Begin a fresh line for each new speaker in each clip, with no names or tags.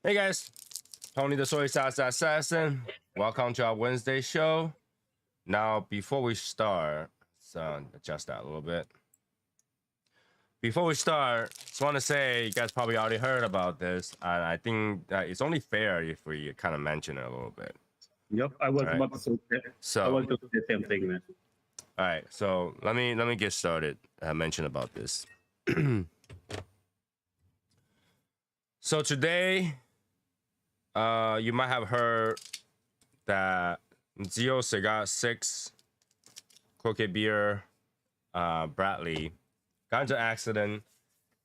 Hey guys, Tony the Soy Sauce Assassin. Welcome to our Wednesday show. Now, before we start, let's adjust that a little bit. Before we start, just want to say you guys probably already heard about this, and I think that it's only fair if we kind of mention it a little bit.
Yep, I was
Right.
about to say that.
So,
I was going to say the same thing, man.
all right, so let me get started. Mention about this. So today, you might have heard that Zio Cigar 6 Crooked Beer Bradley got into an accident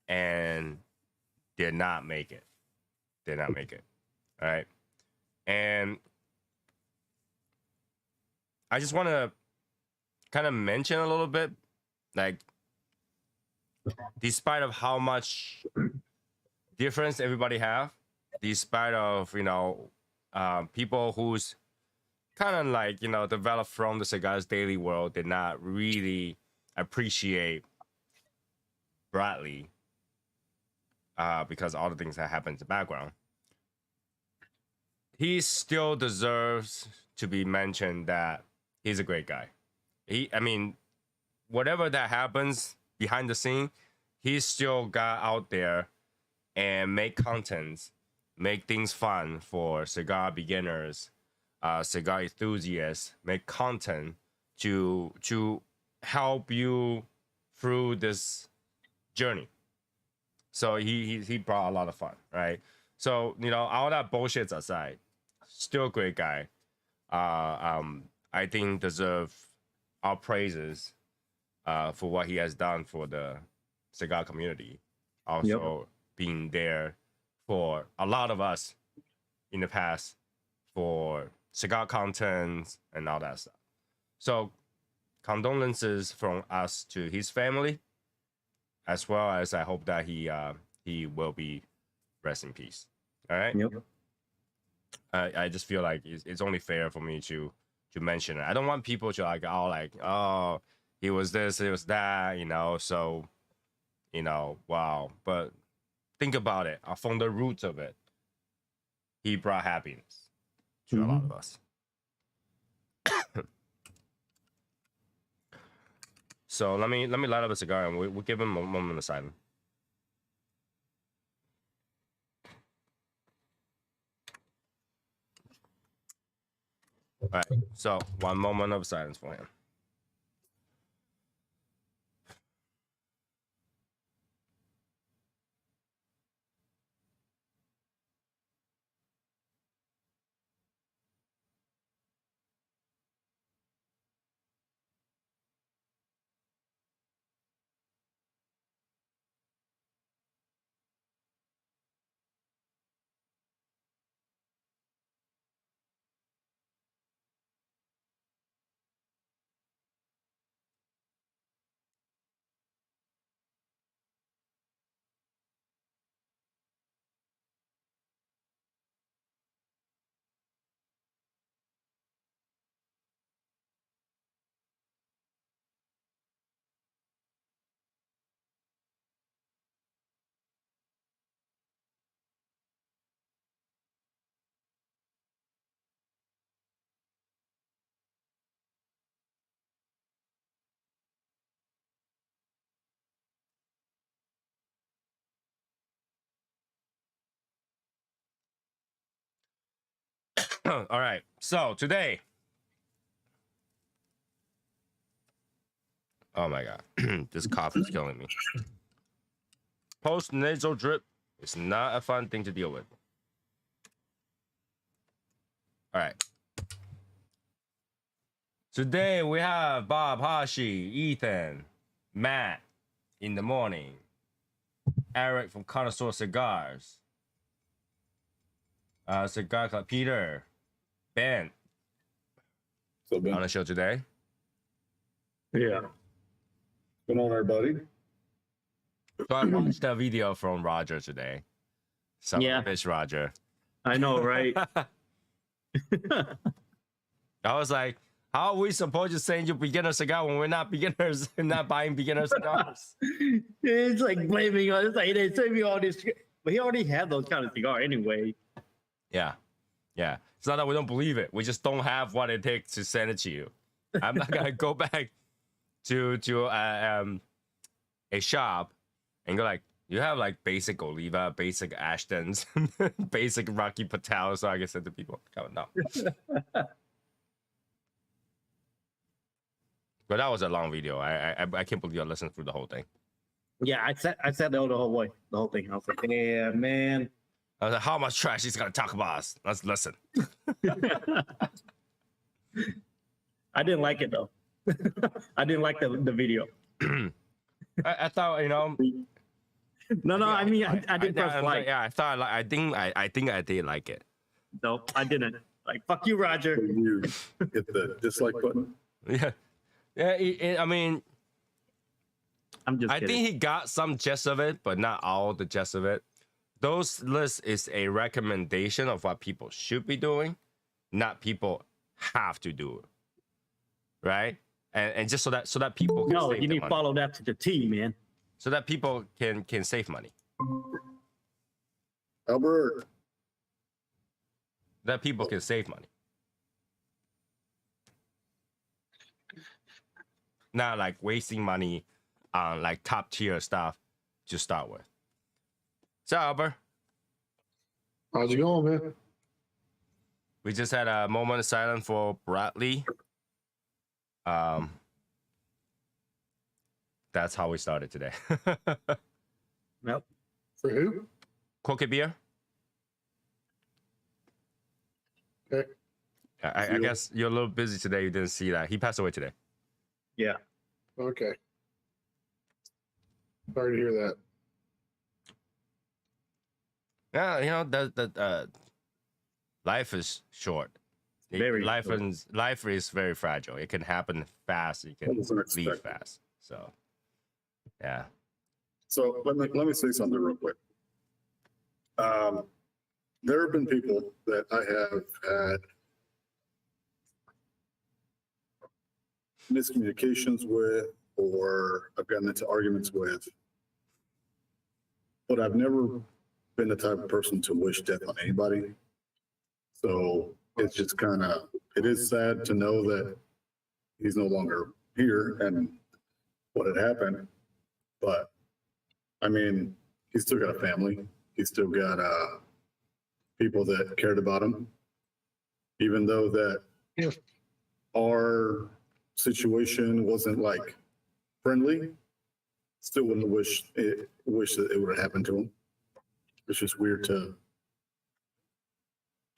and did not make it. All right. And I just want to kind of mention a little bit, like, despite of how much difference everybody have, despite of, people who's kind of like, developed from the cigars daily world did not really appreciate Bradley because all the things that happened in the background. He still deserves to be mentioned that he's a great guy. Whatever that happens behind the scene, he still got out there and make content, make things fun for cigar beginners, cigar enthusiasts, make content to help you through this journey. So he brought a lot of fun, right? So, all that bullshits aside, still a great guy. I think deserve our praises for what he has done for the cigar community. Also being there for a lot of us in the past for cigar content and all that stuff. So condolences from us to his family, as well as I hope that he will be rest in peace. All right.
Yep.
I just feel like it's only fair for me to mention it. I don't want people to oh, he was this, he was that, so, wow. But think about it. From the roots of it, he brought happiness to a lot of us. So let me light up a cigar and we'll give him a moment of silence. All right, so one moment of silence for him. All right, so today, oh my god, this cough is killing me. Post nasal drip is not a fun thing to deal with. All right. Today we have Bob, Hashi, Ethan, Matt in the morning, Eric from Connoisseur Cigars, Cigar Club, Peter, Ben.
So Ben,
On the show today.
Yeah.
what's going on, everybody?
So I watched a video from Roger today.
Yeah.
Fish Roger.
I know, right?
I was like, how are we supposed to send you beginner cigar when we're not beginners and not buying beginner cigars?
It's like blaming us. It's like they sent me all this, but he already had those kind of cigar anyway.
Yeah. Yeah. It's not that we don't believe it. We just don't have what it takes to send it to you. I'm not gonna go back to a shop and go like, you have like basic Oliva, basic Ashtons, basic Rocky Patel, so I can send to people. Oh, no. But that was a long video. I can't believe I listened through the whole thing.
Yeah, I sat there the whole way, the whole thing. I was like, yeah, man.
I was like, how much trash he's gonna talk about us? Let's listen.
I didn't like it though. I didn't like the video.
I thought, you know.
No. I mean, I didn't press like.
Yeah, I thought I think I did like it.
No, I didn't. Like, fuck you, Roger.
You hit the dislike button.
Yeah, yeah. I mean,
I'm just.
I
kidding.
think he got some gist of it, but not all the gist of it. Those lists is a recommendation of what people should be doing, not people have to do it, right? And just so that people can
No,
save
you
the
need to
money.
follow that to the T, man.
So that people can save money.
Albert,
That people can save money. Not like wasting money on like top tier stuff to start with. So Albert,
how's it going, man?
we just had a moment of silence for Bradley. That's how we started today.
Nope.
For who?
Coke beer.
Okay.
I guess you're a little busy today. You didn't see that. He passed away today.
Yeah.
Okay. Sorry to hear that.
Yeah, you know that life is short.
Very
life
short.
life is very fragile. It can happen fast. It can
Almost
leave
unexpected.
fast. So, yeah.
So let me say something real quick. There have been people that I have had miscommunications with, or I've gotten into arguments with, but I've never been the type of person to wish death on anybody. So it's just kind of, it is sad to know that he's no longer here and what had happened. But I mean, he's still got a family. He's still got people that cared about him, even though that our situation wasn't like friendly. Still wouldn't wish that it would have happened to him. It's just weird to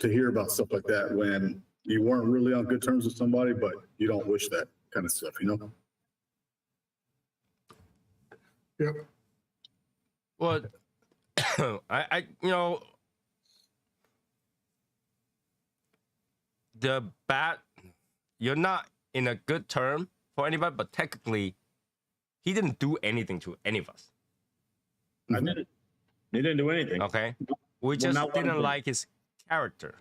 hear about stuff like that when you weren't really on good terms with somebody, but you don't wish that kind of stuff, you know? Yep.
Well, I you know, the bad, you're not in a good term for anybody, but technically, he didn't do anything to any of us.
I didn't. They didn't do anything.
Okay, we just
not one
didn't
thing.
like his character.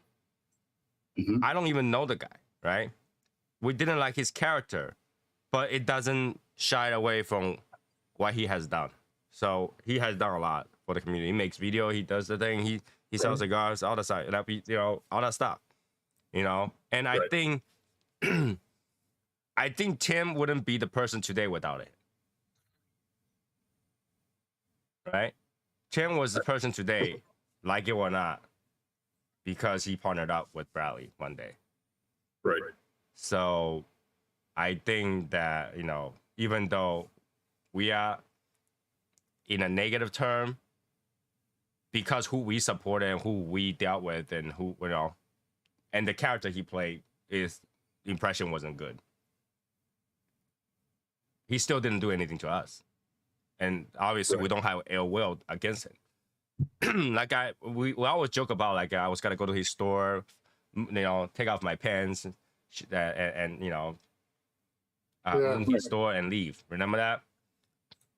Mhm.
I don't even know the guy, right? We didn't like his character, but it doesn't shy away from what he has done. So he has done a lot for the community. He makes video, he does the thing, he sells cigars, all the side, all that stuff, you know. And I
Right.
think, I think Tim wouldn't be the person today without it, right? Tim was the person today, like it or not, because he partnered up with Bradley one day.
Right.
So I think that, you know, even though we are in a negative term, because who we supported and who we dealt with and who, you know, and the character he played, his impression wasn't good. He still didn't do anything to us. And obviously we don't have ill will against him. Like we always joke about, like, I was gonna go to his store, you know, take off my pants and you know, in his store and leave. Remember that?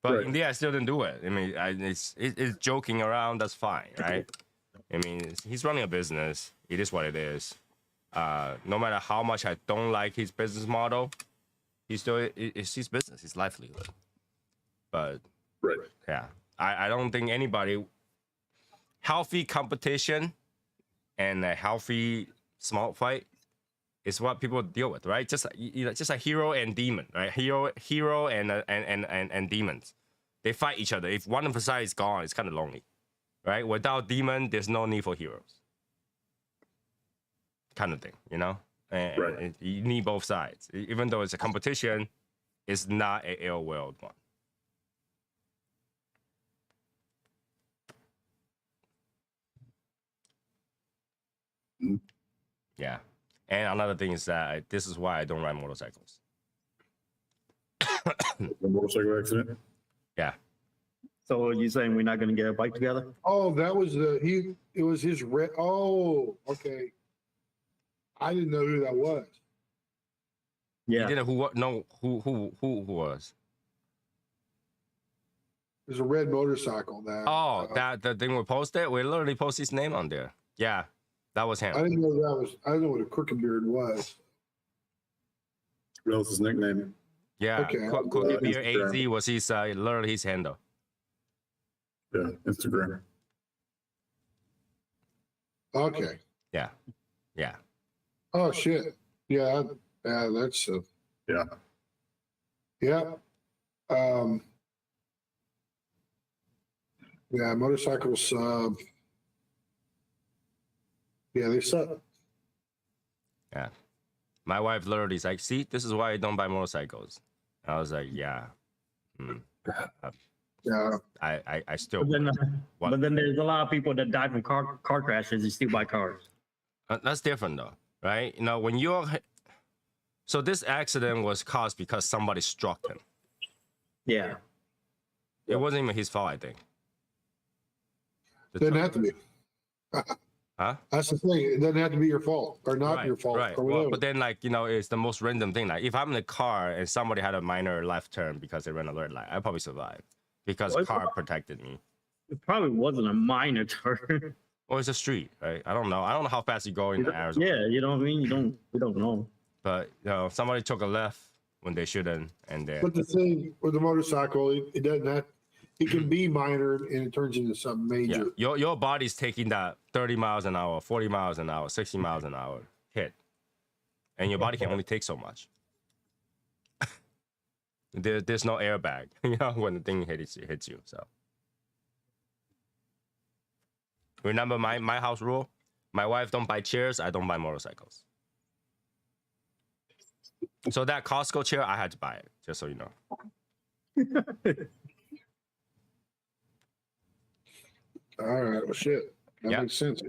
But
Right.
in the end, I still didn't do it. I mean, it's joking around. That's fine, right? I mean, he's running a business. It is what it is. No matter how much I don't like his business model, it's his business, his livelihood. But
Right.
yeah, I don't think anybody, healthy competition and a healthy small fight is what people deal with, right? Just just a hero and demon, right? Hero and demons. They fight each other. If one of the side is gone, it's kind of lonely, right? Without demon, there's no need for heroes. Kind of thing, you know? And
Right.
you need both sides. Even though it's a competition, it's not a ill-willed one.
Mm.
Yeah. And another thing is that this is why I don't ride motorcycles.
The motorcycle accident.
Yeah.
So you saying we're not gonna get a bike together?
Oh, that was it was his red. Oh, okay. I didn't know who that was.
You
Yeah.
didn't who was?
It was a red motorcycle that.
Oh, that the thing we posted? We literally posted his name on there. Yeah. That was
I
him.
didn't know that was. I didn't know what a crooked beard was.
What else is his nickname?
Yeah.
Okay.
Cookie Beer
Instagram.
AZ was his literally his handle.
Yeah, Instagram.
Okay.
Yeah. Yeah.
Oh shit. Yeah. Yeah. That's.
Yeah.
Yeah. Yeah. Motorcycles. Yeah, they suck.
Yeah. My wife literally is like, see, this is why I don't buy motorcycles. I was like, yeah.
Yeah.
I still
But then,
What?
but then there's a lot of people that die from car crashes and still buy cars.
That's different though, right? You know, when you're so this accident was caused because somebody struck him.
Yeah.
It wasn't even his fault, I think.
Doesn't have to be.
Huh?
That's the thing. It doesn't have to be your fault or not your fault
Right.
or
Well,
whatever.
but then, like, you know, it's the most random thing. Like, if I'm in a car and somebody had a minor left turn because they ran a red light, I probably survive because
Well,
car protected me.
It probably wasn't a minor turn.
Or it's a street, right? I don't know. I don't know how fast you go in Arizona.
Yeah, you know what I mean? We don't know.
But you know, somebody took a left when they shouldn't, and then
But the thing with the motorcycle, it doesn't have. It can be minor and it turns into something major.
yeah, your body's taking that 30 miles an hour, 40 miles an hour, 60 miles an hour hit, and your body can only take so much. There's no airbag, you know, when the thing hits you. So remember my house rule: my wife don't buy chairs, I don't buy motorcycles. So that Costco chair, I had to buy it, just so you know.
All right. Well, shit. That
Yeah.
makes sense.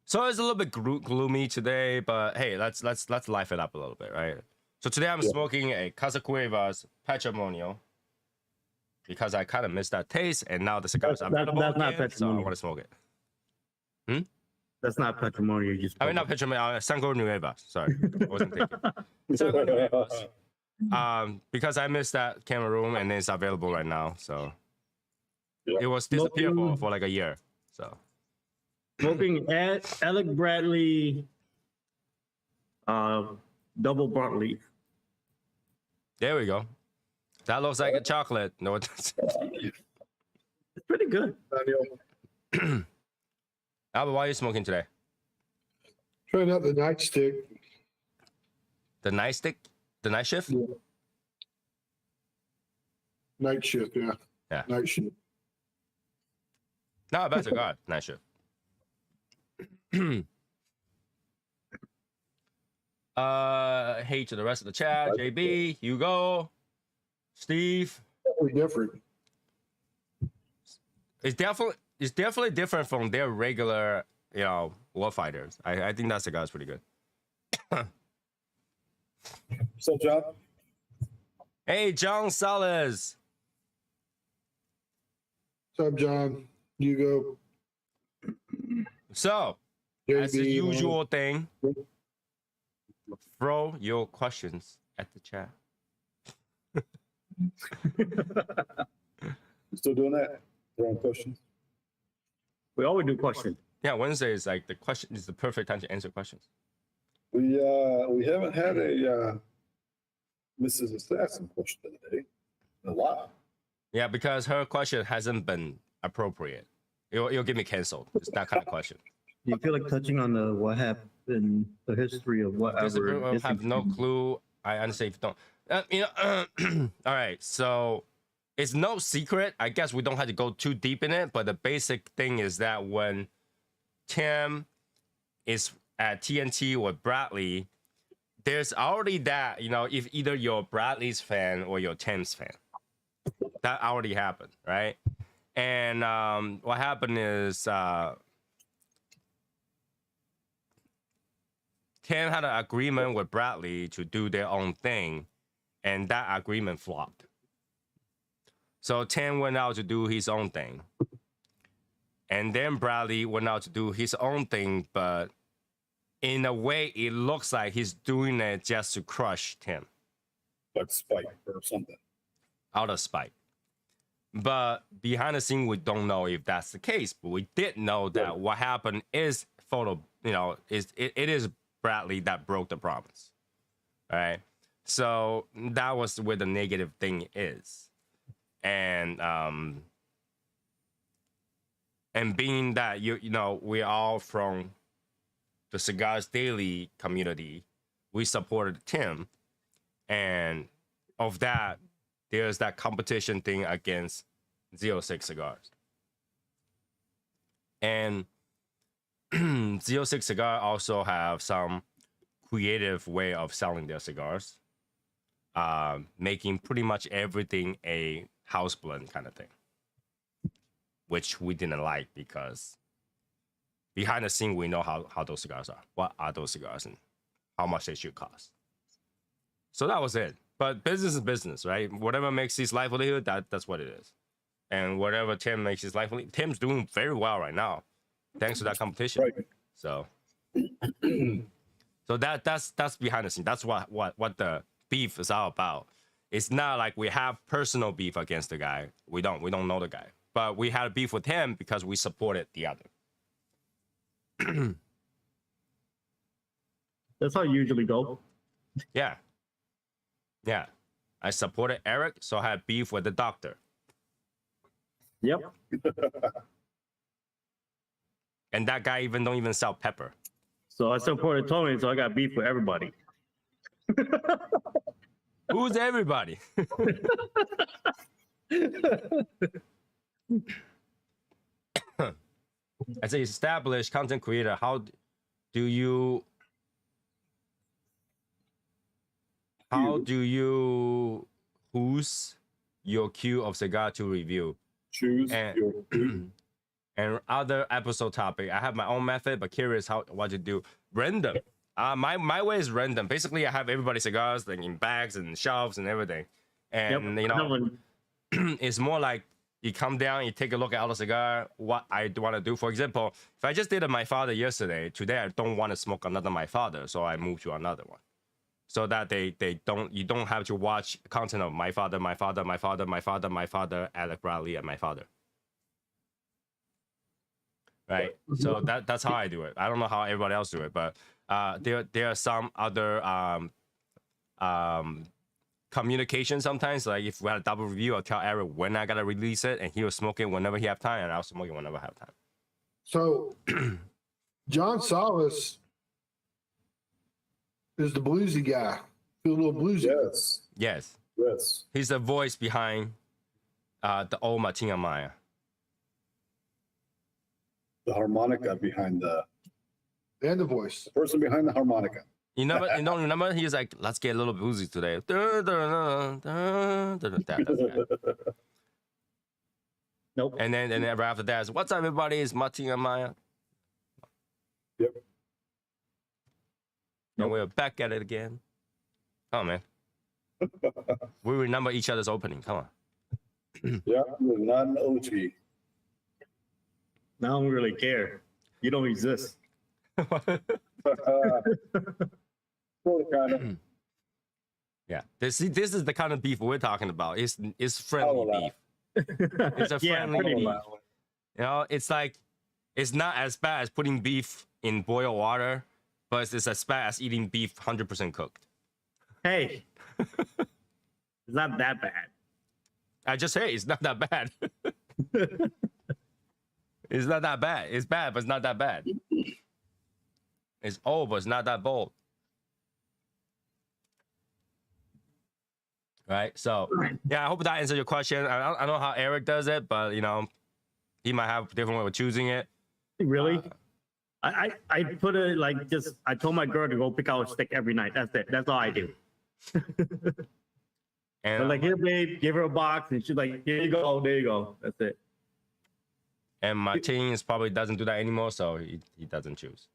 So it's a little bit gloomy today, but hey, let's life it up a little bit, right? So today I'm smoking a Casa Cuevas Patrimonial because I kind of missed that taste, and now the cigar's available
that's not
again, so I
Patrimonial.
want to smoke it.
That's not patrimonial. You just
I mean, not Patrimonial, Sangre Nuevas. Sorry, I wasn't thinking. Sangre Nuevas. Because I missed that camera room, and it's available right now, so
Yeah.
it was disappeared for like a year. So
smoking Alec Bradley double Bartley.
there we go. That looks like a chocolate. No, it doesn't.
It's pretty good.
Daniel,
Albert, why are you smoking today?
Trying out the nightstick.
The night stick? The night shift?
Yeah. Night shift. Yeah.
Yeah.
Night shift.
Not a bad cigar. Night shift. Hey to the rest of the chat. JB, Hugo, Steve.
Totally different.
It's definitely different from their regular, you know, war fighters. I think that cigar is pretty good.
so John,
Hey, John Salas.
What's up, John? Hugo.
So, as the usual thing, throw your questions at the chat.
you still doing that? Throwing questions.
We always do questions.
Yeah, Wednesday is like the question is the perfect time to answer questions.
We haven't had a Mrs. Assassin question today. A lot.
Yeah, because her question hasn't been appropriate. It'll get me canceled. It's that kind of question.
Do you feel like touching on the what happened, the history of
Disagree,
whatever?
I have no clue. I honestly don't. All right. So it's no secret. I guess we don't have to go too deep in it, but the basic thing is that when Tim is at TNT with Bradley, there's already that, if either you're Bradley's fan or you're Tim's fan. That already happened, right? And what happened is Tim had an agreement with Bradley to do their own thing, and that agreement flopped. So Tim went out to do his own thing. And then Bradley went out to do his own thing, but in a way, it looks like he's doing it just to crush Tim.
Like spite or something.
Out of spite. But behind the scene, we don't know if that's the case. But we did know that what happened is it is Bradley that broke the promise. All right. So that was where the negative thing is. And being that we're all from the Cigars Daily community, we supported Tim, and of that, there's that competition thing against 06 Cigars. And 06 Cigar also have some creative way of selling their cigars, making pretty much everything a house blend kind of thing, which we didn't like because behind the scene, we know how those cigars are. What are those cigars and how much they should cost. So that was it. But business is business, right? Whatever makes his livelihood, that's what it is. And whatever Tim makes his livelihood, Tim's doing very well right now, thanks to that competition.
Right.
So that's behind the scene. That's what the beef is all about. It's not like we have personal beef against the guy. We don't know the guy. But we had a beef with him because we supported the other.
That's how you usually go.
Yeah. I supported Eric, so I had beef with the doctor.
Yep.
And that guy don't even sell pepper.
So I supported Tony, so I got beef with everybody.
Who's everybody? As an established content creator, how do you who's your queue of cigar to review?
Choose
And-
your
And other episode topic, I have my own method, but curious what to do. Random. My way is random. Basically, I have everybody's cigars like in bags and shelves and everything. And it's more like you come down, you take a look at all the cigar, what I want to do. For example, if I just did a My Father yesterday, today I don't want to smoke another My Father, so I move to another one. So that you don't have to watch content of My Father, My Father, My Father, My Father, My Father, Alec Bradley, and My Father. Right. So that's how I do it. I don't know how everybody else do it, but there are some other communication sometimes. Like if we had a double review, I'll tell Eric when I gotta release it, and he'll smoke it whenever he have time, and I'll smoke it whenever I have time.
So, John Salas is the bluesy guy. Feel a little bluesy.
yes,
Yes,
yes.
he's the voice behind the old Martina Maya.
The harmonica behind the
And the voice.
person behind the harmonica.
You don't remember? He's like, let's get a little boozy today. That's the guy.
Nope.
And then right after that, is, what's up, everybody? It's Martina Maya.
Yep.
And we're back at it again. Come on, man. We remember each other's opening. Come on.
Yeah, we're not an OG.
I don't really care. You don't exist.
Sort of, kind of.
Yeah. This is the kind of beef we're talking about. It's friendly beef. It's a
Yeah,
friendly
pretty
beef.
much.
You know, it's like it's not as bad as putting beef in boiled water, but it's as bad as eating beef 100% cooked.
Hey, it's not that bad.
I just say it's not that bad. It's not that bad. It's bad, but it's not that bad. It's old, but it's not that bold. Right. So yeah, I hope that answers your question. I don't know how Eric does it, but you know, he might have a different way of choosing it.
Really? I put it like just. I told my girl to go pick out a stick every night. That's it. That's all I do.
And
I'm like, here, babe, give her a box, and she's like, here you go, there you go. That's it.
and Martinez probably doesn't do that anymore, so he doesn't choose.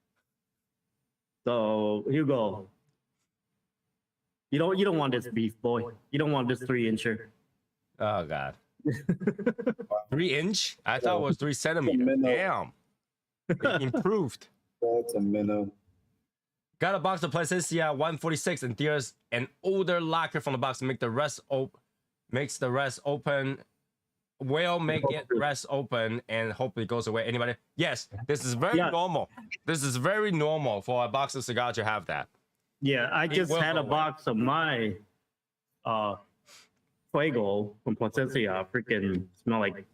So Hugo, you don't want this beef, boy. You don't want this 3-incher.
Oh God. 3-inch? I thought it was 3 centimeters. Damn. It improved.
That's a minnow.
Got a box of Placencia 146, and there's an older locker from the box to make the rest makes the rest open. Will make it rest open and hopefully goes away. Anybody? Yes, this is very normal. This is very normal for a box of cigar to have that.
Yeah, I just had a box of my Fuego from Placencia. Freaking smell like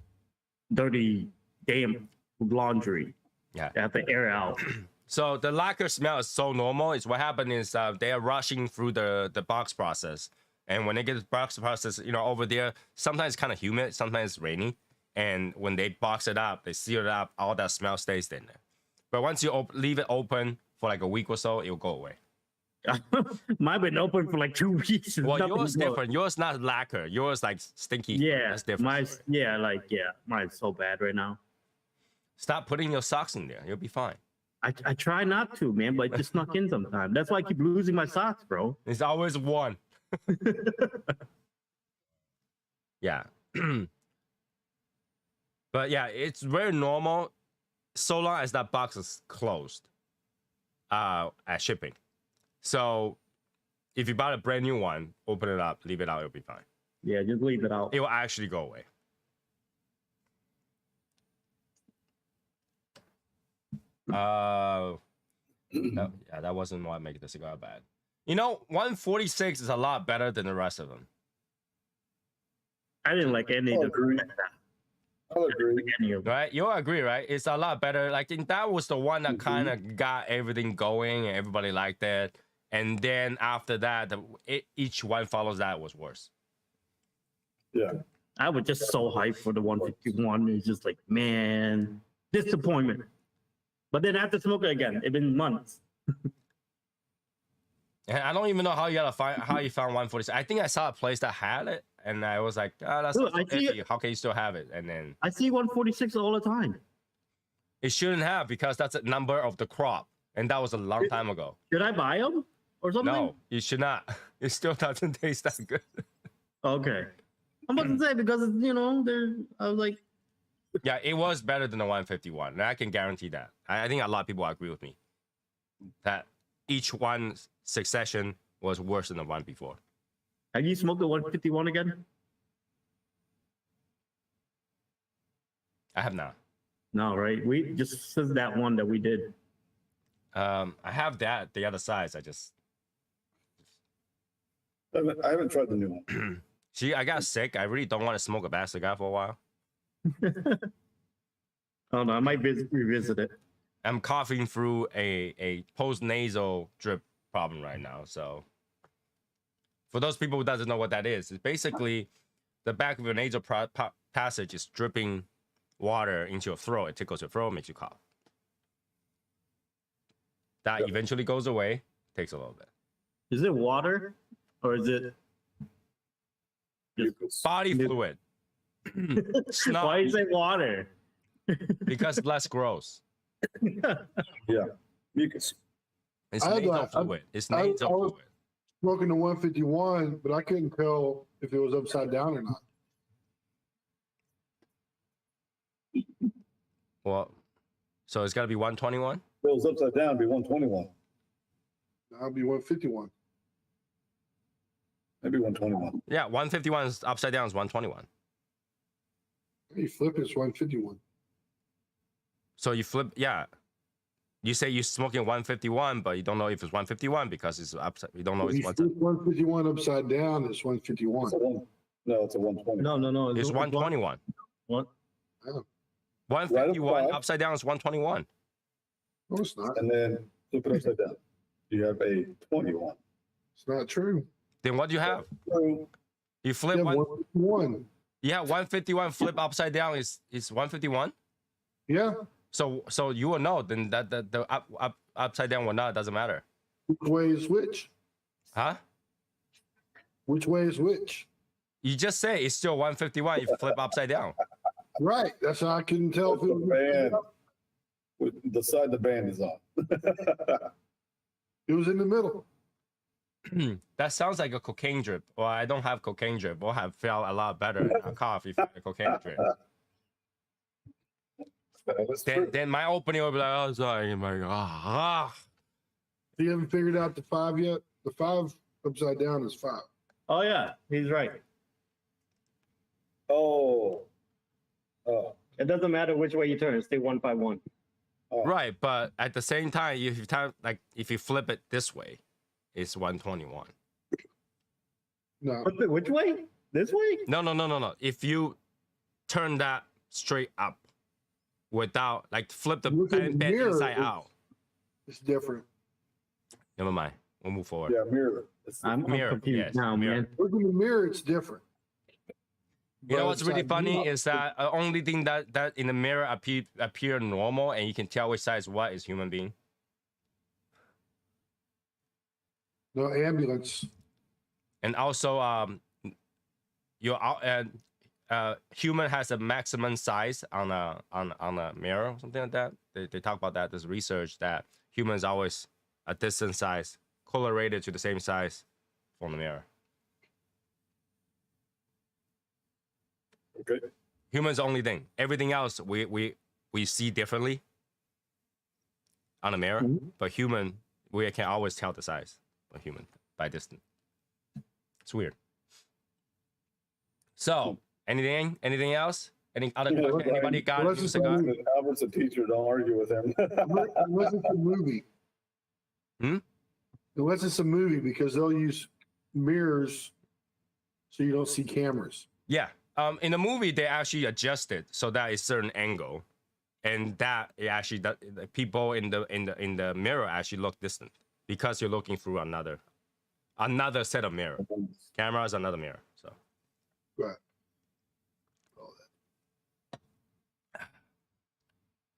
dirty, damn laundry.
Yeah.
I have to air it out.
So the lacquer smell is so normal. It's what happened is they are rushing through the box process. And when they get the box process, you know, over there, sometimes it's kind of humid, sometimes it's rainy. And when they box it up, they seal it up, all that smell stays in there. But once you leave it open for like a week or so, it'll go away.
Mine been open for like 2 weeks.
Well, yours different. Yours not lacquer. Yours like stinky.
Yeah,
that's different.
mine's mine's so bad right now.
Stop putting your socks in there. You'll be fine.
I try not to, man, but it just snuck in sometimes. That's why I keep losing my socks, bro.
It's always one. Yeah. But yeah, it's very normal so long as that box is closed at shipping. So if you bought a brand new one, open it up, leave it out, it'll be fine.
Yeah, just leave it out.
It will actually go away. Yeah, that wasn't what made the cigar bad. You know, 146 is a lot better than the rest of them.
I didn't like any of them.
I'll agree.
Right? You'll agree, right? It's a lot better. Like, that was the one that kind of got everything going and everybody liked it. And then after that, each one follows that was worse.
Yeah.
I was just so hyped for the 151. It's just like, man, disappointment. But then after smoking again, it's been months.
And I don't even know how you found 146. I think I saw a place that had it, and I was like, oh, that's
Dude,
so iffy. How can you still have it? And then
I see 146 all the time.
it shouldn't have, because that's a number of the crop, and that was a long time ago.
Should I buy them or something?
No, you should not. It still doesn't taste that good.
Okay. I'm about to say, because, you know, I was like,
Yeah, it was better than the 151, and I can guarantee that. I think a lot of people agree with me that each one's succession was worse than the one before.
have you smoked the 151 again?
I have not.
No, right? We just since that one that we did.
I have that, the other size. I
haven't tried the new one.
See, I got sick. I really don't want to smoke a bad cigar for a while.
Oh no, I might revisit it.
I'm coughing through a post-nasal drip problem right now. So for those people who doesn't know what that is, it's basically the back of your nasal passage is dripping water into your throat. It tickles your throat, makes you cough. That eventually goes away. Takes a little bit.
Is it water or is it
Body fluid. Snot,
why is it water?
because it's less gross.
Yeah. Mucus.
It's
I had
nasal
that.
fluid. It's
I
nasal
was-
fluid.
Smoking the 151, but I couldn't tell if it was upside down or not.
Well, so it's got to be 121.
If it was upside down, it'd be 121.
That'll be 151.
Maybe 121.
Yeah, 151 is upside down is 121.
Hey, flip it's 151.
So you flip, yeah. You say you're smoking 151, but you don't know if it's 151 because it's upside. You don't know
If
it's
you flip 151 upside down, it's 151.
It's a one. No, it's a 120.
No.
It's 121.
What?
151
Right up
upside down is 121.
No, it's not.
And then Flip it upside down. You have a 21.
It's not true.
Then what do you have?
So
You flip
Yeah,
one.
151.
Yeah, 151 flip upside down is 151.
Yeah.
So you will know then that the upside down or not doesn't matter,
Which way is which?
huh?
Which way is which?
You just say it's still 151 if you flip upside down.
Right. That's how I couldn't tell if it
the
was
band, with the side the band is on.
It was in the middle.
That sounds like a cocaine drip. Well, I don't have cocaine drip. Or have felt a lot better in a cough if I had a cocaine drip.
That's true.
Then my opening will be like, oh, sorry, my God.
You haven't figured out the 5 yet? The 5 upside down is 5.
Oh, yeah, he's right.
Oh.
It doesn't matter which way you turn, it's still 151.
Right, but at the same time, if you flip it this way, it's 121.
No.
Flip it which way? This way?
No. If you turn that straight up without flip the
Look in the
band
mirror,
inside
it's-
out.
It's different.
Never mind. We'll move forward.
Yeah, mirror.
I'm
Mirror,
confused
yes,
now,
mirror.
man.
Look in the mirror, it's different.
You know
But
what's really
upside
funny
down-
is that the only thing that in the mirror appear normal and you can tell which side is what is human being.
No ambulance.
And also human has a maximum size on a mirror or something like that. They talk about that. There's research that humans always a distant size correlated to the same size from the mirror.
Okay.
Humans only thing. Everything else we see differently on a mirror, but human we can always tell the size of human by distance. It's weird. So anything else? Any other
Yeah,
question? Anybody got
let's
a
just
cigar?
Albert's a teacher. Don't argue with him.
Unless it's a movie.
Hmm?
Unless it's a movie, because they'll use mirrors so you don't see cameras.
Yeah. In the movie, they actually adjusted so that is certain angle, and that it actually the people in the mirror actually look distant because you're looking through another set of mirror. Camera is another mirror. So
Right. All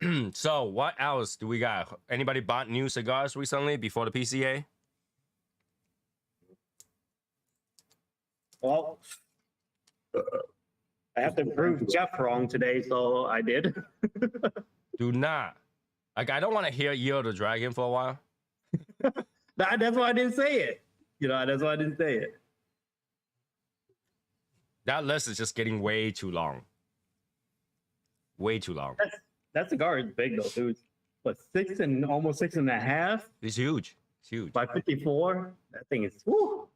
that.
so what else do we got? Anybody bought new cigars recently before the PCA?
Well, I have to prove Jeff wrong today, so I did.
Do not. I don't want to hear Year of the Dragon for a while.
That's why I didn't say it. That's why I didn't say it.
That list is just getting way too long. Way too long.
That cigar is big though, dude. But almost 6.5
It's huge. It's huge.
by 54. That thing is. Woo.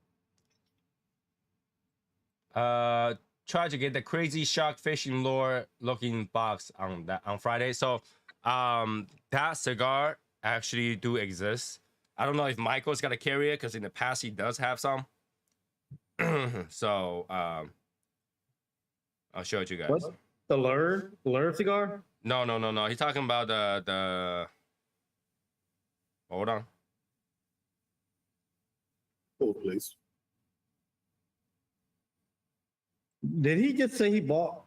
Try to get the crazy shark fishing lure looking box on Friday. So that cigar actually do exist. I don't know if Michael's gonna carry it because in the past he does have some. So I'll show it to you guys.
What? The lure cigar?
No. He's talking about the hold on.
Hold, please.
Did he just say he bought?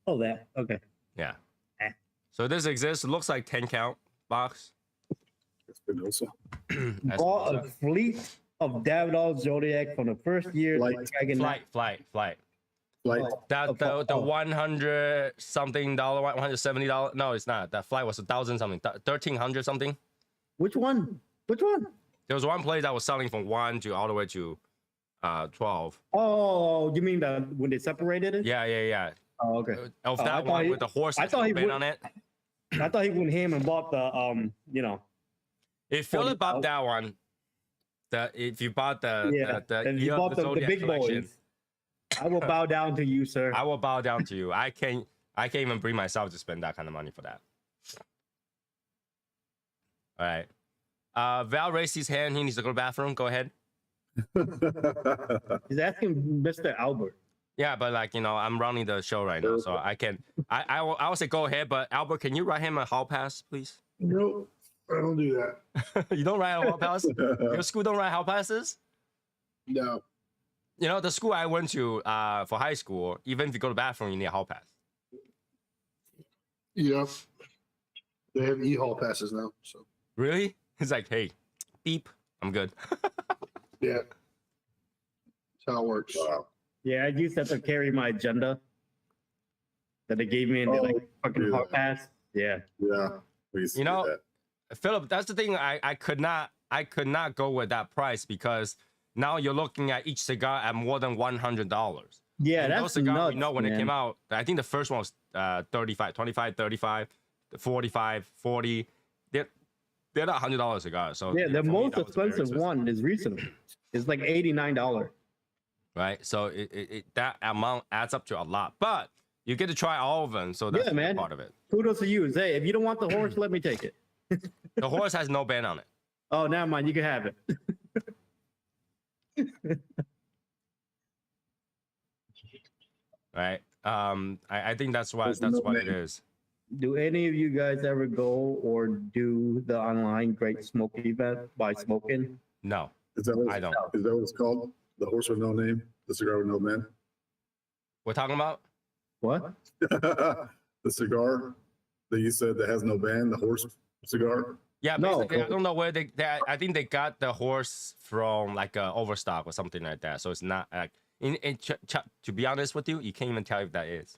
Oh, that. Okay.
Yeah.
Eh.
So this exists. It looks like 10 count box.
Espinosa.
Bought a fleet of Davidoff Zodiac from the first year.
Flight.
Flight.
Like,
That the 100 something dollar, $170. No, it's not. That flight was 1,000 something, 1,300 something.
Which one?
There was one place that was selling from 1 to all the way to 12.
Oh, you mean that when they separated it?
Yeah.
Oh, okay.
Of
Oh, I
that
thought
one
he-
with the horse
I thought he
been
would-
on it.
I thought he went him and bought the
If Philip bought
40,000.
that one, if you bought the
and you
Year of
bought the
Zodiac
big
collection,
boys. I will bow down to you, sir.
I will bow down to you. I can't even bring myself to spend that kind of money for that. All right. Val raised his hand. He needs to go to the bathroom. Go ahead.
He's asking Mr. Albert.
Yeah, but I'm running the show right now, so I can. I will say go ahead, but Albert, can you write him a hall pass, please?
Nope.
I don't do that.
You don't ride a hall pass? Your school don't ride hall passes?
No.
You know, the school I went to for high school, even if you go to the bathroom, you need a hall pass.
Yeah. They have e-hall passes now. So
Really? It's like, hey, beep, I'm good.
yeah. That's how it works.
Wow.
Yeah, I used to have to carry my agenda that they gave me and they
Oh,
like fucking
yeah.
hard pass. Yeah.
Yeah. We used to
You
do
know,
that.
Philip, that's the thing. I could not go with that price because now you're looking at each cigar at more than $100.
Yeah,
And
that's
those cigars,
nuts,
we know when
man.
it came out, I think the first one was 35, 25, 35, 45, 40. They're not $100 cigars. So
Yeah, the
for me,
most
that was very
expensive one is recent. It's like $89.
Right? So that amount adds up to a lot. But you get to try all of them, so that's
Yeah,
the
man.
part of it.
Kudos to you. Hey, if you don't want the horse, let me take it.
The horse has no band on it.
Oh, never mind. You can have it.
Right? I think that's what
There's no
it
name.
is.
Do any of you guys ever go or do the online Great Smoke event by smoking?
No,
Is that what
I don't.
Is that what it's called? The horse with no name? The cigar with no man?
We're talking about?
What?
The cigar that you said that has no band, the horse cigar?
Yeah,
No.
basically, I don't know where they I think they got the horse from like Overstock or something like that. So it's not like to be honest with you, you can't even tell if that is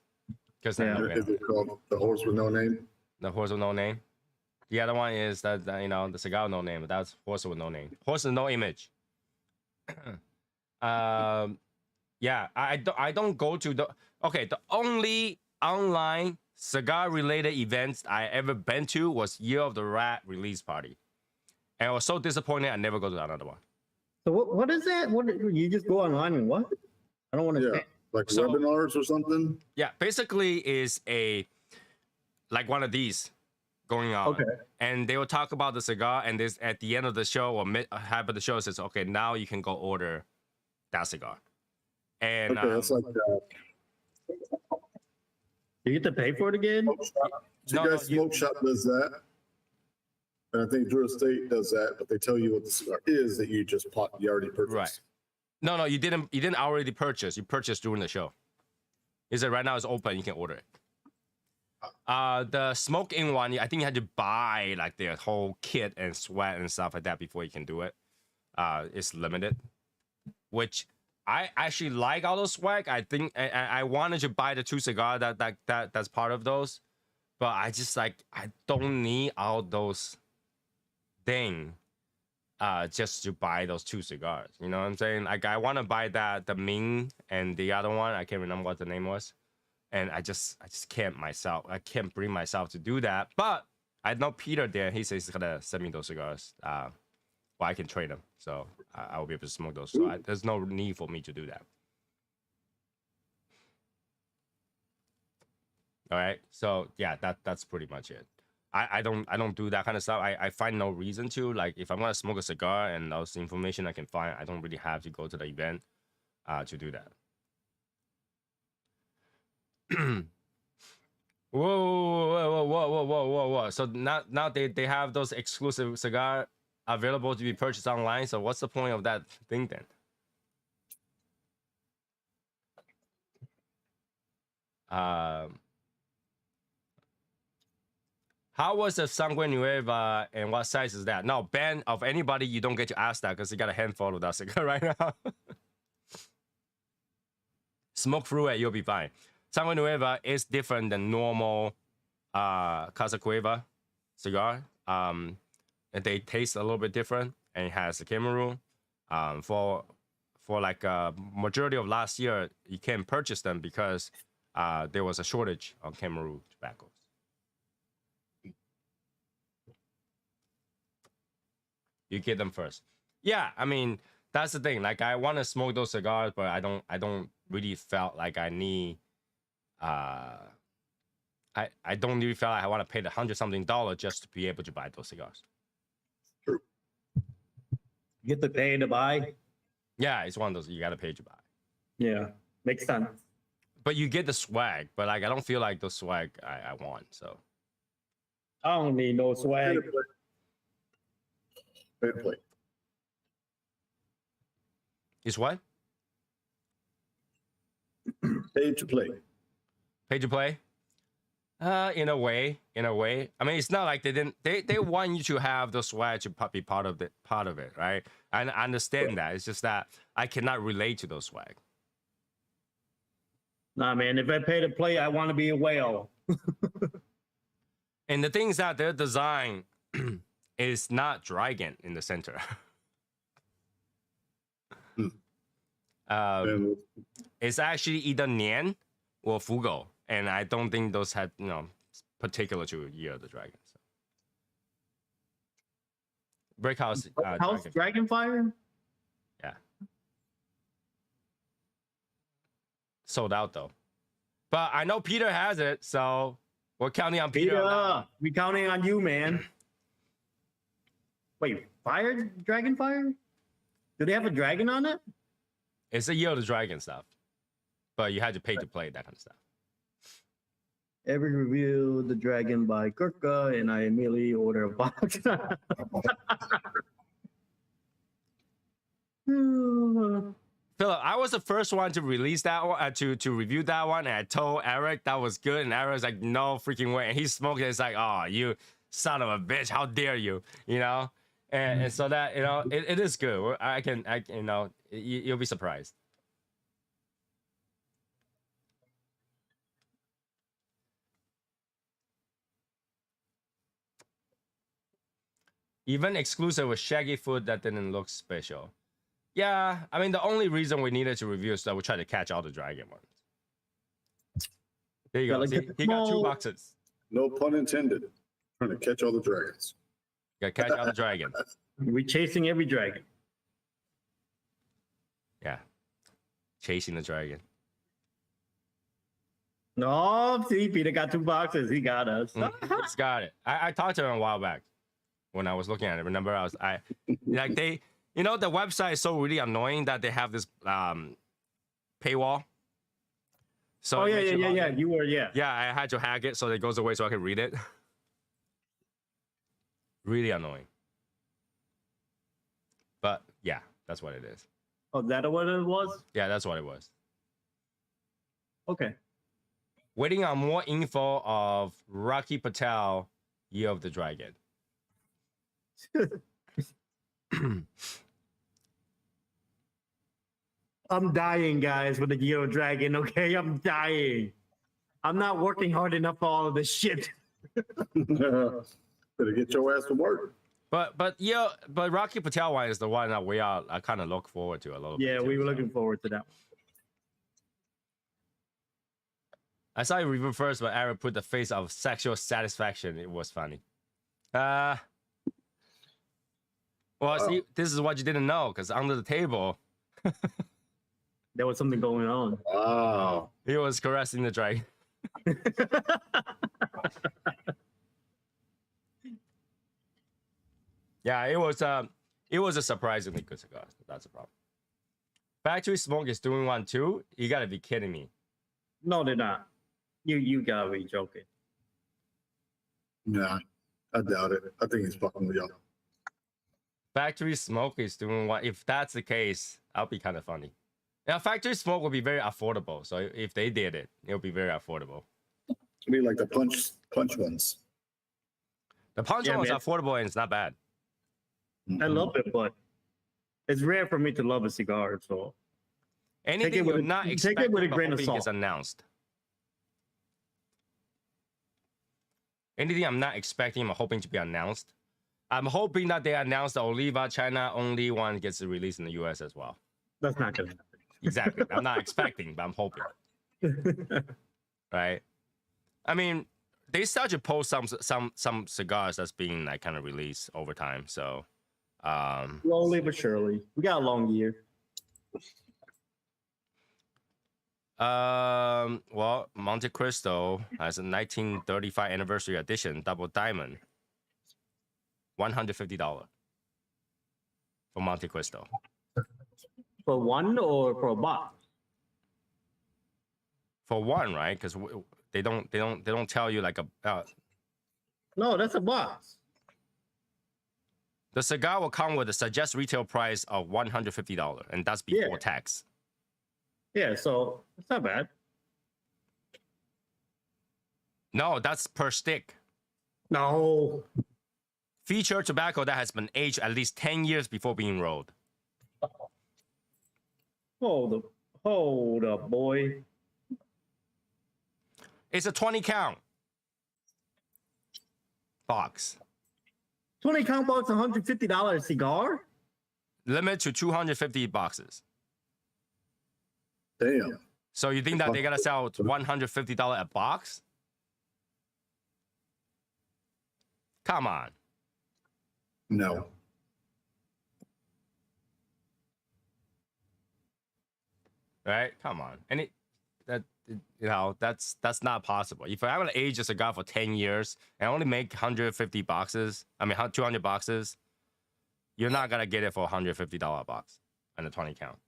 because
Yeah.
Is it called the horse with no name?
the horse with no name. The other one is that you know, the cigar with no name. But that's horse with no name. Horse with no image. Yeah, I don't go to the the only online cigar related events I ever been to was Year of the Rat release party, and I was so disappointed I never go to another one.
So what is that? What you just go online and what? I don't want to.
Yeah. Like
So-
webinars or something?
Yeah, basically is a like one of these going on.
Okay.
And they will talk about the cigar, and this at the end of the show or half of the show says, okay, now you can go order that cigar. And
Okay, it's like
You get to pay for it again?
Smoke Shop. You
No,
guys
no, you-
Smoke Shop does that. And I think Drew Estate does that, but they tell you what the cigar is that you just you already purchased.
Right. No, you didn't already purchase. You purchased during the show. He said right now it's open, you can order it. The smoke in one, I think you had to buy like their whole kit and sweat and stuff like that before you can do it. It's limited, which I actually like all those swag. I think I wanted to buy the 2 cigar that's part of those, but I just like I don't need all those thing just to buy those 2 cigars. You know what I'm saying? Like I want to buy the Ming and the other one. I can't remember what the name was. And I just can't myself. I can't bring myself to do that. But I know Peter there. He says he's gonna send me those cigars. Well, I can trade them, so I will be able to smoke those. So there's no need for me to do that. All right. So yeah, that's pretty much it. I don't do that kind of stuff. I find no reason to. Like if I'm gonna smoke a cigar and those information I can find, I don't really have to go to the event to do that. Whoa. So now they have those exclusive cigar available to be purchased online. So what's the point of that thing then? How was the Sangre Nueva and what size is that? No, ban of anybody, you don't get to ask that because you got a handful of that cigar right now. Smoke through it, you'll be fine. Sangre Nueva is different than normal Casa Cueva cigar. And they taste a little bit different, and it has a Cameroon. For like a majority of last year, you can't purchase them because there was a shortage of Cameroon tobaccos. You get them first. Yeah, I mean that's the thing. Like I want to smoke those cigars, but I don't really felt like I need. I don't really feel like I want to pay the $100-something just to be able to buy those cigars.
You get to pay to buy?
Yeah, it's one of those you gotta pay to buy.
Yeah, makes sense.
But you get the swag, but like I don't feel like the swag I want. So
I don't need no swag.
Pay to play.
Is what?
Pay to play.
Pay to play? In a way. I mean, it's not like they didn't. They want you to have the swag to be part of it, right? I understand that. It's just that I cannot relate to those swag.
Nah, man, if I pay to play, I want to be a whale.
And the thing is that their design is not dragon in the center.
And
It's actually either Nian or Fugo, and I don't think those had particular to Year of the Dragon. So. Breakhouse
House Dragonfire?
Yeah. Sold out though. But I know Peter has it, so we're counting on Peter.
Peter, we counting on you, man. Wait, Dragonfire? Do they have a dragon on it?
It's a Year of the Dragon stuff, but you had to pay to play that kind of stuff.
Every review, the dragon by Gurkha, and I immediately order a box.
Philip, I was the first one to release that one, to review that one, and I told Eric that was good, and Eric's like, no freaking way. And he smoked it. It's like, oh, you son of a bitch, how dare you, And so that, it is good. I can, you'll be surprised. Even exclusive with shaggy food that didn't look special. Yeah, I mean, the only reason we needed to review is that we tried to catch all the dragon ones. There you go.
Like
See, he got 2 boxes.
no pun intended. Trying to catch all the dragons.
Got to catch all the dragon.
We're chasing every dragon.
Yeah. Chasing the dragon.
No, see, Peter got 2 boxes. He got us.
He's got it. I talked to him a while back when I was looking at it. Remember, the website is so really annoying that they have this paywall. So
Oh, yeah. You were, yeah.
Yeah, I had to hack it so it goes away so I can read it. Really annoying. But yeah, that's what it is.
Oh, is that what it was?
Yeah, that's what it was.
Okay.
Waiting on more info of Rocky Patel, Year of the Dragon.
I'm dying, guys, with the Geo Dragon, okay? I'm dying. I'm not working hard enough for all of this shit.
Better get your ass to work.
But Rocky Patel one is the one that I kind of look forward to a little bit.
Yeah,
too,
we were
so.
looking forward to that one.
I saw you review first, but Aaron put the face of sexual satisfaction. It was funny. Well, see, this is what you didn't know, because under the table,
There was something going on.
Wow.
he was caressing the dragon. Yeah, it was a surprisingly good cigar. That's the problem. Factory Smoke is doing one too. You gotta be kidding me.
No, they're not. You gotta be joking.
Nah, I doubt it. I think he's fucking with y'all.
Factory Smoke is doing one. If that's the case, that'll be kind of funny. Now, Factory Smoke will be very affordable. So if they did it, it'll be very affordable.
I mean, like the punch ones.
The punch
Yeah,
one is
man.
affordable and it's not bad.
I love it, but it's rare for me to love a cigar. So
Anything
with
you're
a-
not
take it
expecting
with a
but
grain of
hoping is
salt.
announced. Anything I'm not expecting, I'm hoping to be announced. I'm hoping that they announce the Oliva China only one gets released in the US as well.
that's not gonna
Exactly. I'm not expecting, but I'm hoping.
happen.
Right? I mean, they start to post some cigars that's being like kind of released over time. So
Slowly but surely. We got a long year.
well, Monte Cristo has a 1935 anniversary edition double diamond. $150 for Monte Cristo.
For one or for a box?
For one, right? Because they don't tell you like a
No, that's a box.
The cigar will come with a suggest retail price of $150, and that's before
Yeah.
tax.
Yeah, so it's not bad.
No, that's per stick.
No.
Feature tobacco that has been aged at least 10 years before being rolled.
Hold up, boy.
It's a 20 count box.
20 count box, $150 cigar?
Limit to 250 boxes.
Damn.
So you think that they're gonna sell $150 a box? Come on.
No.
Right? Come on. And that's not possible. If I'm gonna age a cigar for 10 years and only make 150 boxes, 200 boxes, you're not gonna get it for $150 a box and a 20 count.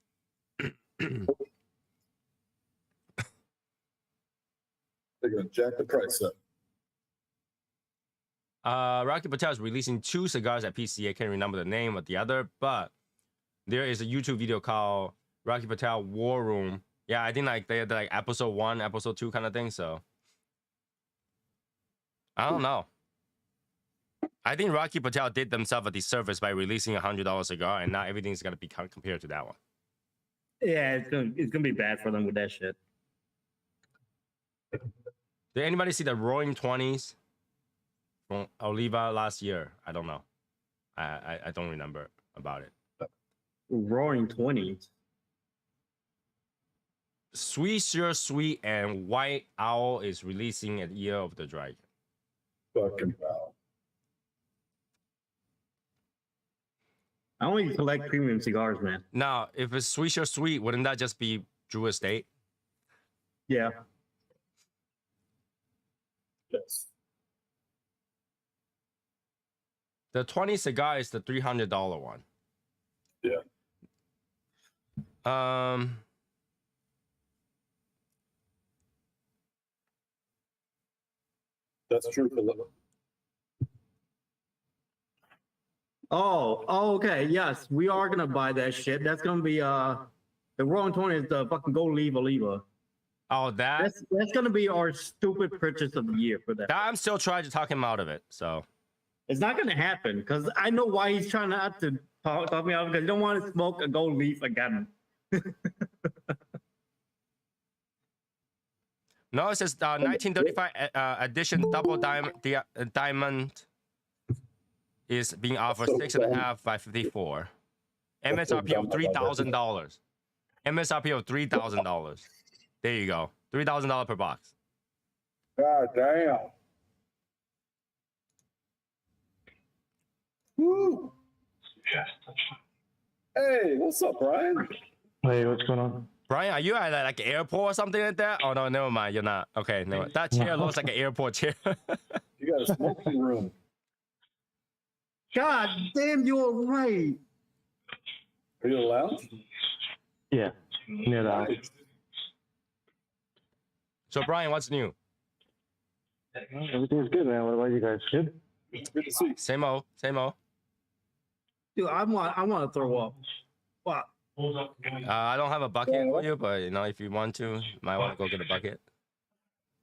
They're gonna jack the price up.
Rocky Patel is releasing 2 cigars at PCA. Can't remember the name of the other, but there is a YouTube video called Rocky Patel War Room. Yeah, I think like they're like episode 1, episode 2 kind of thing. So I don't know. I think Rocky Patel did themselves a disservice by releasing $100 cigar, and now everything's gonna be compared to that one.
Yeah, it's gonna be bad for them with that shit.
Did anybody see the Roaring 20s from Oliva last year? I don't know. I don't remember about it.
Roaring 20s.
Sweet Sure Sweet and White Owl is releasing at Year of the Dragon.
Fucking wow.
I only collect premium cigars, man.
Now, if it's Sweet Sure Sweet, wouldn't that just be Drew Estate?
Yeah.
Yes.
The 20 cigar is the $300 one.
Yeah. That's true for the
Oh, okay. Yes, we are gonna buy that shit. That's gonna be the Roaring 20 is the fucking Gold Oliva.
Oh, that
That's gonna be our stupid purchase of the year for that.
I'm still trying to talk him out of it. So
It's not gonna happen because I know why he's trying not to talk me out because he don't want to smoke a gold leaf again.
no, it says 1935 edition double diamond is being offered 6.5 by 54. MSRP of $3,000. MSRP of $3,000. There you go. $3,000 per box.
God damn. Woo. Hey, what's up, Brian?
Hey, what's going on?
Brian, are you at like an airport or something like that? Oh no, never mind. You're not. Okay, no. That chair looks like an airport chair.
You got a smoking room.
God damn, you're right.
Are you allowed?
Yeah, near the house.
So Brian, what's new?
Everything's good, man. What about you guys? Good?
Good to see you.
Same old, same old.
Dude, I want to throw up. Wow.
I don't have a bucket for you, but you know, if you want to, you might want to go get a bucket.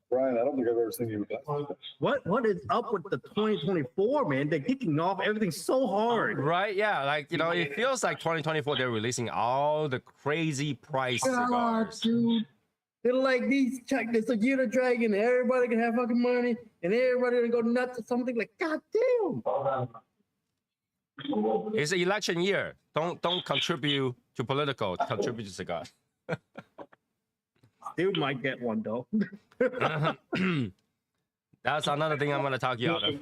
Brian, I don't think I've ever seen you with that.
What is up with the 2024, man? They're kicking off everything so hard.
Right? Yeah, like you know, it feels like 2024 they're releasing all the crazy price
God,
cigars.
dude. They're like these. Check this, a Year of the Dragon. Everybody can have fucking money, and everybody gonna go nuts or something. Like, God damn.
It's an election year. Don't contribute to political. Contribute to cigars.
Dude might get one though.
That's another thing I'm gonna talk you out of.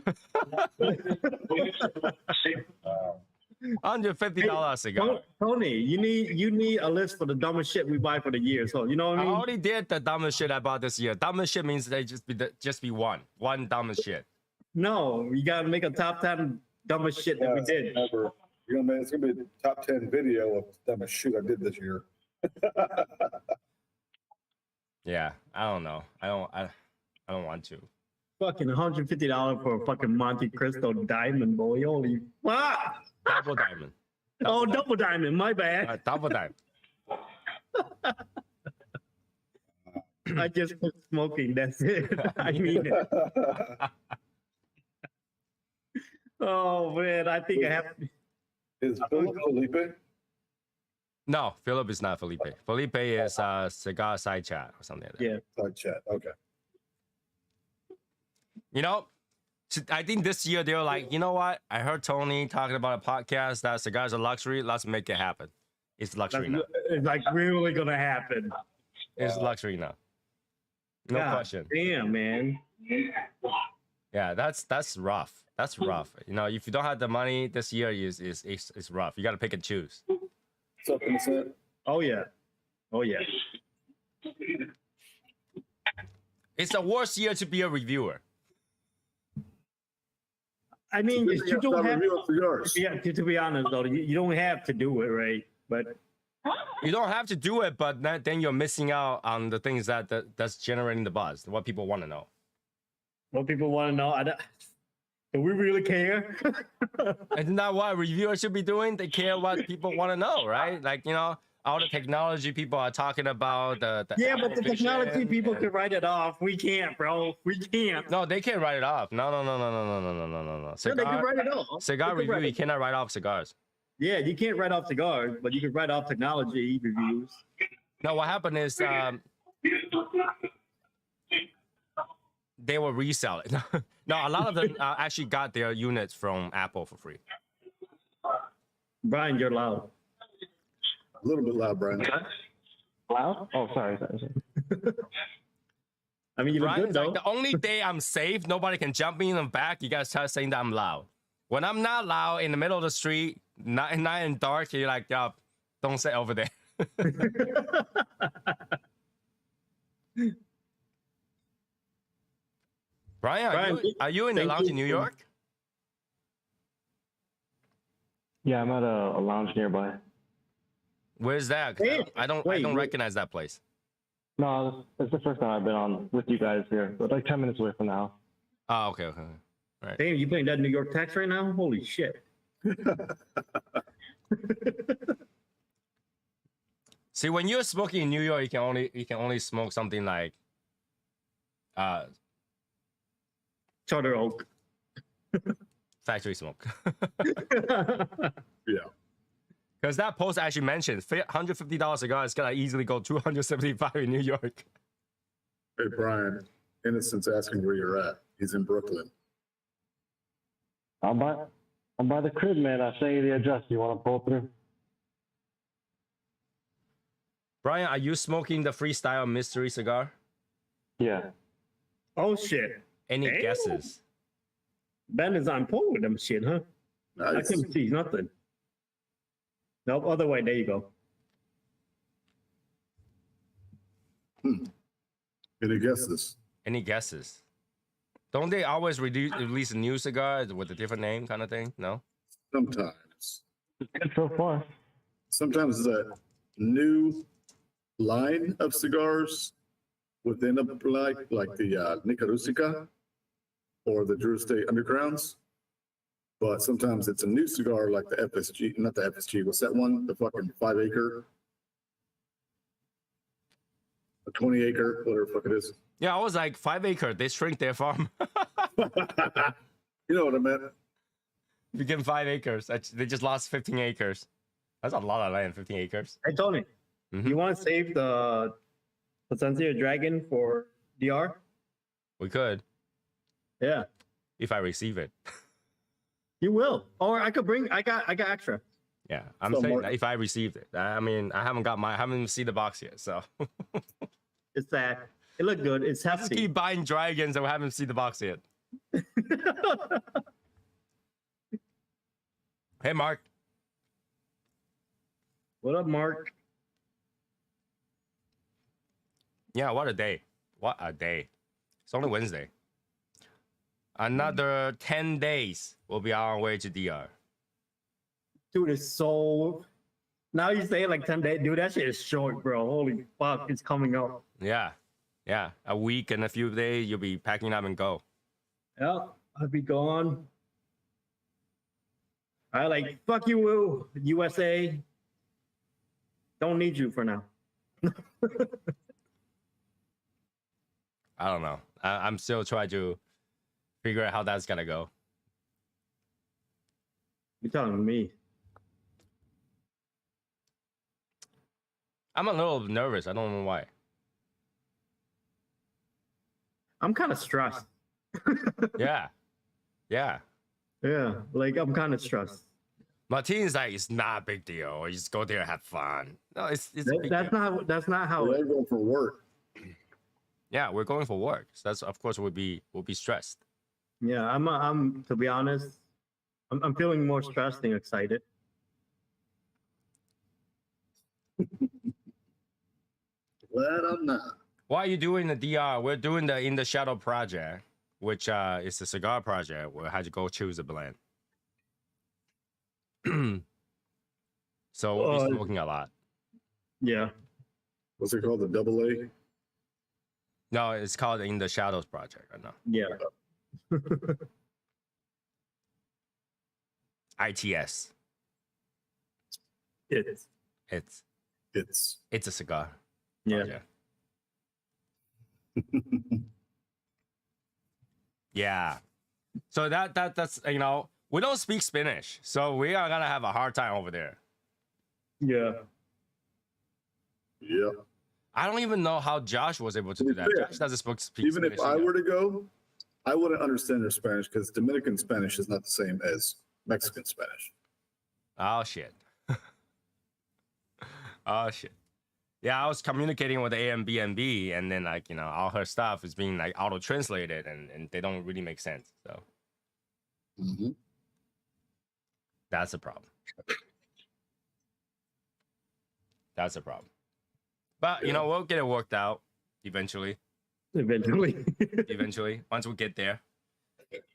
$150 cigar.
Tony, you need a list for the dumbest shit we buy for the year. So you know what
I
I mean?
already did the dumbest shit I bought this year. Dumbest shit means they just be one dumbest shit.
No, you gotta make a top 10 dumbest shit that we did.
Never. It's gonna be the top 10 video of the dumbest shit I did this year.
Yeah, I don't know. I don't want to.
Fucking $150 for a fucking Monte Cristo diamond, boy. Holy fuck!
Double diamond.
Oh, double diamond. My bad.
Double diamond.
I just quit smoking. That's it. I mean it. Oh man, I think I have.
Is Philip Felipe?
No, Philip is not Felipe. Felipe is Cigar Side Chat or something like that.
Yeah.
Side chat. Okay.
You know, I think this year they're like, you know what? I heard Tony talking about a podcast that cigars are luxury. Let's make it happen. It's luxury now.
It's like really gonna happen.
It's luxury now. No
God
question.
Damn, man.
Yeah, that's rough. That's rough. You know, if you don't have the money this year, is rough. You got to pick and choose.
What's up, Innocent?
Oh yeah. Oh yeah.
It's the worst year to be a reviewer.
I mean, you don't have.
Cigars.
Yeah, to be honest though, you don't have to do it, right? But
You don't have to do it, but then you're missing out on the things that's generating the buzz, what people want to know.
what people want to know, do we really care?
Isn't that what reviewers should be doing? They care what people want to know, right? Like, you know, all the technology people are talking about.
Yeah, but the
Apple
technology
Vision
people
and-
can write it off. We can't, bro. We can't.
No, they can't write it off. No.
No, they can
Cigar,
write it off.
cigar
They can
review,
write
you
it-
cannot write off cigars.
Yeah, you can't write off cigars, but you can write off technology reviews.
No, what happened is they will resell it. No, a lot of them actually got their units from Apple for free.
Brian, you're loud.
A little bit loud, Brian.
Loud? Oh, sorry.
I mean, you look
Brian's
good though.
like, the only day I'm safe, nobody can jump me in the back. You guys start saying that I'm loud. When I'm not loud in the middle of the street, night and dark, you're like, yo, don't sit over there. Brian, are you in the
thank
lounge
you
in New
for-
York?
Yeah, I'm at a lounge nearby.
Where's that? 'Cause
Hey,
I don't
wait.
recognize that place.
No, it's the first time I've been on with you guys here, but like 10 minutes away from the house.
Oh, okay.
Damn, you playing that New York tax right now? Holy shit.
See, when you're smoking in New York, you can only smoke something like
Charter Oak.
factory smoke.
Yeah.
Because that post actually mentioned $150 cigar is gonna easily go $275 in New York.
Hey, Brian. Innocent's asking where you're at. He's in Brooklyn.
I'm by the crib, man. I sent you the address. You want to pull through?
Brian, are you smoking the freestyle mystery cigar?
Yeah.
Oh shit.
Any
Damn.
guesses?
Ben is on point with them shit, huh? I
Nice.
couldn't see nothing. Nope, other way. There you go.
Any guesses?
Any guesses? Don't they always release a new cigar with a different name kind of thing? No?
Sometimes.
It's good so far.
Sometimes it's a new line of cigars within a like the Nicarusica or the Drew Estate Undergrounds. But sometimes it's a new cigar like the FSG, not the FSG. What's that one? The fucking 5 acre, a 20 acre, whatever the fuck it is.
Yeah, I was like 5 acre. They shrink their farm.
You know what I meant?
Became 5 acres. They just lost 15 acres. That's a lot of land, 15 acres.
Hey Tony,
Mhm.
you want to save the Placencia Dragon for DR?
We could,
Yeah,
if I receive it.
you will. Or I could bring. I got extra.
Yeah, I'm
So
saying
Mark-
that if I received it. I mean, I haven't even seen the box yet, so
It's that. It looked good. It's
just
hefty.
keep buying dragons and we haven't seen the box yet. Hey, Mark.
What up, Mark?
Yeah, what a day. What a day. It's only Wednesday. Another 10 days, we'll be on our way to DR.
Dude, it's so. Now you say like 10 days. Dude, that shit is short, bro. Holy fuck, it's coming up.
Yeah. Yeah. A week and a few days, you'll be packing up and go.
Yeah, I'll be gone.
I like, fuck you, USA. Don't need you for now.
I don't know. I'm still trying to figure out how that's gonna go.
You're telling me.
I'm a little nervous. I don't know why.
I'm kind of stressed.
Yeah. Yeah.
Yeah, like I'm kind of stressed.
Martin's like, it's not a big deal. You just go there and have fun. No, it's a big
That's
deal.
not how.
They're going for work.
Yeah, we're going for work. So that's of course we'll be stressed.
Yeah, I'm to be honest, I'm feeling more stressed than excited.
Glad I'm not.
Why are you doing the DR? We're doing the In the Shadow project, which is a cigar project where I had to go choose a blend. So we'll be smoking a lot.
Yeah.
What's it called? The double A?
No, it's called In the Shadows project right now.
Yeah.
ITS.
It's
It's
a cigar.
yeah.
Project. Yeah. So that's you know, we don't speak Spanish, so we are gonna have a hard time over there.
Yeah.
yeah.
I don't even know how Josh was able to do that.
Yeah.
Josh doesn't speak
Even
Spanish.
if I
either.
were to go, I wouldn't understand their Spanish because Dominican Spanish is not the same as Mexican Spanish.
Oh shit. Oh shit. Yeah, I was communicating with Airbnb, and then like, you know, all her stuff is being like auto translated, and they don't really make sense. So
Mm-hmm.
that's a problem. That's a problem. But you know, we'll get it worked out eventually.
Eventually.
Eventually, once we get there.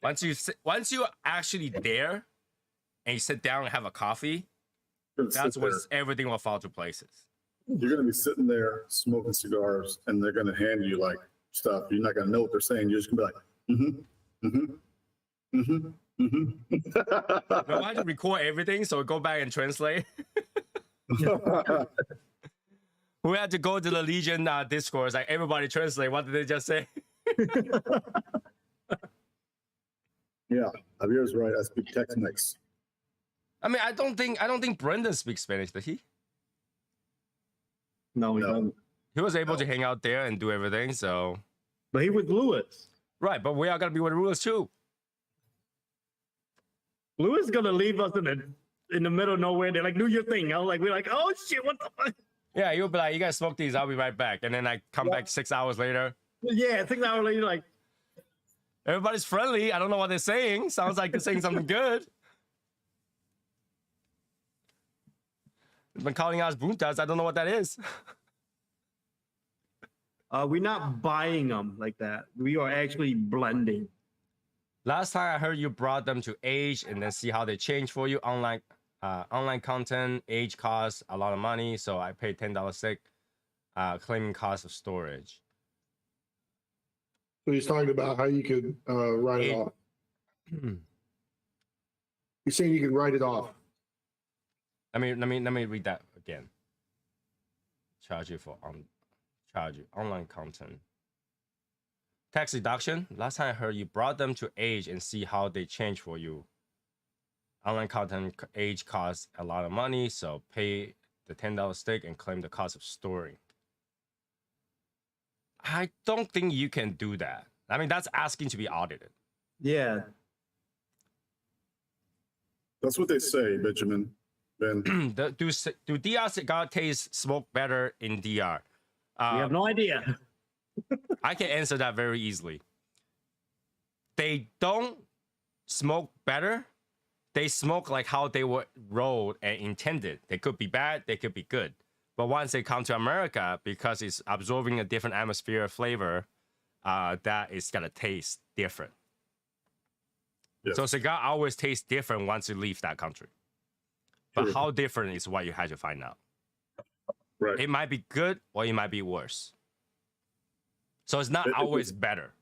Once you actually there, and you sit down and have a coffee, that's when everything will fall to places.
You're going to be sitting there smoking cigars, and they're going to hand you like stuff. You're not going to know what they're saying. You're just going to be like, mm-hmm, mm-hmm, mm-hmm.
No, I had to record everything, so we go back and translate. We had to go to the Legion Discourse, like everybody translate. What did they just say?
Yeah, Javier's right. I speak Tex-Mex.
I mean, I don't think Brendan speaks Spanish, does he?
No, he
No.
doesn't.
He was able to hang out there and do everything, so
But he was Lewis.
right. But we are gonna be with the rulers too.
Lewis gonna leave us in the middle of nowhere. They're like, do your thing. I was like, we're like, oh shit, what the fuck?
Yeah, you'll be like, you guys smoke these, I'll be right back, and then I come back 6 hours later.
Yeah, 6 hours later, like,
Everybody's friendly. I don't know what they're saying. Sounds like they're saying something good. They've been calling us buntas. I don't know what that is.
we're not buying them like that. We are actually blending.
Last time I heard you brought them to age and then see how they change for you. Online content, age costs a lot of money, so I paid $10 stick, claiming cost of storage.
So he's talking about how you could write it off. He's saying you can write it off.
Let me read that again. Charge you online content. Tax deduction. Last time I heard you brought them to age and see how they change for you. Online content age costs a lot of money, so pay the $10 stick and claim the cost of storing. I don't think you can do that. I mean, that's asking to be audited.
Yeah.
That's what they say, Benjamin. Ben.
Do DR cigar taste smoke better in DR?
We have no idea.
I can answer that very easily. They don't smoke better. They smoke like how they were rolled and intended. They could be bad, they could be good. But once they come to America, because it's absorbing a different atmosphere flavor, that is gonna taste different.
Yes.
So cigar always tastes different once you leave that country. But
True.
how different is what you had to find out.
Right.
It might be good or it might be worse. So it's not always better.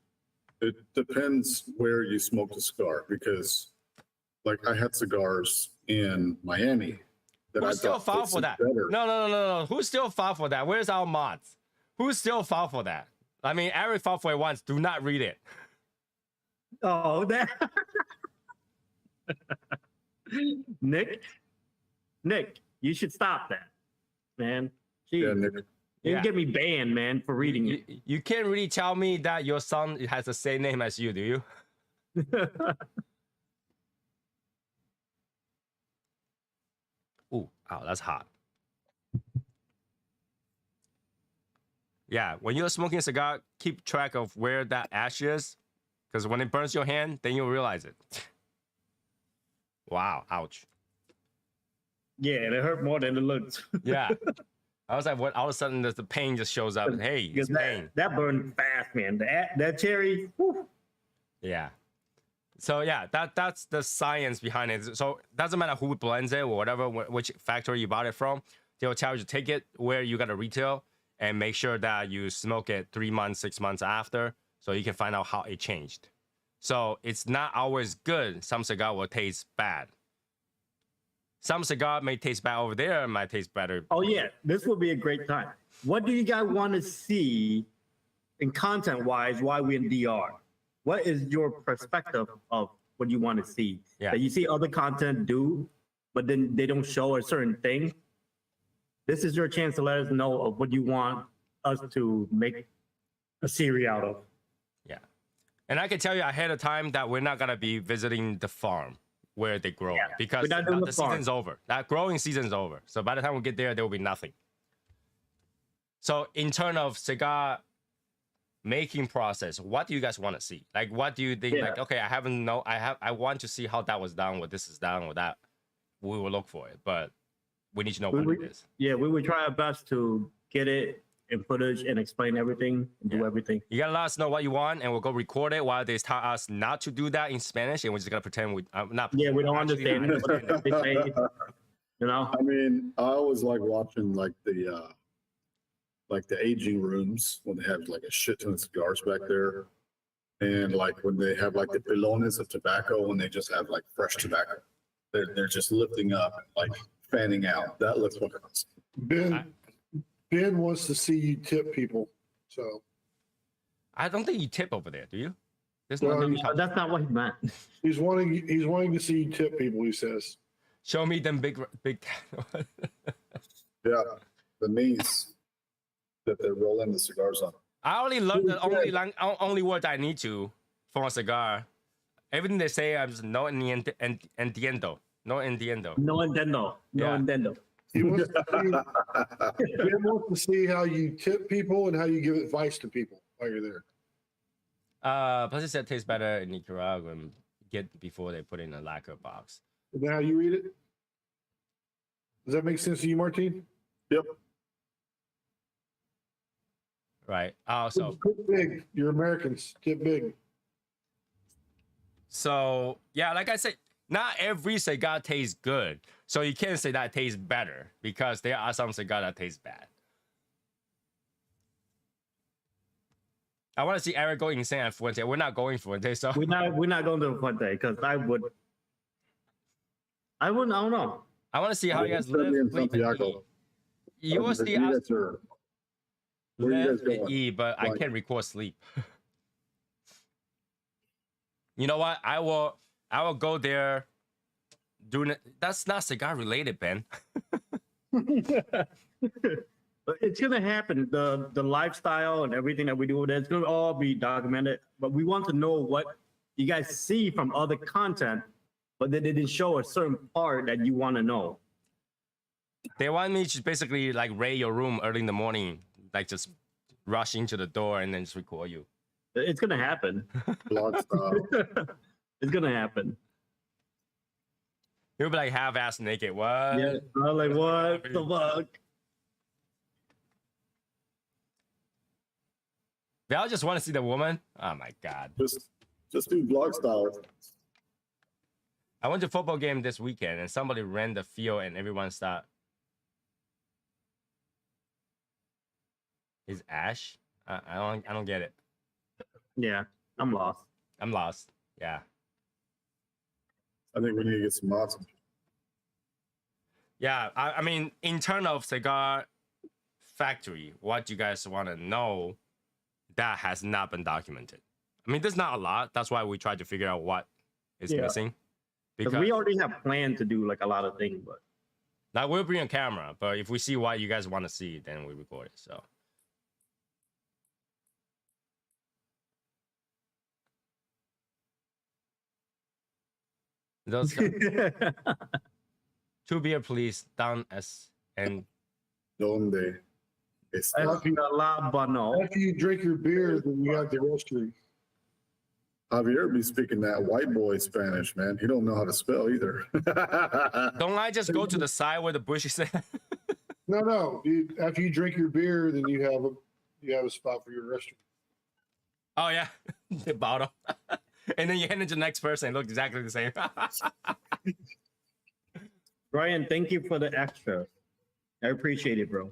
It depends where you smoke the cigar because, like, I had cigars in Miami that I
Who's still
thought
filed for
tasted
that?
better.
No. Who's still filed for that? Where's our mods? Who's still filed for that? I mean, Eric filed for it once. Do not read it.
Oh, that. Nick, you should stop that, man.
Yeah,
Jeez.
Nick.
You
Yeah.
get me banned, man, for reading it.
You can't really tell me that your son has the same name as you, do you? Ooh, ow, that's hot. Yeah, when you're smoking a cigar, keep track of where that ash is, because when it burns your hand, then you'll realize it. Wow, ouch.
Yeah, it hurt more than it looks.
Yeah. I was like, what? All of a sudden, the pain just shows up. And, hey, it's
Because
pain.
that burned fast, man. That cherry. Whew.
Yeah. So yeah, that's the science behind it. So it doesn't matter who blends it or whatever, which factory you bought it from. They'll tell you to take it where you got to retail and make sure that you smoke it 3 months, 6 months after, so you can find out how it changed. So it's not always good. Some cigar will taste bad. Some cigar may taste bad over there, and might taste better.
Oh yeah, this will be a great time. What do you guys want to see in content-wise while we're in DR? What is your perspective of what you want to see?
Yeah.
That you see other content do, but then they don't show a certain thing. This is your chance to let us know of what you want us to make a series out of.
Yeah. And I can tell you ahead of time that we're not going to be visiting the farm where they grow it, because
we're not doing
the
the farm.
season's over. That growing season's over. So by the time we get there will be nothing. So in terms of cigar making process, what do you guys want to see? Like, what do you think?
Yeah.
Like, okay, I want to see how that was done, what this is done, or that. We will look for it, but we need to know what it is.
Yeah, we would try our best to get it in footage and explain everything and do
Yeah.
everything.
You gotta let us know what you want, and we'll go record it while they tell us not to do that in Spanish, and we're just gonna pretend we not.
Yeah, we don't
actually
understand
not
it, what they say, you know?
I mean, I always like watching like the aging rooms when they have like a shit ton of cigars back there. And like when they have like the pilones of tobacco, when they just have like fresh tobacco, they're just lifting up, like fanning out. That looks fucking awesome.
Ben wants to see you tip people. So
I don't think you tip over there, do you? There's
Well,
nothing.
That's not what he meant.
he's wanting to see you tip people, he says.
Show me them big.
Yeah, the knees that they're rolling the cigars on.
I only learned the only word I need to for a cigar. Everything they say, I'm just no entiendo. No entiendo.
No Nintendo. No
Yeah.
Nintendo.
He wants to see, Ben wants to see how you tip people and how you give advice to people while you're there.
Plus it said tastes better in Nicaragua and get before they put it in a lacquer box.
Is that how you read it? Does that make sense to you, Martin?
Yep.
Right. So
Tip big. You're Americans. Tip big.
So yeah, like I said, not every cigar tastes good. So you can't say that tastes better, because there are some cigar that taste bad. I want to see Eric go insane at Fuente. We're not going Fuente, so
We're not going to Fuente because I don't know.
I want to see how you guys
It's gonna be in
live, sleep, and
Santiago.
eat. You will see us
That's her. Where you
live
guys
and
going?
eat, but I
Like-
can't record sleep. You know what? I will go there. That's not cigar related, Ben.
But it's gonna happen. The lifestyle and everything that we do, it's gonna all be documented. But we want to know what you guys see from other content, but they didn't show a certain part that you want to know.
They want me to basically like raid your room early in the morning, like just rush into the door and then just record you.
It's gonna happen.
Blog style.
It's gonna happen.
You'll be like half-ass naked. What?
Yeah. I'm like, what the fuck?
They all just want to see the woman. Oh my god!
Just do vlog style.
I went to a football game this weekend and somebody ran the field and everyone stopped. Is Ash? I don't get it.
Yeah, I'm lost.
I'm lost. Yeah.
I think we need to get some mods.
Yeah, I mean, in terms of cigar factory, what you guys want to know that has not been documented. I mean, there's not a lot. That's why we try to figure out what is
Yeah.
missing.
Because we already have planned to do like a lot of things, but
now we'll bring a camera, but if we see what you guys want to see, then we record it. So. Those 2 beer, please. Down as and
Donde está?
La Bano.
After you drink your beer, then you have the restroom.
Javier be speaking that white boy Spanish, man. He don't know how to spell either.
don't I just go to the side where the bush is?
No. After you drink your beer, then you have a spot for your restroom.
Oh yeah, the bottom. And then you hand it to the next person. It looks exactly the same.
Brian, thank you for the extra. I appreciate it, bro.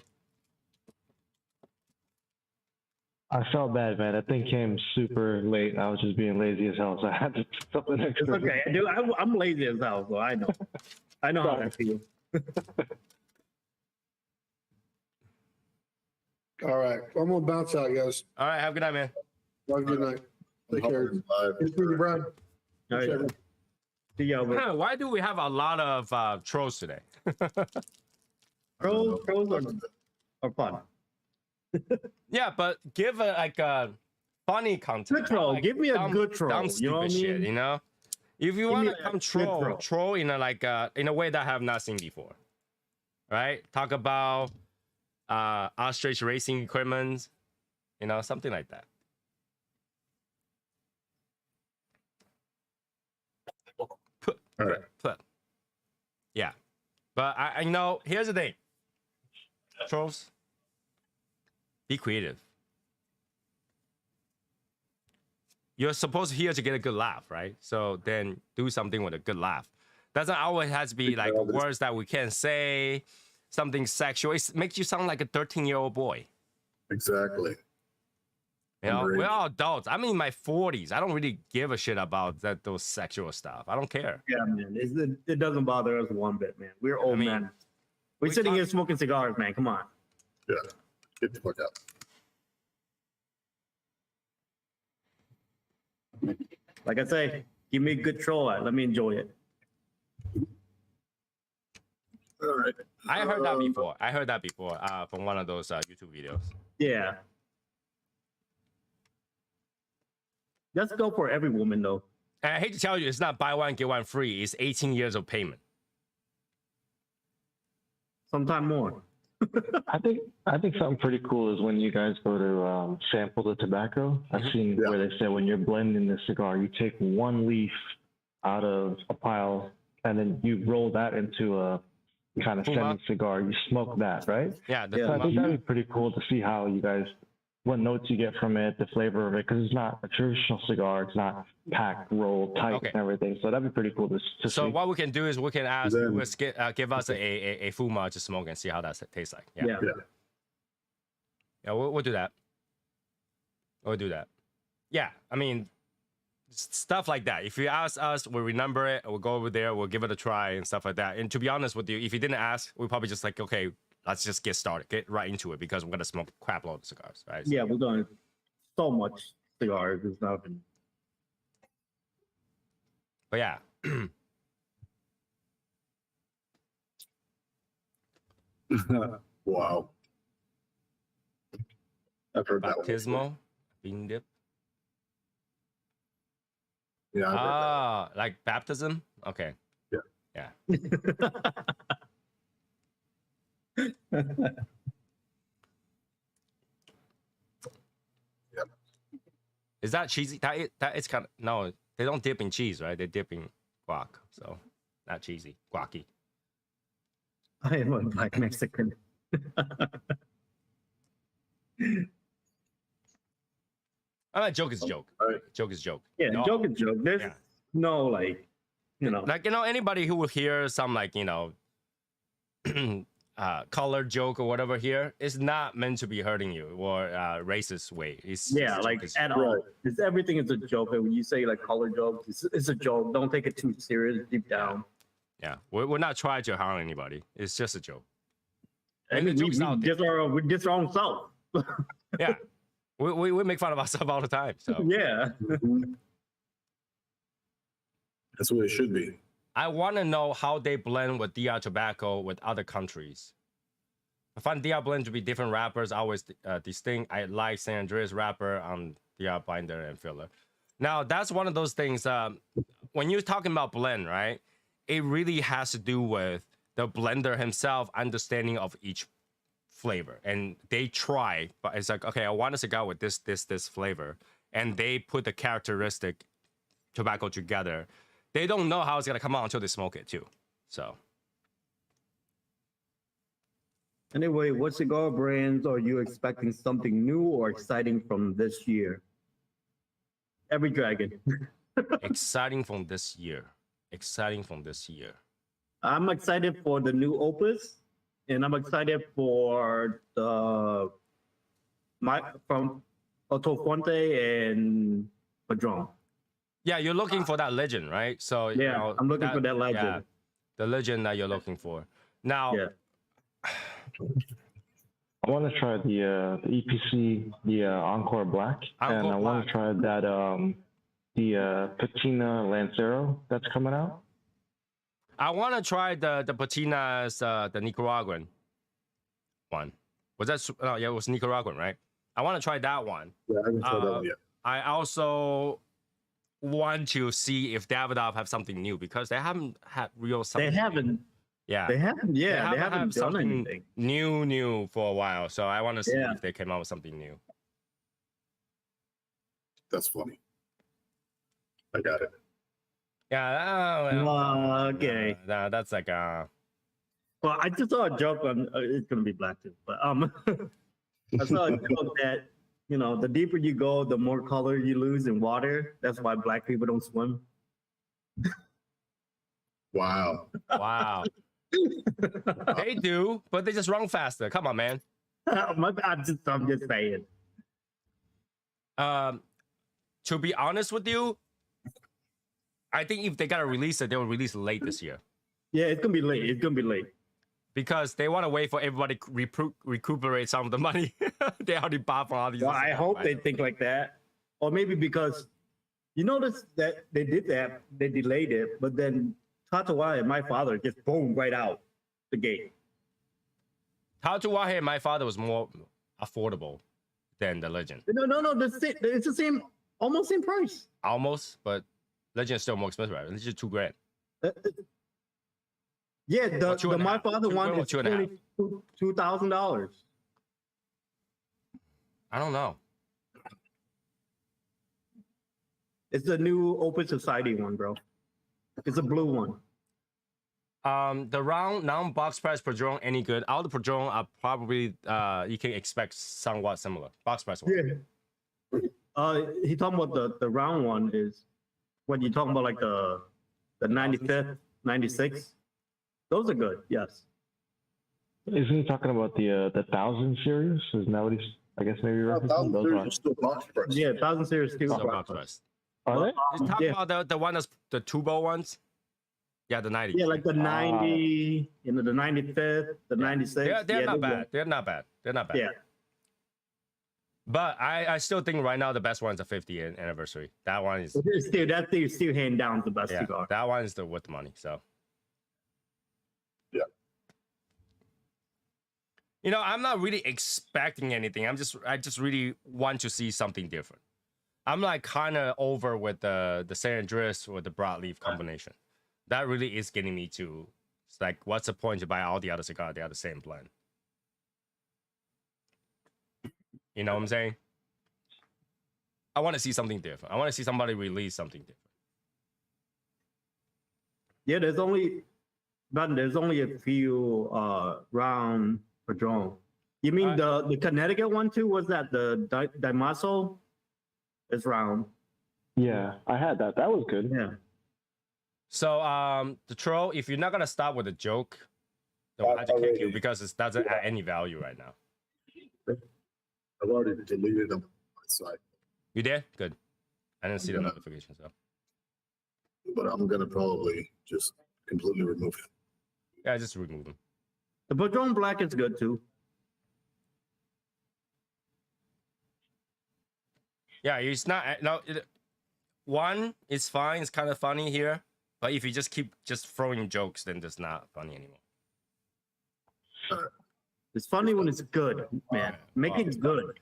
I felt bad, man. That thing came super late. I was just being lazy as hell, so I had to put something
It's
extra.
okay, dude. I'm lazy as hell, so I know. I know how that feels.
All right. I'm going to bounce out, guys.
All right, have a good night, man.
Have a good night. Take care.
Live.
Good for you, Brian.
All right. See y'all, bro.
Why do we have a lot of trolls today?
Pros are fun.
Yeah, but give a funny content.
Good troll.
Like
Give me a
dumb-
good troll.
Dumb,
You
stupid
know what I
shit.
mean?
You know, if you
Give
want
me
to
a
come
good
troll,
troll.
in a way that I have not seen before, right? Talk about ostrich racing equipment, you know, something like that. Yeah, but I know. Here's the thing, trolls. Be creative. You're supposed here to get a good laugh, right? So then do something with a good laugh. Doesn't always has to be like words that we can't say, something sexual. It makes you sound like a 13-year-old boy.
Exactly.
You know,
Agreed.
we're all adults. I'm in my 40s. I don't really give a shit about those sexual stuff. I don't care.
Yeah, man. It doesn't bother us one bit, man. We're old
mean,
men. We're
we
sitting
talk-
here smoking cigars, man. Come on.
Yeah. Get the fuck out.
Like I say, give me a good troll. Let me enjoy it.
All right.
I heard that before. I heard that before from one of those YouTube videos.
Yeah. Let's go for every woman, though.
And I hate to tell you, it's not buy one, get one free. It's 18 years of payment.
Sometime more.
I think something pretty cool is when you guys go to sample the tobacco. I've seen
Yeah.
where they say when you're blending the cigar, you take one leaf out of a pile and then you roll that into a kind of
Fuma.
semi-cigar. You smoke that, right?
Yeah, the
Yeah,
So I think
Fuma.
that'd be pretty cool to see how you guys, what notes you get from it, the flavor of it, because it's not a traditional cigar. It's not packed, rolled, tight,
Okay.
and everything. So that'd be pretty cool to
So
see.
what we can do is we can ask,
Then-
give us a Fuma to smoke and see how that tastes like. Yeah,
Yeah.
yeah, we'll do that. We'll do that. Yeah, I mean, stuff like that. If you ask us, we'll remember it. We'll go over there. We'll give it a try and stuff like that. And to be honest with you, if you didn't ask, we'll probably just like, okay, let's just get started, get right into it because we're gonna smoke a crap load of cigars, right?
Yeah, we're doing so much cigars. It's nothing.
But yeah.
Wow. I've heard that one.
Baptismal, bean dip.
Yeah, I've heard that.
Ah, like baptism? Okay.
Yeah.
Yeah.
Yep.
Is that cheesy? That is kind of no. They don't dip in cheese, right? They dip in guac, so not cheesy, guacky.
I am a black Mexican.
I mean, joke is joke.
Right.
Joke is joke.
Yeah,
No.
joke is joke. There's
Yeah.
no like,
Like anybody who will hear some like color joke or whatever here is not meant to be hurting you or racist way. It's
yeah,
it's
like
joke is-
at all. It's everything is a joke. And when you say like color jokes, it's a joke. Don't take it too serious deep down.
Yeah, we're not trying to harm anybody. It's just a joke.
I
And the
mean, we
joke's out there.
we diss our own self.
Yeah, we make fun of ourselves all the time. So
Yeah.
That's what it should be.
I want to know how they blend with DR tobacco with other countries. I find DR blend to be different wrappers, always distinct. I like San Andreas wrapper on DR binder and filler. Now, that's one of those things. When you're talking about blend, right? It really has to do with the blender himself understanding of each flavor. And they try, but it's like, okay, I want a cigar with this flavor. And they put the characteristic tobacco together. They don't know how it's going to come out until they smoke it too. So.
Anyway, what cigar brands are you expecting something new or exciting from this year? Every Dragon.
Exciting from this year. Exciting from this year.
I'm excited for the new Opus, and I'm excited for the from Otto Fuente and Padron.
Yeah, you're looking for that legend, right? So
Yeah,
you know,
I'm looking for that legend.
Yeah, the legend that you're looking for. Now,
Yeah.
I want to try the EPC, the Encore Black, and
Encore
I want
Black.
to try that the Patina Lancero that's coming out.
I want to try the Patinas, the Nicaraguan one. Was that? Oh, yeah, it was Nicaraguan, right? I want to try that one.
Yeah, I haven't tried that one yet.
I also want to see if Davidoff have something new because they haven't had real something.
They haven't.
Yeah.
They haven't. Yeah, they haven't
had
done
something
anything.
new for a while. So I want to see
Yeah.
if they came out with something new.
That's funny. I got it.
Yeah.
Okay.
That's like
Well, I just saw a joke on it's gonna be black too, but I saw a joke that the deeper you go, the more color you lose in water. That's why black people don't swim.
Wow.
wow. They do, but they just run faster. Come on, man.
I'm just saying.
To be honest with you, I think if they gotta release it, they will release it late this year
Yeah, it's gonna be late. It's gonna be late.
because they want to wait for everybody to recuperate some of the money they already bought from all these.
Well, I hope they think like that, or maybe because you notice that they did that, they delayed it, but then Tatawa and my father just boom right out the gate.
How to Wahe and my father was more affordable than the Legend.
No, it's the same, almost same price.
Almost, but Legend is still more expensive, right? It's just $2,000.
Yeah,
Or two
the
and a
my
half.
father
Two
one
or
is
two and a half.
$2,000.
I don't know.
It's the new Open Society one, bro. It's a blue one.
The round non-box price per drone any good? All the per drone are probably you can expect somewhat similar. Box price one.
Yeah. He talking about the round one is what you talking about, like the 95th, 96. Those are good. Yes.
Isn't he talking about the 1000 series? Isn't that what he's? I guess maybe referencing those
Those
are.
are still box price.
Yeah, 1000 series too.
Still box price.
Are they?
He's talking
Yeah.
about the one that's the turbo ones. Yeah, the 90.
Yeah, like the 90, the 95th, the 96.
They're
yeah,
not
those are-
bad. They're not bad. They're not bad.
Yeah.
But I still think right now the best one is the 50th anniversary. That one is
But it's still, that thing is still hand down the best
yeah.
cigar.
That one is the worth the money. So
Yeah.
You know, I'm not really expecting anything. I just really want to see something different. I'm like kind of over with the San Andreas with the broadleaf combination. That really is getting me to. It's like, what's the point to buy all the other cigars? They are the same blend. You know what I'm saying? I want to see something different. I want to see somebody release something different.
Yeah, there's only a few round Padron. You mean the Connecticut one too? Was that the Damaso? It's round.
Yeah, I had that. That was good.
Yeah.
So, the troll, if you're not gonna stop with a joke, then we'll have to kick you because it doesn't add any value right now.
I've already deleted them on my site,
You did? Good. I didn't see the notification, so.
but I'm gonna probably just completely remove it.
Yeah, just remove them.
The Padron Black is good too.
Yeah, it's not no. One is fine. It's kind of funny here, but if you just keep just throwing jokes, then it's not funny anymore.
It's funny when it's good, man. Make it good.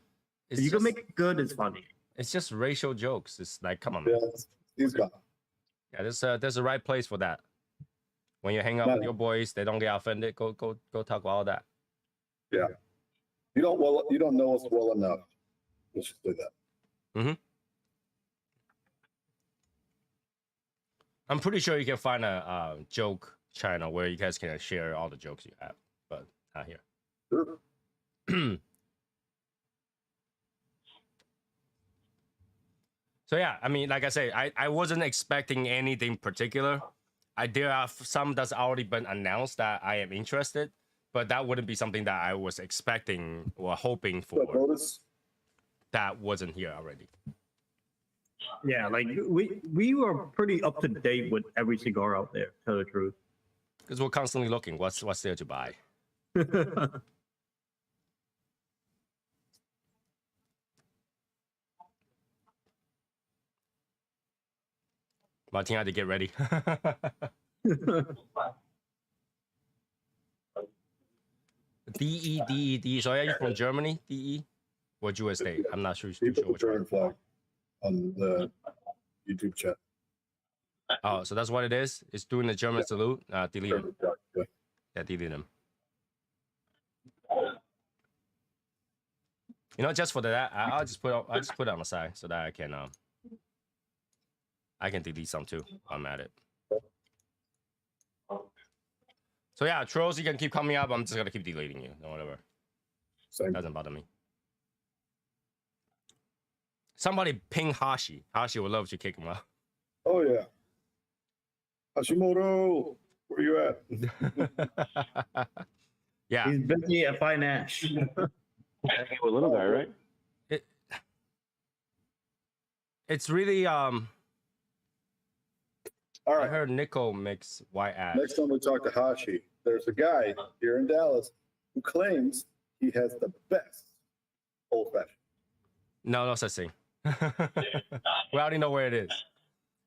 It's
If you can
just-
make it good, it's funny.
It's just racial jokes. It's like, come on,
Yeah,
man.
he's gone.
Yeah, there's a right place for that. When you hang out with your boys, they don't get offended. Go talk about all that.
Yeah. You don't know us well enough. Let's just do that.
I'm pretty sure you can find a joke channel where you guys can share all the jokes you have, but not here.
Sure.
So yeah, I mean, like I say, I wasn't expecting anything particular. There are some that's already been announced that I am interested, but that wouldn't be something that I was expecting or hoping for.
But notice,
That wasn't here already.
Yeah, like we were pretty up to date with every cigar out there, to tell the truth.
Because we're constantly looking. What's there to buy? Martin had to get ready. DE. So are you from Germany? DE? Or Jewish state? I'm not sure.
he
Too
put
sure
the
which one.
German flag on the YouTube chat.
Oh, so that's what it is? It's doing the German salute? Delete him.
German flag, yeah.
Yeah, delete him. You know, just for that, I'll just put it on the side so that I can delete some too. I'm at it. So yeah, trolls, you can keep coming up. I'm just gonna keep deleting you. No, whatever.
Same.
Doesn't bother me. Somebody ping Hashi. Hashi would love to kick him out.
Oh yeah. Hashimoto, where you at?
Yeah.
He's busy at Fine Ash.
Hanging with little guy, right?
It's really
All
I
right.
heard Nico makes white ash.
Next time we talk to Hashi, there's a guy here in Dallas who claims he has the best old fashioned.
No such thing. We already know where it is.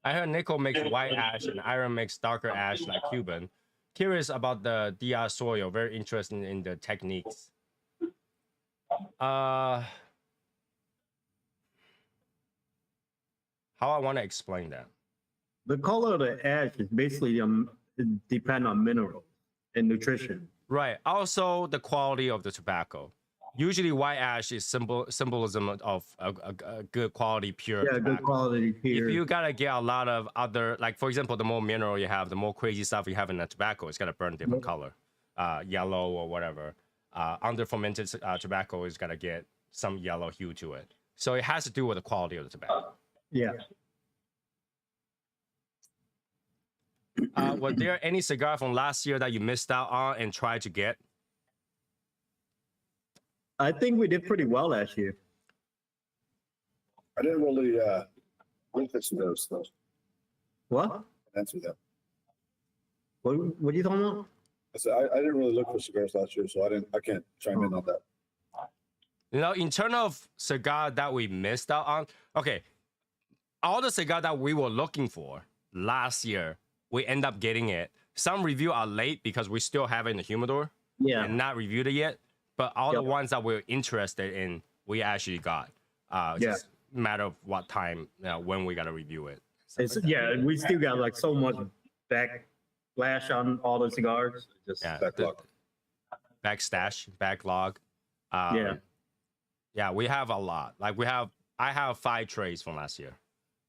I heard Nico makes white ash and Iron makes darker ash like Cuban. Curious about the DR soil. Very interested in the techniques. How I want to explain that.
The color of the ash is basically it depend on minerals and nutrition.
Right. Also, the quality of the tobacco. Usually, white ash is symbolism of a good quality, pure
Yeah,
tobacco.
good quality here.
If you gotta get a lot of other, like for example, the more mineral you have, the more crazy stuff you have in the tobacco, it's gonna burn different color, yellow or whatever. Under fermented tobacco is gonna get some yellow hue to it. So it has to do with the quality of the tobacco.
Yeah.
Was there any cigar from last year that you missed out on and tried to get?
I think we did pretty well last year.
I didn't really look at those though.
What?
Answer that.
What are you talking about?
I said I didn't really look for cigars last year, so I can't chime in on that.
You know, in terms of cigar that we missed out on, okay, all the cigar that we were looking for last year, we end up getting it. Some review are late because we still have it in the humidor
Yeah.
and not reviewed it yet. But all the ones that we're interested in, we actually got. Just matter of what time, when we gotta review it.
It's, yeah, we still got like so much backlash on all the cigars. Just,
Yeah,
Backlog.
backlog. Yeah, we have a lot. Like I have 5 trays from last year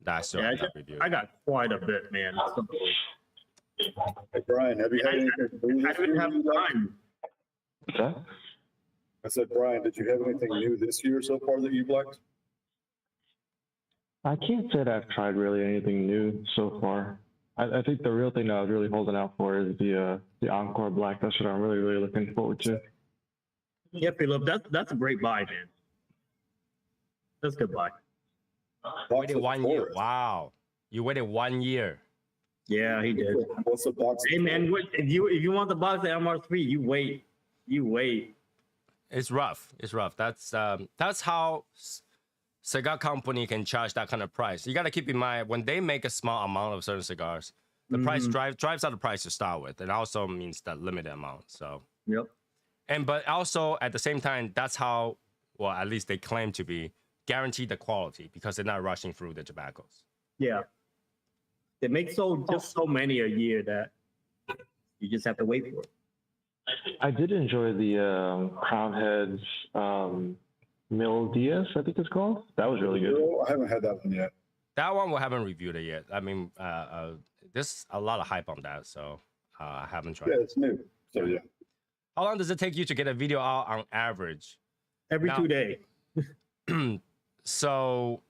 that I still
Yeah,
have not reviewed.
I got quite a bit, man.
Hey Brian, have you had anything new
I
this
didn't
year?
have time.
What's that?
I said, Brian, did you have anything new this year so far that you've liked?
I can't say that I've tried really anything new so far. I think the real thing that I was really holding out for is the Encore Black. That's what I'm really looking forward to.
Yeah, Philip, that's a great buy, man. That's a good buy.
Waited 1 year. Wow. You waited 1 year.
Yeah, he did.
What's the box?
Hey man, if you want the box of MR3, you wait. You wait.
It's rough. It's rough. That's how cigar company can charge that kind of price. You got to keep in mind when they make a small amount of certain cigars, the price drives out the price to start with, and also means that limited amount. So
Yep.
but also at the same time, that's how, well, at least they claim to be guaranteed the quality because they're not rushing through the tobaccos.
Yeah. They make just so many a year that you just have to wait for it.
I did enjoy the Crown Heads Mil Diaz, I think it's called. That was really good.
I haven't had that one yet.
That one we haven't reviewed it yet. I mean, there's a lot of hype on that, so I haven't tried.
Yeah,
it.
it's new. So yeah.
How long does it take you to get a video out on average?
Every
Now-
2 days.
So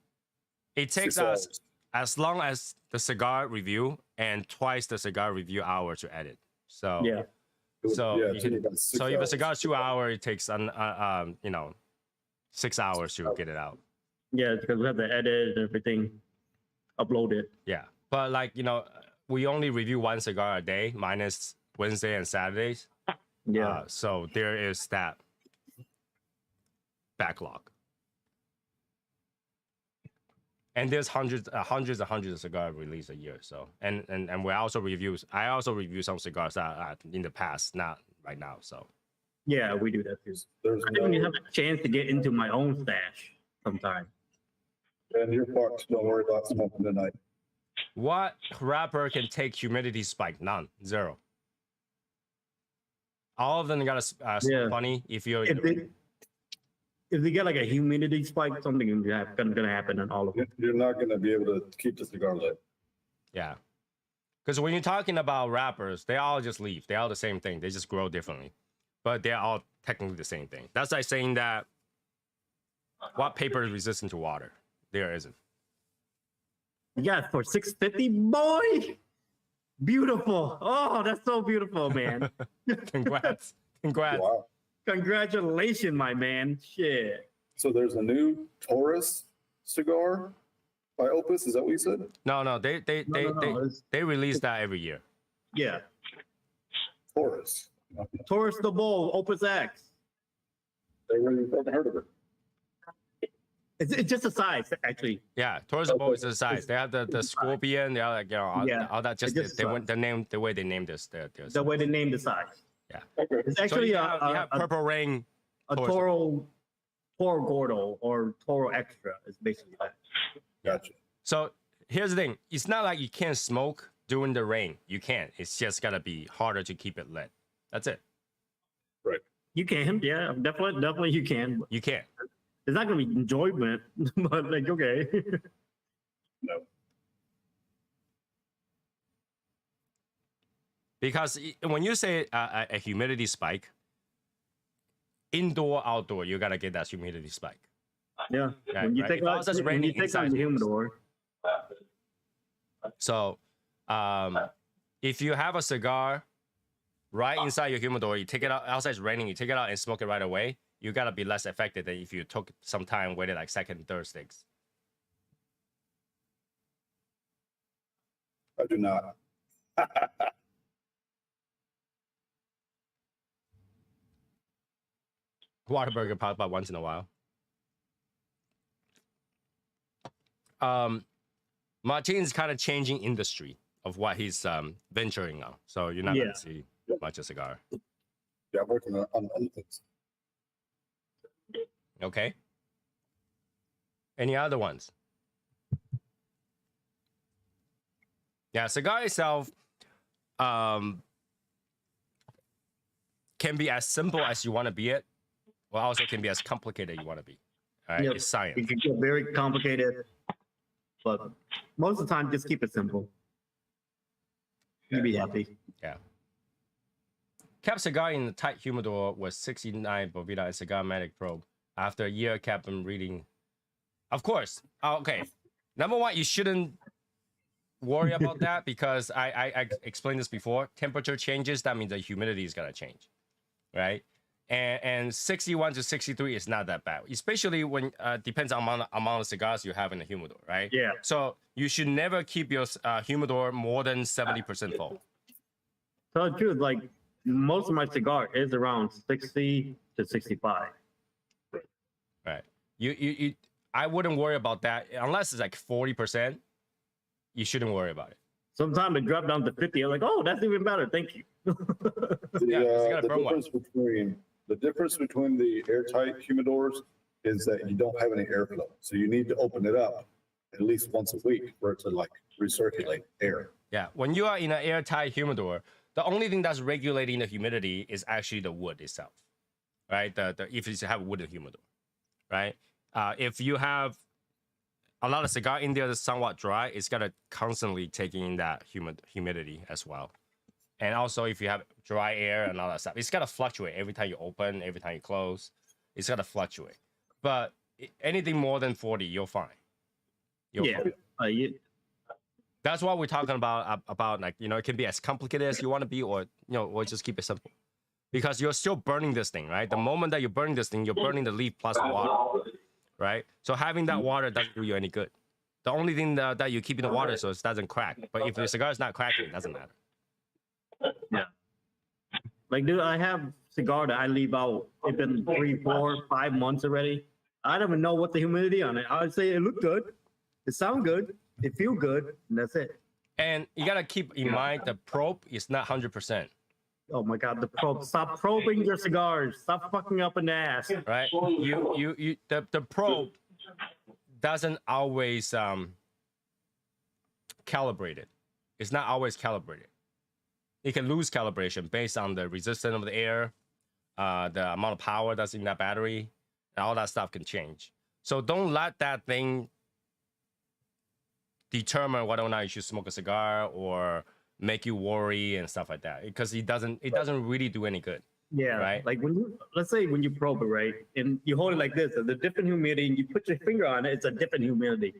it takes
6
us
hours.
as long as the cigar review and twice the cigar review hour to edit. So
Yeah.
So
Yeah,
you
it took
can,
about 6
so if a
hours.
cigar is 2 hours, it takes 6 hours to get it out.
Yeah, because we have to edit and everything, upload it.
Yeah, but like we only review one cigar a day, minus Wednesday and Saturdays.
Yeah.
So there is that backlog, and there's hundreds and hundreds of cigars released a year. So and we also I also review some cigars in the past, not right now. So
Yeah, we do that too.
There's
I didn't even have a chance to get into my own stash sometime.
and your parts. Don't worry about smoking tonight.
what rapper can take humidity spike? None, zero. All of them got a
Yeah.
funny if you're.
If they get like a humidity spike, something is gonna happen in all of them.
You're not going to be able to keep the cigar lit.
Yeah. Because when you're talking about rappers, they all just leave. They're all the same thing. They just grow differently. But they're all technically the same thing. That's like saying that what paper is resistant to water? There isn't.
Yeah, for 650, boy. Beautiful. Oh, that's so beautiful, man.
Congrats. Congrats.
Wow.
Congratulations, my man. Shit.
So there's a new Taurus cigar by Opus. Is that what you said?
No, they
No, it's-
they release that every year.
Yeah.
Taurus.
Taurus the Bull, Opus X.
I really haven't heard of it.
It's just a size, actually.
Yeah, Taurus
Okay.
is the size. They have the scorpion. They are all,
Yeah,
all that. Just
it's just
they
a
went the way they named this.
The way they named the size.
Okay.
It's
So
actually
you have Purple Rain.
a Toro Gordo or Toro Extra. It's basically that.
Gotcha.
So here's the thing: it's not like you can't smoke during the rain. You can. It's just gotta be harder to keep it lit. That's it.
You can, yeah, definitely you can.
You can.
It's not gonna be enjoyment, but like okay.
No.
Because when you say a humidity spike, indoor, outdoor, you gotta get that humidity spike.
Yeah.
Right,
When you
right.
take
If it
out
was just
when you
raining
take out
inside,
the humidor.
So, if you have a cigar right inside your humidor, you take it out. Outside it's raining, you take it out and smoke it right away. You gotta be less affected than if you took some time, waited like second, third sticks.
I do not.
Waterburger pop up once in a while. Martin's kind of changing industry of what he's venturing on, so you're not
Yeah.
gonna see much of cigar.
Yeah, I'm working on other things.
Okay. Any other ones? Yeah, cigar itself can be as simple as you want to be it, or also can be as complicated you want to be. All right,
Yep.
it's science.
It can get very complicated, but most of the time, just keep it simple. You'll be happy.
Kept cigar in the tight humidor was 69 Bovida and Cigar-Matic Probe. After a year, kept them reading. Of course. Okay. Number one, you shouldn't worry about that because I explained this before. Temperature changes, that means the humidity is gonna change, right? and 61 to 63 is not that bad, especially when depends on amount of cigars you have in the humidor, right?
Yeah.
So you should never keep your humidor more than 70% full.
So the truth, like most of my cigar is around 60 to 65.
Right. You I wouldn't worry about that unless it's like 40%. You shouldn't worry about it.
Sometimes it dropped down to 50. I'm like, oh, that's even better. Thank you.
Yeah, 'cause you gotta burn one.
The difference between the airtight humidors is that you don't have any airflow. So you need to open it up at least once a week for it to like recirculate air.
Yeah, when you are in an airtight humidor, the only thing that's regulating the humidity is actually the wood itself, right? If you have a wooden humidor, right? If you have a lot of cigar in there that's somewhat dry, it's gonna constantly take in that humidity as well. And also, if you have dry air and all that stuff, it's gonna fluctuate every time you open, every time you close. It's gonna fluctuate. But anything more than 40, you're fine. You're
Yeah.
fine. That's what we're talking about like, you know, it can be as complicated as you want to be, or, you know, or just keep it simple. Because you're still burning this thing, right? The moment that you're burning this thing, you're burning the leaf plus the water, right? So having that water doesn't do you any good. The only thing that you keep in the water so it doesn't crack. But if your cigar is not cracking, it doesn't matter.
Yeah. Like, dude, I have cigar that I leave out. It's been 3, 4, 5 months already. I don't even know what the humidity on it. I would say it looked good. It sound good. It feel good. And that's it.
And you gotta keep in mind the probe is not 100%,
Oh my God, the probe. Stop probing your cigars. Stop fucking up in the ass.
right? The probe doesn't always calibrate it. It's not always calibrated. It can lose calibration based on the resistance of the air, the amount of power that's in that battery, and all that stuff can change. So don't let that thing determine whether or not you should smoke a cigar or make you worry and stuff like that, because it doesn't really do any good.
Yeah.
Right.
Like let's say when you probe it, right? And you hold it like this, the different humidity, and you put your finger on it, it's a different humidity.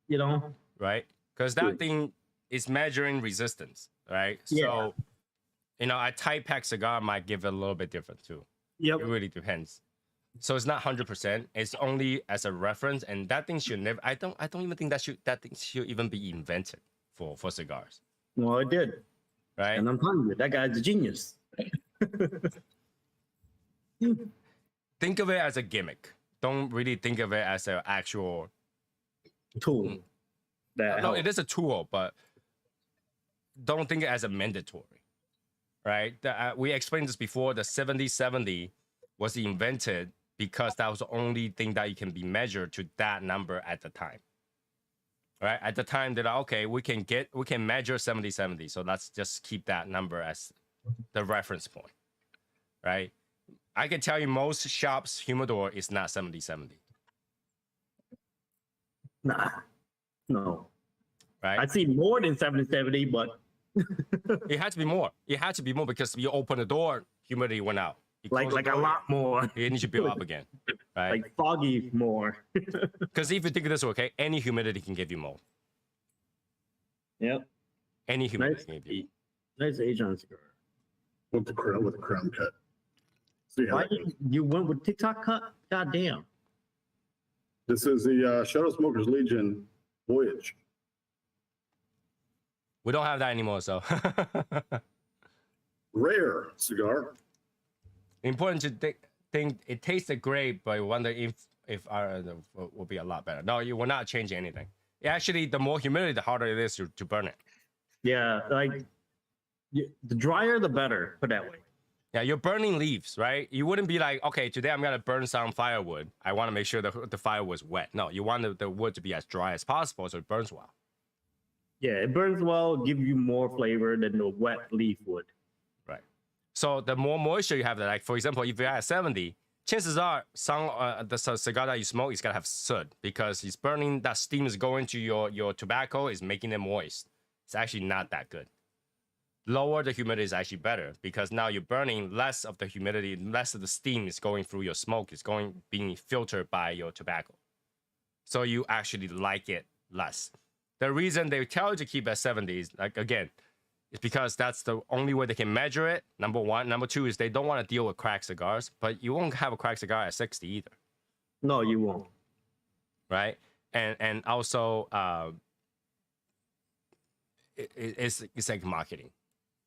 You know?
Right? Because that thing is measuring resistance, right?
Yeah.
So, you know, a tight pack cigar might give it a little bit different too.
Yep.
It really depends. So it's not 100%. It's only as a reference, and that thing should never. I don't even think that thing should even be invented for cigars,
Well, it did.
right?
And I'm telling you, that guy's a genius.
Think of it as a gimmick. Don't really think of it as an actual
Tool. That
No,
helps.
it is a tool, but don't think it as a mandatory, right? We explained this before. The 7070 was invented because that was the only thing that you can be measured to that number at the time, right? At the time, they're like, okay, we can measure 7070, so let's just keep that number as the reference point, right? I can tell you most shops' humidor is not 7070,
Nah. No.
right?
I see more than 70, but
It had to be more. It had to be more because you open the door, humidity went out. You
like
close the
like a
door,
lot more.
it needs to build up again, right?
Like foggy more.
Because if you think of this, okay, any humidity can give you mold.
Yep.
Any humidity
Nice,
can give you.
nice Asian cigar.
With the crown cut. See how
Why you went with TikTok cut? God damn.
this is the Shadow Smokers Legion Voyage.
We don't have that anymore, so
Rare cigar.
important to think it tastes great, but I wonder if our will be a lot better. No, you will not change anything. Actually, the more humidity, the harder it is to burn it.
Yeah, like the drier the better. Put that way.
Yeah, you're burning leaves, right? You wouldn't be like, okay, today I'm gonna burn some firewood. I want to make sure the firewood's wet. No, you want the wood to be as dry as possible so it burns well.
Yeah, it burns well, give you more flavor than the wet leaf would.
Right. So the more moisture you have, like for example, if you're at 70, chances are the cigar that you smoke is gonna have soot because it's burning. That steam is going to your tobacco, is making it moist. It's actually not that good. Lower the humidity is actually better because now you're burning less of the humidity, less of the steam is going through your smoke. It's being filtered by your tobacco. So you actually like it less. The reason they tell you to keep at 70 is, like, again, It's because that's the only way they can measure it. Number one. Number two is they don't want to deal with cracked cigars, but you won't have a cracked cigar at 60 either,
No, you won't.
right? And also, it's like marketing.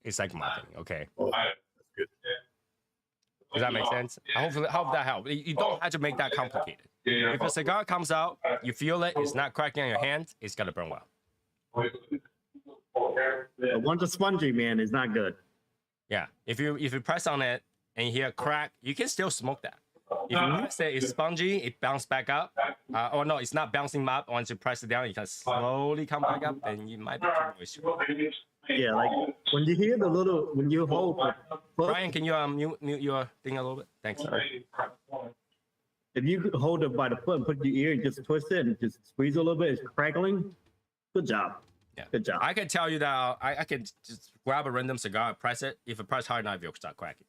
It's like marketing, okay?
Oh, that's good.
Does that make sense? Hopefully, hope that helps. You don't have to make that complicated. If a cigar comes out, you feel it, it's not cracking on your hand, it's gonna burn well.
But once it's spongy, man, it's not good.
Yeah. If you press on it and you hear a crack, you can still smoke that. If you press it, it's spongy, it bounces back up. Or no, it's not bouncing up. Once you press it down, you can slowly come back up, then you might be too moist.
Yeah, like when you hear the little, when you hold the foot,
Brian, can you mute your thing a little bit? Thanks.
if you hold it by the foot and put your ear and just twist it and just squeeze a little bit, it's crackling. Good job.
Yeah.
Good job.
I can tell you that I can just grab a random cigar, press it. If I press hard enough, it'll start cracking.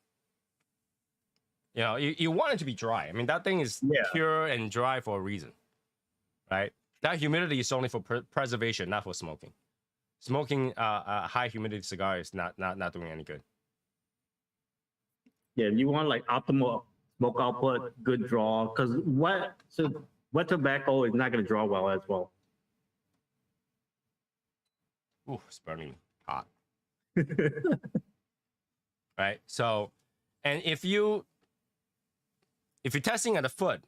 You know, you want it to be dry. I mean, that thing is pure and dry for a reason, right? That humidity is only for preservation, not for smoking. Smoking a high humidity cigar is not doing any good.
Yeah, you want like optimal smoke output, good draw, because wet tobacco is not going to draw well as well.
Ooh, it's burning hot. Right? So, and if you're testing at the foot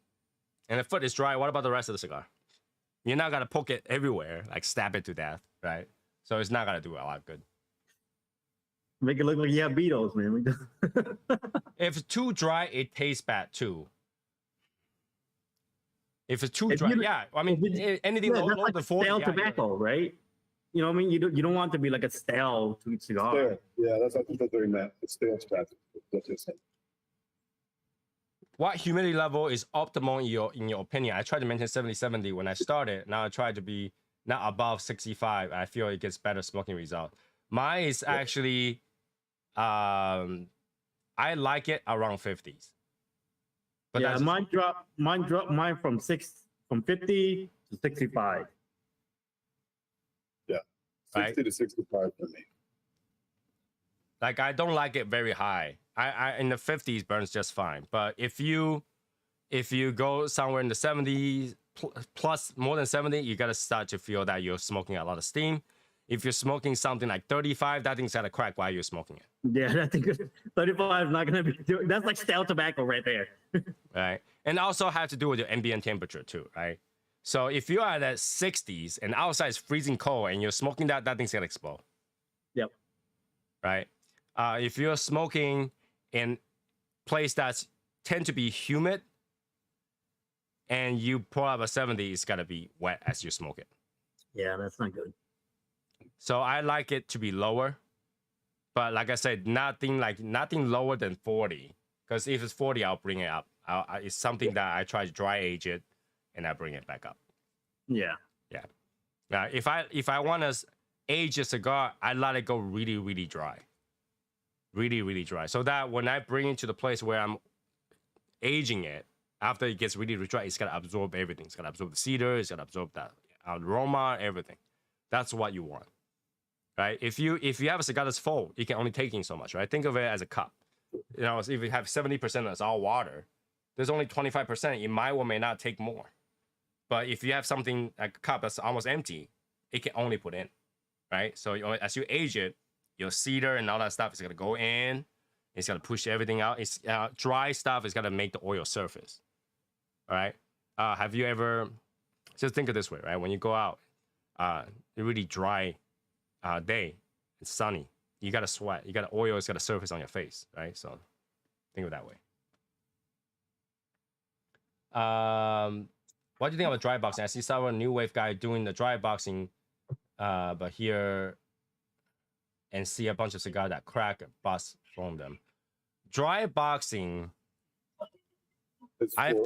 and the foot is dry, what about the rest of the cigar? You're not gonna poke it everywhere, like stab it to death, right? So it's not gonna do a lot of good.
Make it look like you have Beatles, man.
If it's too dry, it tastes bad too. If it's too dry, I mean, anything lower
that's
than
like
40,
stale tobacco, right? You know what I mean? You don't want it to be like a stale cigar.
Stale. Yeah, that's what they're doing that. It's stale strategy. That's just it.
What humidity level is optimal in your opinion? I tried to mention 70 when I started. Now I try to be not above 65. I feel it gets better smoking result. Mine is actually, I like it around 50s. But
yeah, mine dropped from 50 to 65.
Yeah, 60 to 65 for me.
Like I don't like it very high. I in the 50s burns just fine. But if you go somewhere in the 70s plus more than 70, you gotta start to feel that you're smoking a lot of steam. If you're smoking something like 35, that thing's gonna crack while you're smoking it.
Yeah, that thing 35 is not gonna be doing. That's like stale tobacco right there.
Right, and also have to do with your ambient temperature too, right? So if you are at 60s and outside is freezing cold and you're smoking that thing's gonna explode.
Yep.
Right. If you're smoking in place that's tend to be humid and you pour up a 70, it's gotta be wet as you smoke it.
Yeah, that's not good.
So I like it to be lower, but like I said, nothing lower than 40. Because if it's 40, I'll bring it up. It's something that I try to dry age it, and I bring it back up.
Yeah.
Yeah. Now, if I want to age a cigar, I let it go really, really dry. Really, really dry. So that when I bring it to the place where I'm aging it, after it gets really, really dry, it's gonna absorb everything. It's gonna absorb the cedar. It's gonna absorb that aroma, everything. That's what you want, right? If you have a cigar that's full, you can only take in so much, right? Think of it as a cup. You know, if you have 70% that's all water, there's only 25%. You might or may not take more. But if you have something like a cup that's almost empty, it can only put in, right? So as you age it, your cedar and all that stuff is gonna go in. It's gonna push everything out. It's dry stuff is gonna make the oil surface. All right. Have you ever just think of this way, right? When you go out, a really dry day, it's sunny. You gotta sweat. You got oil. It's gotta surface on your face, right? So think of it that way. What do you think about dry boxing? I see some new wave guy doing the dry boxing, but here and see a bunch of cigars that crack and bust from them. Dry boxing. I've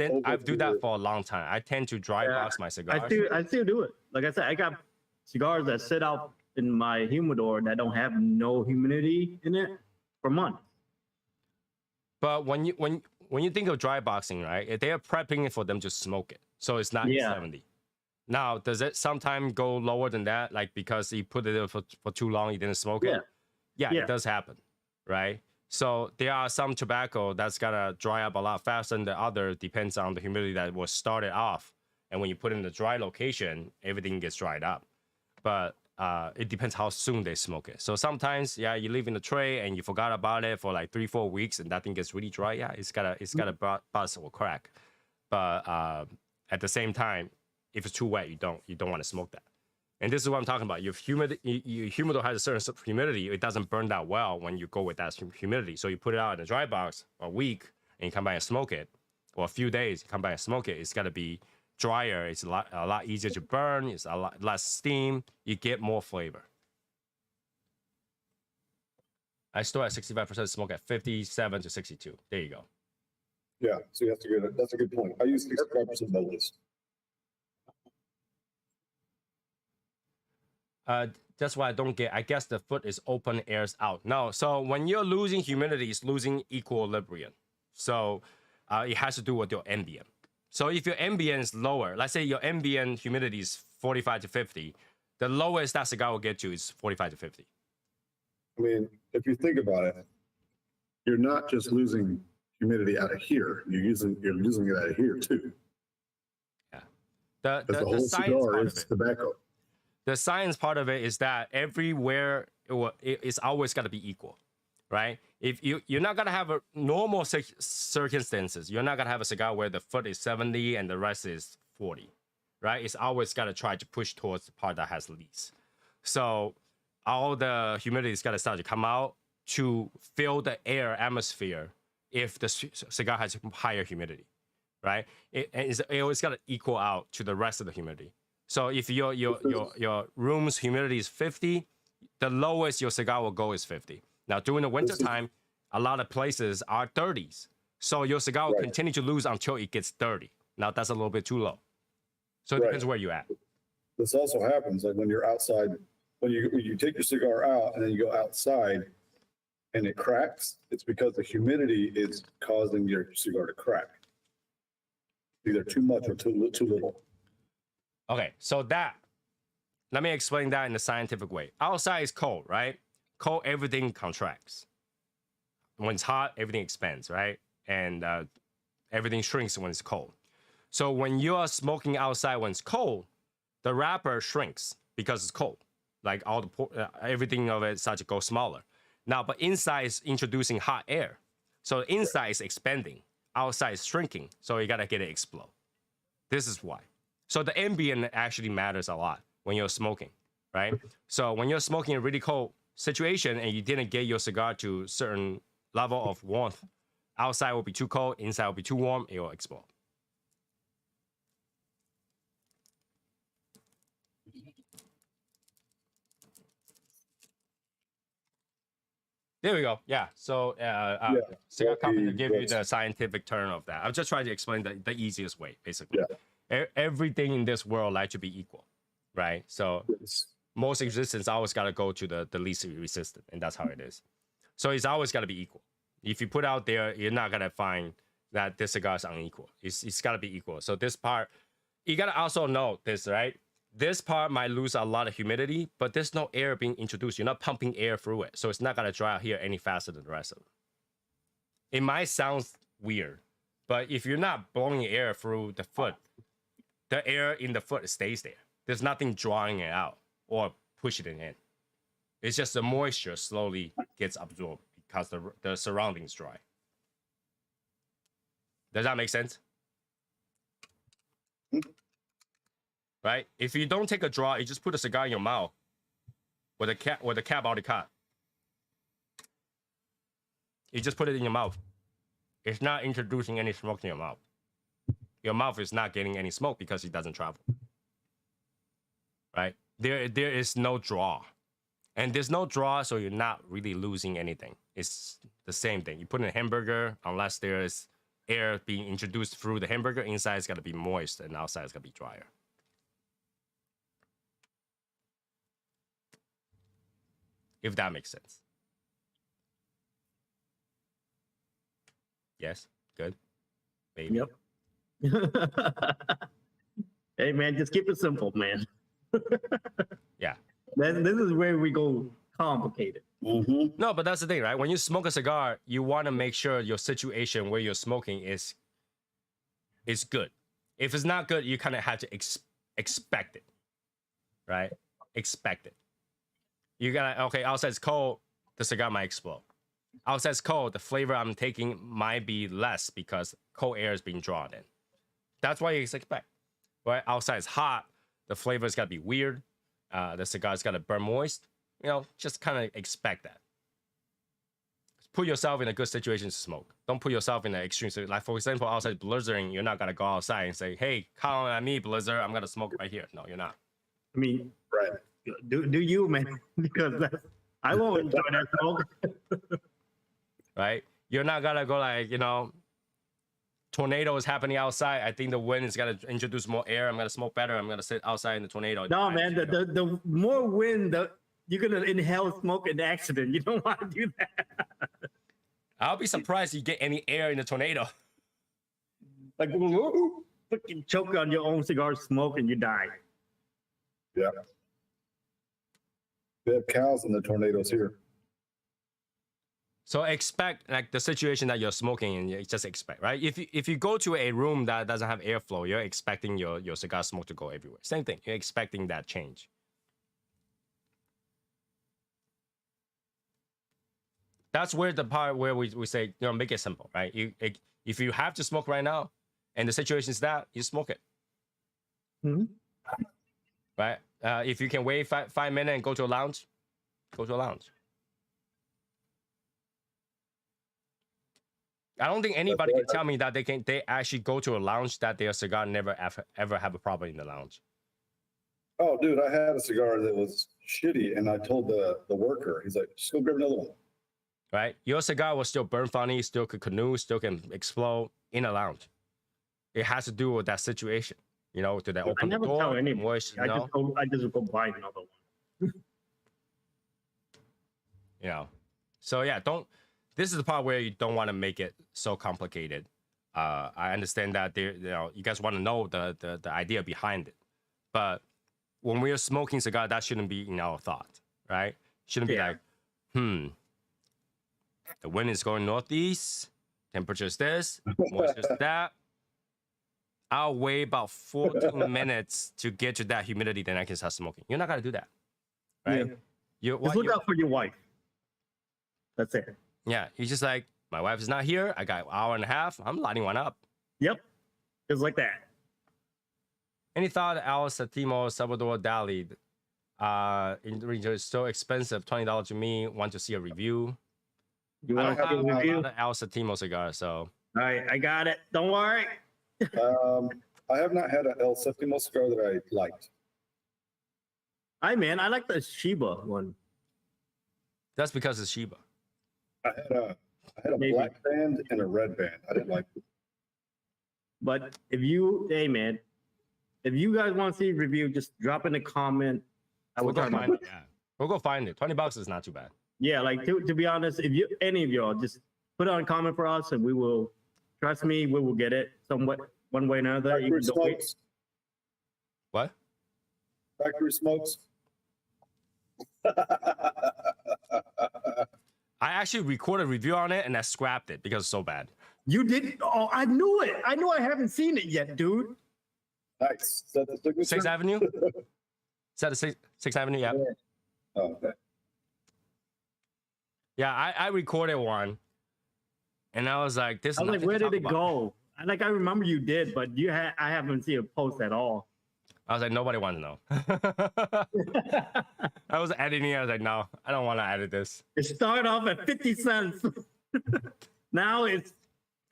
do that for a long time. I tend to dry box my cigars.
I still do it. Like I said, I got cigars that sit out in my humidor that don't have no humidity in it for months.
But when you think of dry boxing, right? They are prepping it for them to smoke it, so it's not 70. Now, does it sometimes go lower than that? Like because you put it in for too long, you didn't smoke it? Yeah,
Yeah.
it does happen, right? So there are some tobacco that's gonna dry up a lot faster than the other, depends on the humidity that was started off. And when you put it in the dry location, everything gets dried up. But it depends how soon they smoke it. So sometimes, yeah, you leave in the tray and you forgot about it for like 3-4 weeks, and that thing gets really dry. Yeah, it's gotta buzz or crack. But at the same time, if it's too wet, you don't want to smoke that. And this is what I'm talking about. Your humidor has a certain humidity. It doesn't burn that well when you go with that humidity. So you put it out in a dry box a week and you come back and smoke it, or a few days, you come back and smoke it. It's got to be drier. It's a lot easier to burn. It's a lot less steam. You get more flavor. I store at 65%, smoke at 57 to 62. There you go.
Yeah, so that's a good point. I use 65% bonus.
That's why I don't get. I guess the foot is open, air's out. No, so when you're losing humidity, it's losing equilibrium. So it has to do with your ambient. So if your ambient is lower, let's say your ambient humidity is 45 to 50, the lowest that cigar will get to is 45 to 50.
I mean, if you think about it, you're not just losing humidity out of here. You're losing it out of here too.
Yeah.
Because the
The
whole
science
cigar
part
is
of it.
tobacco.
The science part of it is that everywhere it's always got to be equal, right? If you're not gonna have a normal circumstances, you're not gonna have a cigar where the foot is 70 and the rest is 40, right? It's always got to try to push towards the part that has least. So all the humidity is got to start to come out to fill the air atmosphere if the cigar has higher humidity, right? It always got to equal out to the rest of the humidity. So if your room's humidity is 50, the lowest your cigar will go is 50. Now during the winter time, a lot of places are 30s. So your cigar will continue to lose until it gets 30. Now that's a little bit too low. So it depends where you're at.
This also happens like when you're outside, when you take your cigar out and then you go outside and it cracks, it's because the humidity is causing your cigar to crack. Either too much or too little.
Okay, so let me explain that in a scientific way. Outside is cold, right? Cold, everything contracts. When it's hot, everything expands, right? And everything shrinks when it's cold. So when you are smoking outside when it's cold, the wrapper shrinks because it's cold. Like everything of it starts to go smaller. Now, but inside is introducing hot air. So inside is expanding, outside is shrinking. So you gotta get it explode. This is why. So the ambient actually matters a lot when you're smoking, right? So when you're smoking a really cold situation and you didn't get your cigar to a certain level of warmth, outside will be too cold, inside will be too warm, it will explode. There we go. Yeah. So cigar company give you the scientific term of that. I'm just trying to explain the easiest way, basically.
Yeah.
Everything in this world like to be equal, right? So most resistance always got to go to the least resistant, and that's how it is. So it's always got to be equal. If you put out there, you're not gonna find that this cigar is unequal. It's got to be equal. So this part, you gotta also know this, right? This part might lose a lot of humidity, but there's no air being introduced. You're not pumping air through it, so it's not gonna dry out here any faster than the rest of them. It might sound weird, but if you're not blowing air through the foot, the air in the foot stays there. There's nothing drawing it out or pushing it in. It's just the moisture slowly gets absorbed because the surroundings dry. Does that make sense? Right? If you don't take a draw, you just put a cigar in your mouth with a cap already cut. You just put it in your mouth. It's not introducing any smoke in your mouth. Your mouth is not getting any smoke because it doesn't travel. Right? There is no draw. And there's no draw, so you're not really losing anything. It's the same thing. You put in a hamburger, unless there is air being introduced through the hamburger, inside it's got to be moist and outside it's got to be drier. If that makes sense. Yes? Good? Maybe.
Yep. Hey, man, just keep it simple, man.
Yeah.
This is where we go complicated.
Mm-hmm.
No, but that's the thing, right? When you smoke a cigar, you want to make sure your situation where you're smoking is good. If it's not good, you kind of have to expect it, right? Expect it. You gotta, okay, outside it's cold, the cigar might explode. Outside it's cold, the flavor I'm taking might be less because cold air is being drawn in. That's why you expect, right? Outside it's hot, the flavor's gotta be weird. The cigar's gotta burn moist. You know, just kind of expect that. Put yourself in a good situation to smoke. Don't put yourself in an extreme situation. Like, for example, outside blizzarding, you're not gonna go outside and say, hey, count on me, blizzard, I'm gonna smoke right here. No, you're not.
I mean,
Right.
do you, man? Because I won't enjoy that smoke.
Right? You're not gonna go like, you know, tornado is happening outside. I think the wind is gonna introduce more air. I'm gonna smoke better. I'm gonna sit outside in the tornado.
No, man, the more wind, you're gonna inhale smoke in the accident. You don't want to do that.
I'll be surprised you get any air in the tornado.
Like, fucking choke on your own cigar smoke and you die.
Yeah. We have cows in the tornadoes here.
So expect like the situation that you're smoking and you just expect, right? If you go to a room that doesn't have airflow, you're expecting your cigar smoke to go everywhere. Same thing. You're expecting that change. That's where the part where we say, you know, make it simple, right? If you have to smoke right now and the situation is that, you smoke it.
Mhm.
Right? If you can wait 5 minutes and go to a lounge, go to a lounge. I don't think anybody can tell me that they actually go to a lounge that their cigar never ever have a problem in the lounge.
Oh, dude, I had a cigar that was shitty, and I told the worker, he's like, just go grab another one.
Right? Your cigar will still burn funny, still could canoe, still can explode in a lounge. It has to do with that situation. You know, do they
I
open the
never
door?
tell anybody.
Moist, you know?
I just go buy another one.
You know. So yeah, this is the part where you don't want to make it so complicated. I understand that you guys want to know the idea behind it. But when we're smoking cigar, that shouldn't be in our thought, right? Shouldn't be like, the wind is going northeast, temperature is this, moisture is that. I'll wait about 14 minutes to get to that humidity, then I can start smoking. You're not gonna do that, right?
Yeah. Just look out for your wife. That's it.
Yeah, you're just like, my wife is not here. I got an hour and a half. I'm lighting one up.
Yep. Just like that.
Any thought Al Satimo Salvador Dali? In region is so expensive, $20 to me. Want to see a review?
You
I
want to
don't
have a
have a
review?
lot of Al Satimo cigar, so
All right, I got it. Don't worry.
I have not had an El Septimo cigar that I liked.
Hi, man. I like the Shiba one.
that's because it's Shiba.
I had a
Maybe.
black band and a red band. I didn't like it.
But hey, man, if you guys want to see a review, just drop in a comment. I
We'll
will
go
talk
find
about
it. Yeah, we'll go find it. $20 is not too bad.
Yeah, like to be honest, if any of y'all just put on a comment for us, and we will. Trust me, we will get it somewhat one way or another.
Factory
Even though
smokes.
What?
Factory smokes.
I actually recorded a review on it and I scrapped it because it's so bad.
you did. Oh, I knew it. I know I haven't seen it yet, dude.
Nice. Is that the signature?
6th Avenue? Is that the 6th Avenue? Yeah.
Oh, okay.
Yeah, I recorded one. And I was like, this is
I was like,
nothing
where
to
did
talk
it
about.
go? I remember you did, but I haven't seen a post at all.
I was like, nobody wants to know. I was editing it. I was like, no, I don't want to edit this.
It started off at 50 cents. Now it's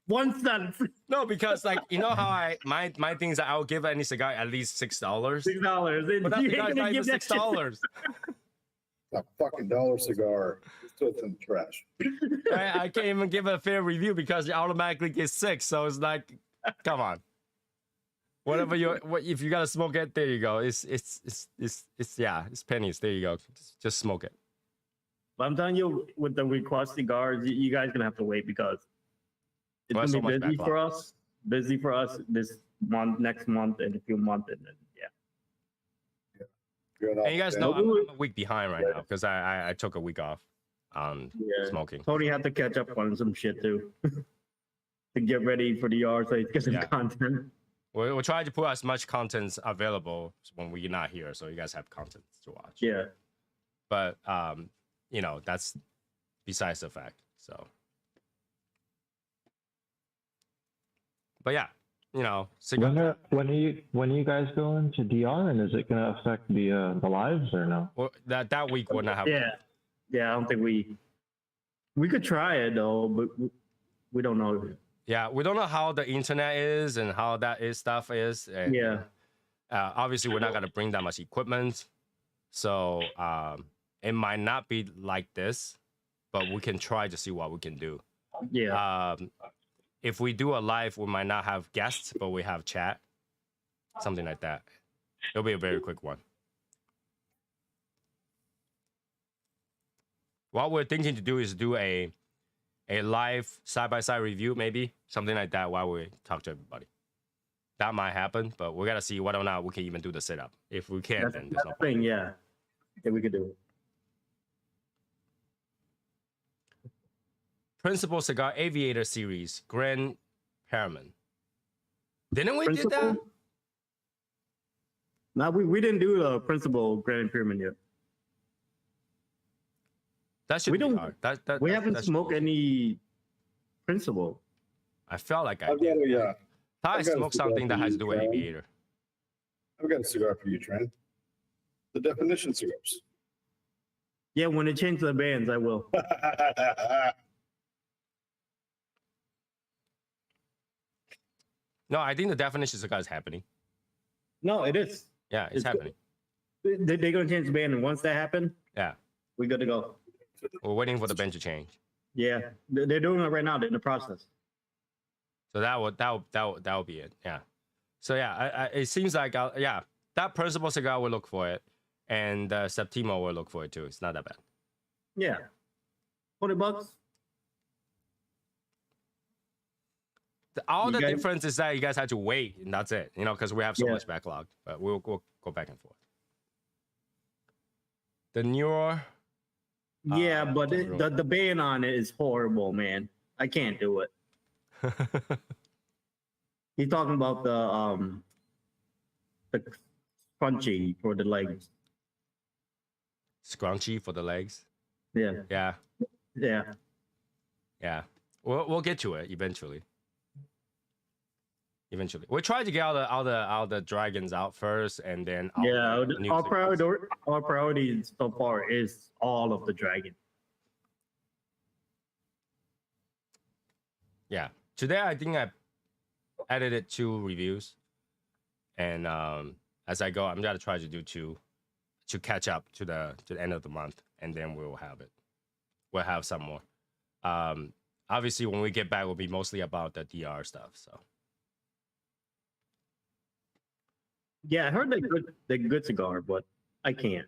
1 cent.
No, because like, you know how my thing is that I'll give any cigar at least $6.
$6.
But that
You
cigar
ain't
is
gonna
not even
give that shit.
$6.
A fucking dollar cigar. So it's in the trash.
I can't even give it a fair review because you automatically get 6. So it's like, come on. Whatever if you gotta smoke it, there you go. It's pennies. There you go. Just smoke it.
But I'm telling you, with the request cigars, you guys gonna have to wait because it's
Well,
gonna
so
be
much
busy
backlog.
for us. Busy for us this month, next month, and a few months, and then yeah.
Good
And you guys
off,
know
man.
I'm a week behind right now because I took a week off on
Yeah.
smoking.
Tony had to catch up on some shit too. To get ready for the yard so he can get some
Yeah.
content.
We'll try to put as much content available when we're not here, so you guys have content to watch.
Yeah.
But you know, that's besides the fact. So, but yeah, you know,
When are you guys going to DR, and is it gonna affect the lives or no?
well, that week we're not having.
Yeah. Yeah, I don't think we could try it though, but we don't know.
Yeah, we don't know how the internet is and how that is stuff is. And,
Yeah.
obviously, we're not gonna bring that much equipment, so it might not be like this, but we can try to see what we can do.
Yeah.
If we do a live, we might not have guests, but we have chat, something like that. It'll be a very quick one. What we're thinking to do is do a live side-by-side review, maybe something like that, while we talk to everybody. That might happen, but we gotta see whether or not we can even do the setup. If we can't, then there's no
That's the thing, yeah. Yeah, we could do it.
Principal Cigar Aviator Series, Grand Pyramid. Didn't we do that?
Principal? No, we didn't do the principal Grand Pyramid yet.
That should
We
be
don't-
hard.
We
that
haven't
should
smoked
be-
any principal.
I felt like I
I've
did.
got a,
Thought I
I've got a
smoked
cigar
something that
for
has
you,
to do with
Tran.
Aviator.
I've got a cigar for you, Trent. The definition cigars.
Yeah, when they change the bands, I will.
No, I think the definition cigar is happening.
No, it is.
Yeah, it's
It's good.
happening.
They're gonna change the band, and once that happens,
Yeah,
we good to go.
we're waiting for the bench to change.
Yeah, they're doing it right now. They're in the process.
So that would be it. Yeah. So yeah, it seems like yeah, that principal cigar will look for it, and Septimo will look for it too. It's not that bad.
Yeah, $20.
All
You
the
guys-
difference is that you guys had to wait, and that's it. You know, because we have so
Yeah.
much backlog. But we'll go back and forth. The newer.
Yeah, but
don't
the band on it is horrible, man. I can't do it. He's talking about the crunchy for the legs.
Scrunchy for the legs.
Yeah,
Yeah,
yeah.
yeah. We'll get to it eventually. Eventually, we try to get all the dragons out first, and then all
Yeah,
the new
our
cigars.
priority so far is all of the dragon.
Yeah. Today I think I edited 2 reviews, and as I go, I'm gonna try to do 2 to catch up to the end of the month, and then we'll have it. We'll have some more. Obviously, when we get back, will be mostly about the DR stuff. So
Yeah, I heard they're good cigar, but I can't.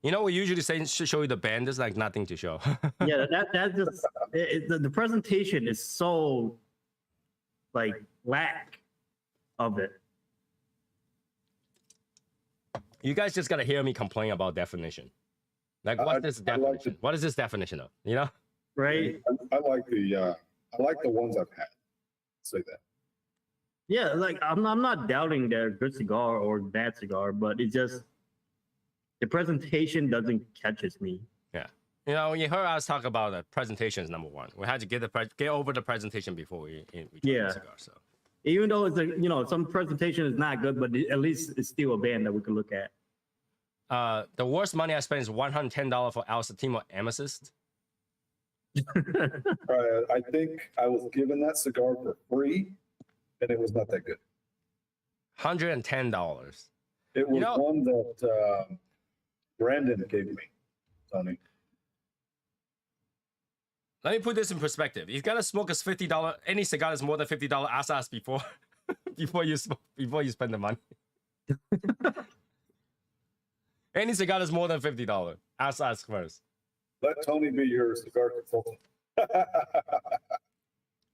you know, we usually say show you the band. There's like nothing to show.
Yeah, that's just the presentation is so like lack of it.
You guys just gotta hear me complain about definition. Like, what's this
I like
definition? What is this definition of? You know?
Right?
I like the ones I've had. Say that.
Yeah, like I'm not doubting they're good cigar or bad cigar, but it's just the presentation doesn't catches me.
Yeah. You know, when you heard us talk about the presentation is number 1. We had to get over the presentation before we try
Yeah.
the cigar. So
Even though it's some presentation is not good, but at least it's still a band that we can look at.
the worst money I spent is $110 for El Septimo Amethyst.
I think I was given that cigar for free, and it was not that good.
$110.
It was
know-
one that Brandon gave me, Tony.
Let me put this in perspective. You gotta smoke a $50. Any cigar is more than $50 asas before before you spend the money. Any cigar is more than $50. Asas first.
Let Tony be your cigar consultant.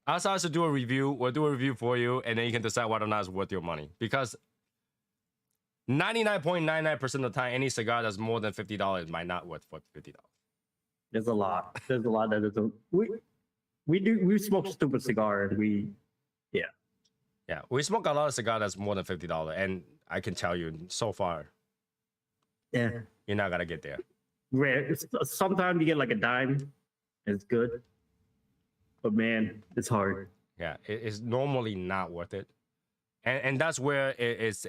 Ask us to do a review. We'll do a review for you, and then you can decide whether or not it's worth your money. Because 99.99% of the time, any cigar that's more than $50 might not worth $50.
There's a lot. There's a lot that is. We smoke stupid cigar and we.
Yeah, we smoke a lot of cigar that's more than $50, and I can tell you, so far,
Yeah.
you're not gonna get there.
Rare. Sometimes you get like a dime. It's good. But man, it's hard.
Yeah, it's normally not worth it, and that's where it's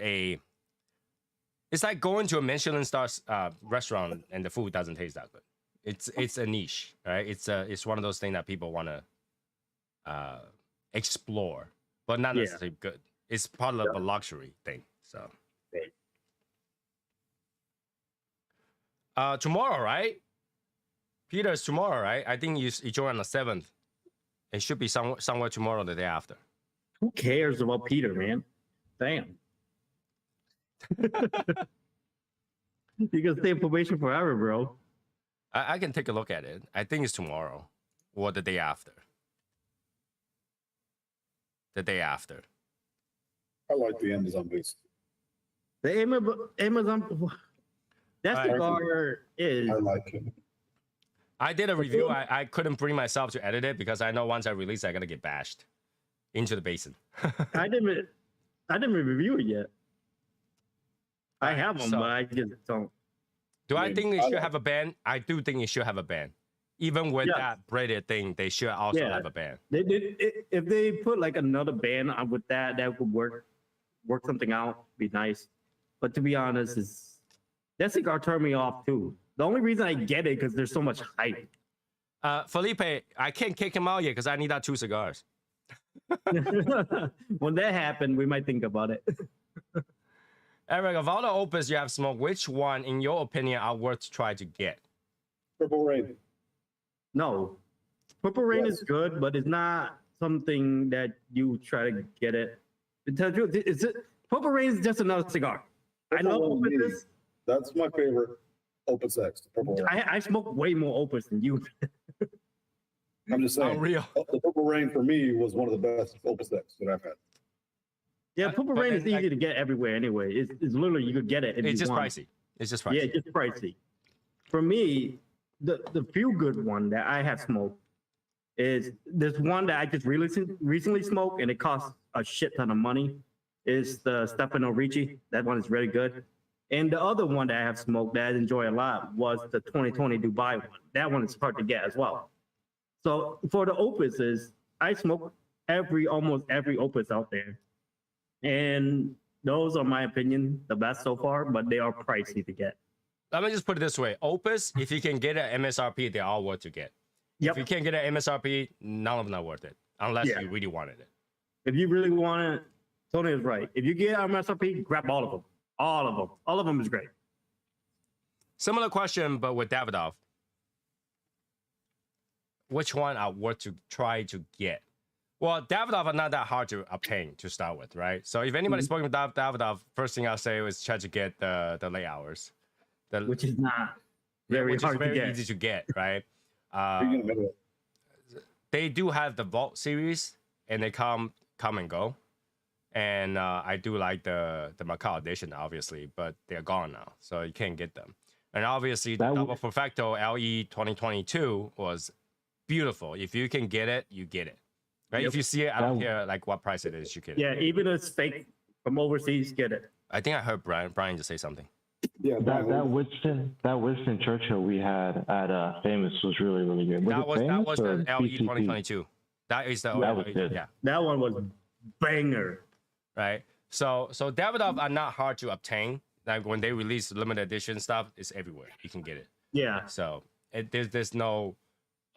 like going to a Michelin star restaurant and the food doesn't taste that good. It's a niche, right? It's one of those things that people want to explore, but not necessarily good. It's part of a luxury thing. So tomorrow, right? Peter's tomorrow, right? I think you join on the 7th. It should be somewhere tomorrow, the day after.
Who cares about Peter, man? Damn. You can stay in probation forever, bro.
I can take a look at it. I think it's tomorrow or the day after. The day after.
I like the Amazon base.
The Amazon. That
Alright.
cigar is.
I like it.
I did a review. I couldn't bring myself to edit it because I know once I release it, I'm gonna get bashed into the basin.
I didn't review it yet. I have them,
So-
but I just don't.
Do I
mean,
think it
I
should
like-
have a ban? I do think it should have a ban. Even with
Yeah.
that braided thing, they should also
Yeah.
have a ban.
If they put like another band on with that would work something out. Be nice. But to be honest, that cigar turned me off too. The only reason I get it because there's so much hype.
Felipe, I can't kick him out yet because I need that 2 cigars.
When that happened, we might think about it.
Eric, of all the opus you have smoked, which one, in your opinion, are worth to try to get?
Purple Rain.
No, Purple Rain
Yes.
is good, but it's not something that you try to get it. To tell you the truth, Purple Rain is just another cigar. I love
Purple Rain
opuses.
is- That's my favorite Opus X, the Purple Rain.
I smoke way more opus than you.
I'm just saying,
Unreal.
the Purple Rain for me was one of the best Opus X that I've had.
Yeah, Purple
but
Rain is
then,
easy to get everywhere anyway. It's literally you could get it. If
It's
you
just
want.
pricey. It's just pricey.
Yeah, it's just pricey. For me, the feel good one that I have smoked is this one that I just recently smoked and it costs a shit ton of money. Is the Stefano Ricci. That one is really good. And the other one that I have smoked that I enjoy a lot was the 2020 Dubai one. That one is hard to get as well. So for the opuses, I smoke almost every opus out there. And those are my opinion, the best so far, but they are pricey to get.
Let me just put it this way. Opus, if you can get an MSRP, they're all worth to get.
Yep.
If you can't get an MSRP, none of them are worth it. Unless
Yeah.
you really wanted it.
If you really want it, Tony is right. If you get MSRP, grab all of them. All of them. All of them is great.
Similar question, but with Davidoff. Which one are worth to try to get? Well, Davidoff are not that hard to obtain to start with, right? So if anybody's spoken with Davidoff, first thing I'll say is try to get the late hours.
Which is not very
which
hard
is very
to get.
easy to get, right?
Speaking of it,
They do have the Vault series, and they come and go. And I do like the Macau edition, obviously, but they're gone now, so you can't get them. And obviously, the
That
Double Perfecto LE 2022 was beautiful. If you can get it, you get it. Right?
Yep.
If you see it, I don't
That-
care like what price it is, you get it.
Yeah, even if it's fake from overseas, get it.
I think I heard Brian just say something.
yeah,
That Winston Churchill we had at Famous was really good.
That was
Famous
the
or
LE
PCP?
2022. That is the
That was good.
yeah.
That one was banger.
Right. So Davidoff are not hard to obtain. Like when they release limited edition stuff, it's everywhere. You can get it.
Yeah.
So there's no,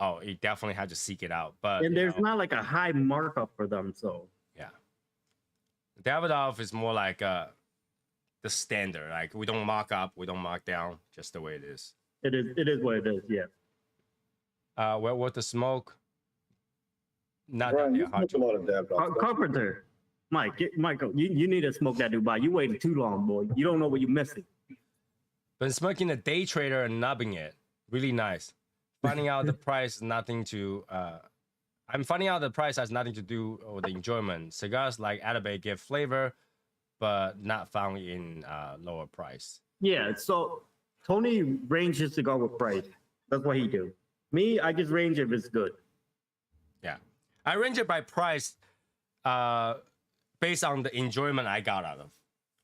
oh, you definitely have to seek it out. But
And
you
there's
know,
not like a high markup for them, so
yeah, Davidoff is more like the standard. Like we don't mark up, we don't mark down, just the way it is.
it is what it is, yeah.
Where with the smoke? Not
Brian,
that
you
they're hard
smoke a
to.
lot of dab dogs.
Carpenter. Michael, you need to smoke that Dubai. You waited too long, boy. You don't know what you're missing.
Been smoking the day trader and nubbing it. Really nice. Finding out the price is nothing to. I'm finding out the price has nothing to do with the enjoyment. Cigars like Atabay give flavor, but not found in lower price.
Yeah, so Tony range his cigar with price. That's what he do. Me, I just range if it's good.
Yeah, I range it by price, based on the enjoyment I got out of,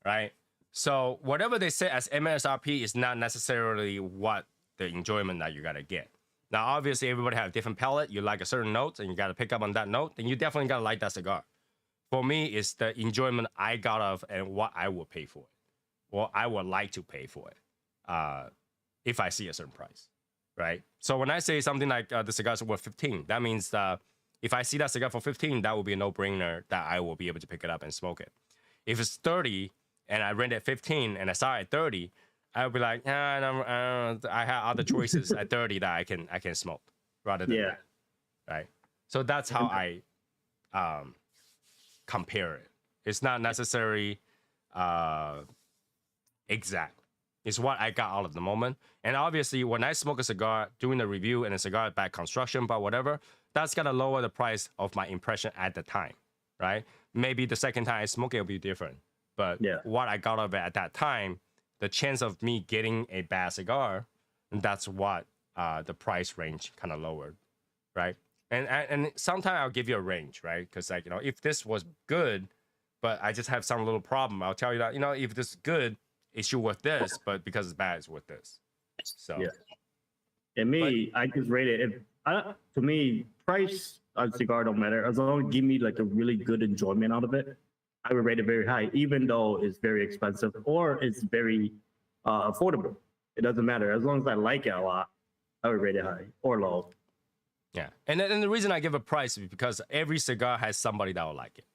right? So whatever they say as MSRP is not necessarily what the enjoyment that you gotta get. Now, obviously, everybody have a different palate. You like a certain note, and you gotta pick up on that note. Then you definitely gotta like that cigar. For me, it's the enjoyment I got of and what I would pay for it, or I would like to pay for it, if I see a certain price, right? So when I say something like the cigar's worth 15, that means if I see that cigar for 15, that will be a no-brainer that I will be able to pick it up and smoke it. If it's 30 and I rent at 15 and I saw it at 30, I would be like, I have other choices at 30 that I can smoke rather than that, right? So that's how I compare it. It's not necessarily exact. It's what I got out of the moment. And obviously, when I smoke a cigar, doing the review and a cigar back construction, but whatever, that's gonna lower the price of my impression at the time, right? Maybe the second time I smoke it will be different. But what I got of it at that time, the chance of me getting a bad cigar, that's what the price range kind of lowered, right? And sometimes I'll give you a range, right? Because like, if this was good, but I just have some little problem, I'll tell you that, if this is good, it should worth this, but because it's bad, it's worth this. So
And me, I just rate it. To me, price on cigar don't matter as long as it give me like a really good enjoyment out of it. I would rate it very high, even though it's very expensive or it's very affordable. It doesn't matter as long as I like it a lot. I would rate it high or low.
Yeah, and the reason I give a price is because every cigar has somebody that will like it.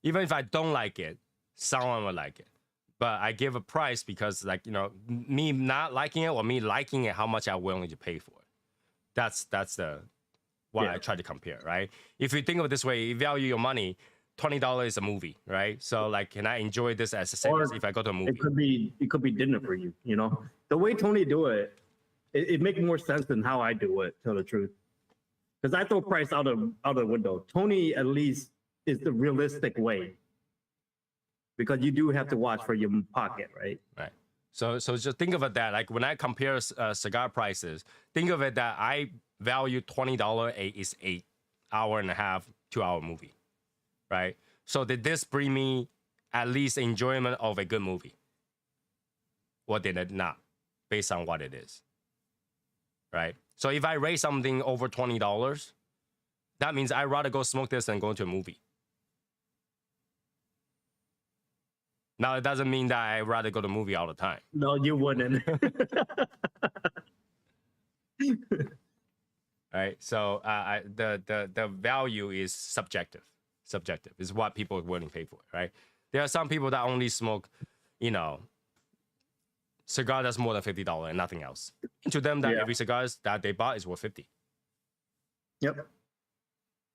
Even if I don't like it, someone will like it. But I give a price because, like, me not liking it or me liking it, how much I'm willing to pay for it. That's what I try to compare, right? If you think of it this way, you value your money. $20 is a movie, right? So, like, can I enjoy this as the same as if I go to a movie?
It could be dinner for you. The way Tony do it, it makes more sense than how I do it. Tell the truth, because I throw price out of the window. Tony at least is the realistic way, because you do have to watch for your pocket, right?
Right. So just think of it that, like, when I compare cigar prices, think of it that I value $20 is 8 hour and a half, 2 hour movie, right? So did this bring me at least enjoyment of a good movie? Or did it not, based on what it is, right? So if I rate something over $20, that means I'd rather go smoke this than go to a movie. Now, it doesn't mean that I'd rather go to a movie all the time.
No, you wouldn't.
Right? So the value is subjective. Subjective is what people are willing to pay for, right? There are some people that only smoke, cigar that's more than $50 and nothing else. And to them, that every cigar that they bought is worth $50.
Yep.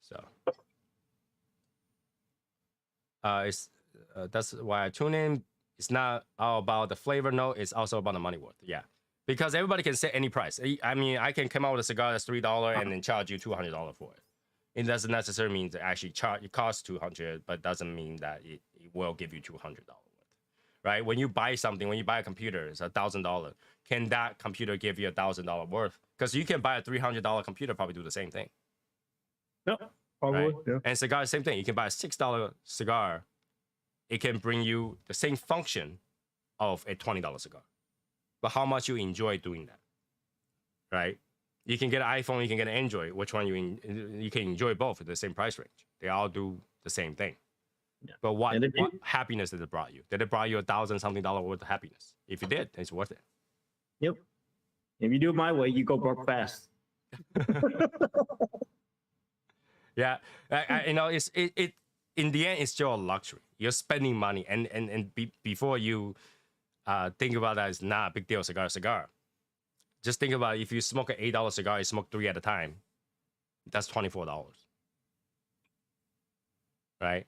So that's why I tune in. It's not all about the flavor note. It's also about the money worth. Yeah. Because everybody can set any price. I mean, I can come out with a cigar that's $3 and then charge you $200 for it. It doesn't necessarily mean that actually it costs $200, but doesn't mean that it will give you $200 worth, right? When you buy something, when you buy a computer, it's $1,000. Can that computer give you $1,000 worth? Because you can buy a $300 computer, probably do the same thing.
Yep. Probably.
Right?
Yeah.
And cigar, same thing. You can buy a $6 cigar. It can bring you the same function of a $20 cigar, but how much you enjoy doing that, right? You can get an iPhone, you can get an Android. Which one you can enjoy both at the same price range. They all do the same thing. Yeah. But what happiness did it brought you? Did it brought you $1,000-something worth of happiness? If it did, it's worth it.
Yep. If you do it my way, you go broke fast.
Yeah, it's in the end, it's still a luxury. You're spending money, and before you think about that, it's not a big deal. Cigar. Just think about it. If you smoke an $8 cigar, you smoke 3 at a time. That's $24, right?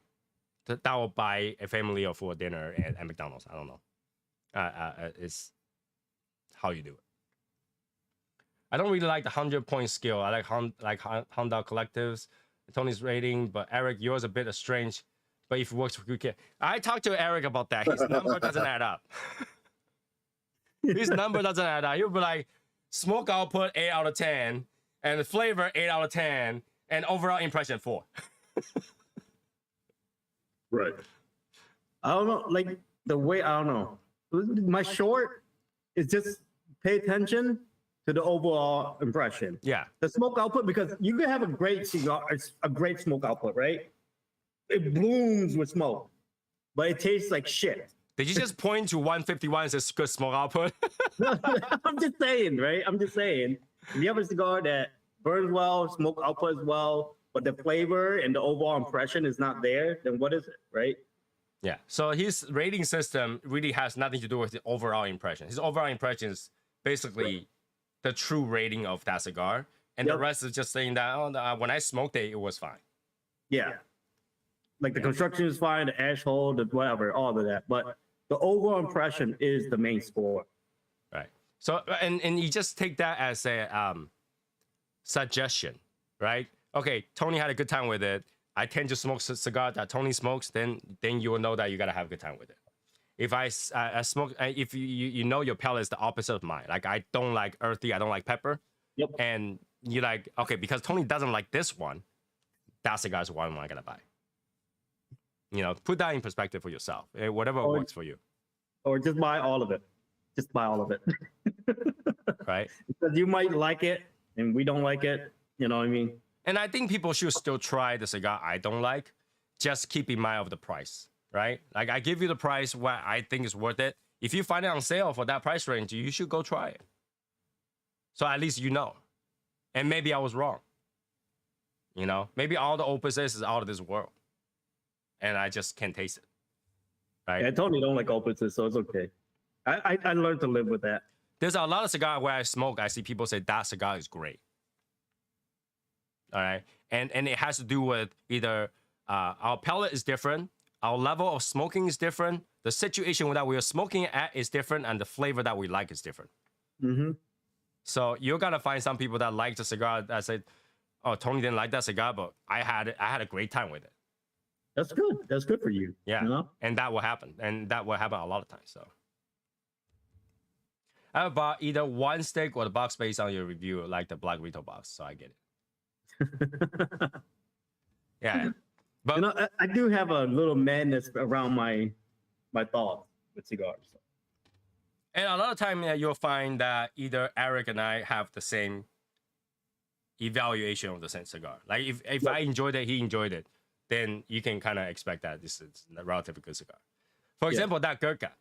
That will buy a family or for dinner at McDonald's. I don't know. It's how you do it. I don't really like the 100-point scale. I like Honda Collectives, Tony's rating, but Eric, yours a bit strange But if it works for you, can. I talked to Eric about that. His number doesn't add up. His number doesn't add up. He'll be like, smoke output 8 out of 10, and the flavor 8 out of 10, and overall impression 4.
Right.
I don't know, like the way I don't know. My short is just pay attention to the overall impression.
Yeah.
The smoke output, because you can have a great cigar, it's a great smoke output, right? It blooms with smoke, but it tastes like shit.
Did you just point to 151 as a good smoke output?
I'm just saying, right? I'm just saying. If you have a cigar that burns well, smoke output as well, but the flavor and the overall impression is not there, then what is it, right?
Yeah. So his rating system really has nothing to do with the overall impression. His overall impression is basically the true rating of that cigar, and the
Yep.
rest is just saying that when I smoked it, it was fine.
Yeah. Like the construction is fine, the ash hole, the whatever, all of that. But the overall impression is the main score.
Right. So and you just take that as a suggestion, right? Okay, Tony had a good time with it. I tend to smoke cigar that Tony smokes, then you will know that you gotta have a good time with it. If I smoke, if you know your palate is the opposite of mine, like I don't like earthy, I don't like pepper.
Yep.
And you like, okay, because Tony doesn't like this one, that cigar is one I'm gonna buy. You know, put that in perspective for yourself. Whatever
Or-
works for you,
Or just buy all of it. Just buy all of it.
right?
Because you might like it and we don't like it. You know what I mean?
And I think people should still try the cigar I don't like. Just keep in mind of the price, right? Like I give you the price what I think is worth it. If you find it on sale for that price range, you should go try it. So at least you know. And maybe I was wrong. You know, maybe all the opposites is out of this world. And I just can't taste it. Right?
I totally don't like opposites, so it's okay. I learned to live with that.
There's a lot of cigar where I smoke, I see people say that cigar is great. All right. And it has to do with either our palate is different, our level of smoking is different, the situation that we are smoking at is different, and the flavor that we like is different.
Mm-hmm.
So you're gonna find some people that like the cigar that said, "Oh, Tony didn't like that cigar, but I had a great time with it."
That's good. That's good for you.
Yeah,
You know?
and that will happen, and that will happen a lot of times. So I bought either one stick or the box based on your review, like the Black Rito box. So I get it. Yeah, but
You know, I do have a little madness around my thoughts with cigars.
and a lot of time you'll find that either Eric and I have the same evaluation of the same cigar. Like if I enjoyed it, he enjoyed it, then you can kind of expect that this is a relatively good cigar. For example, that Gurkha.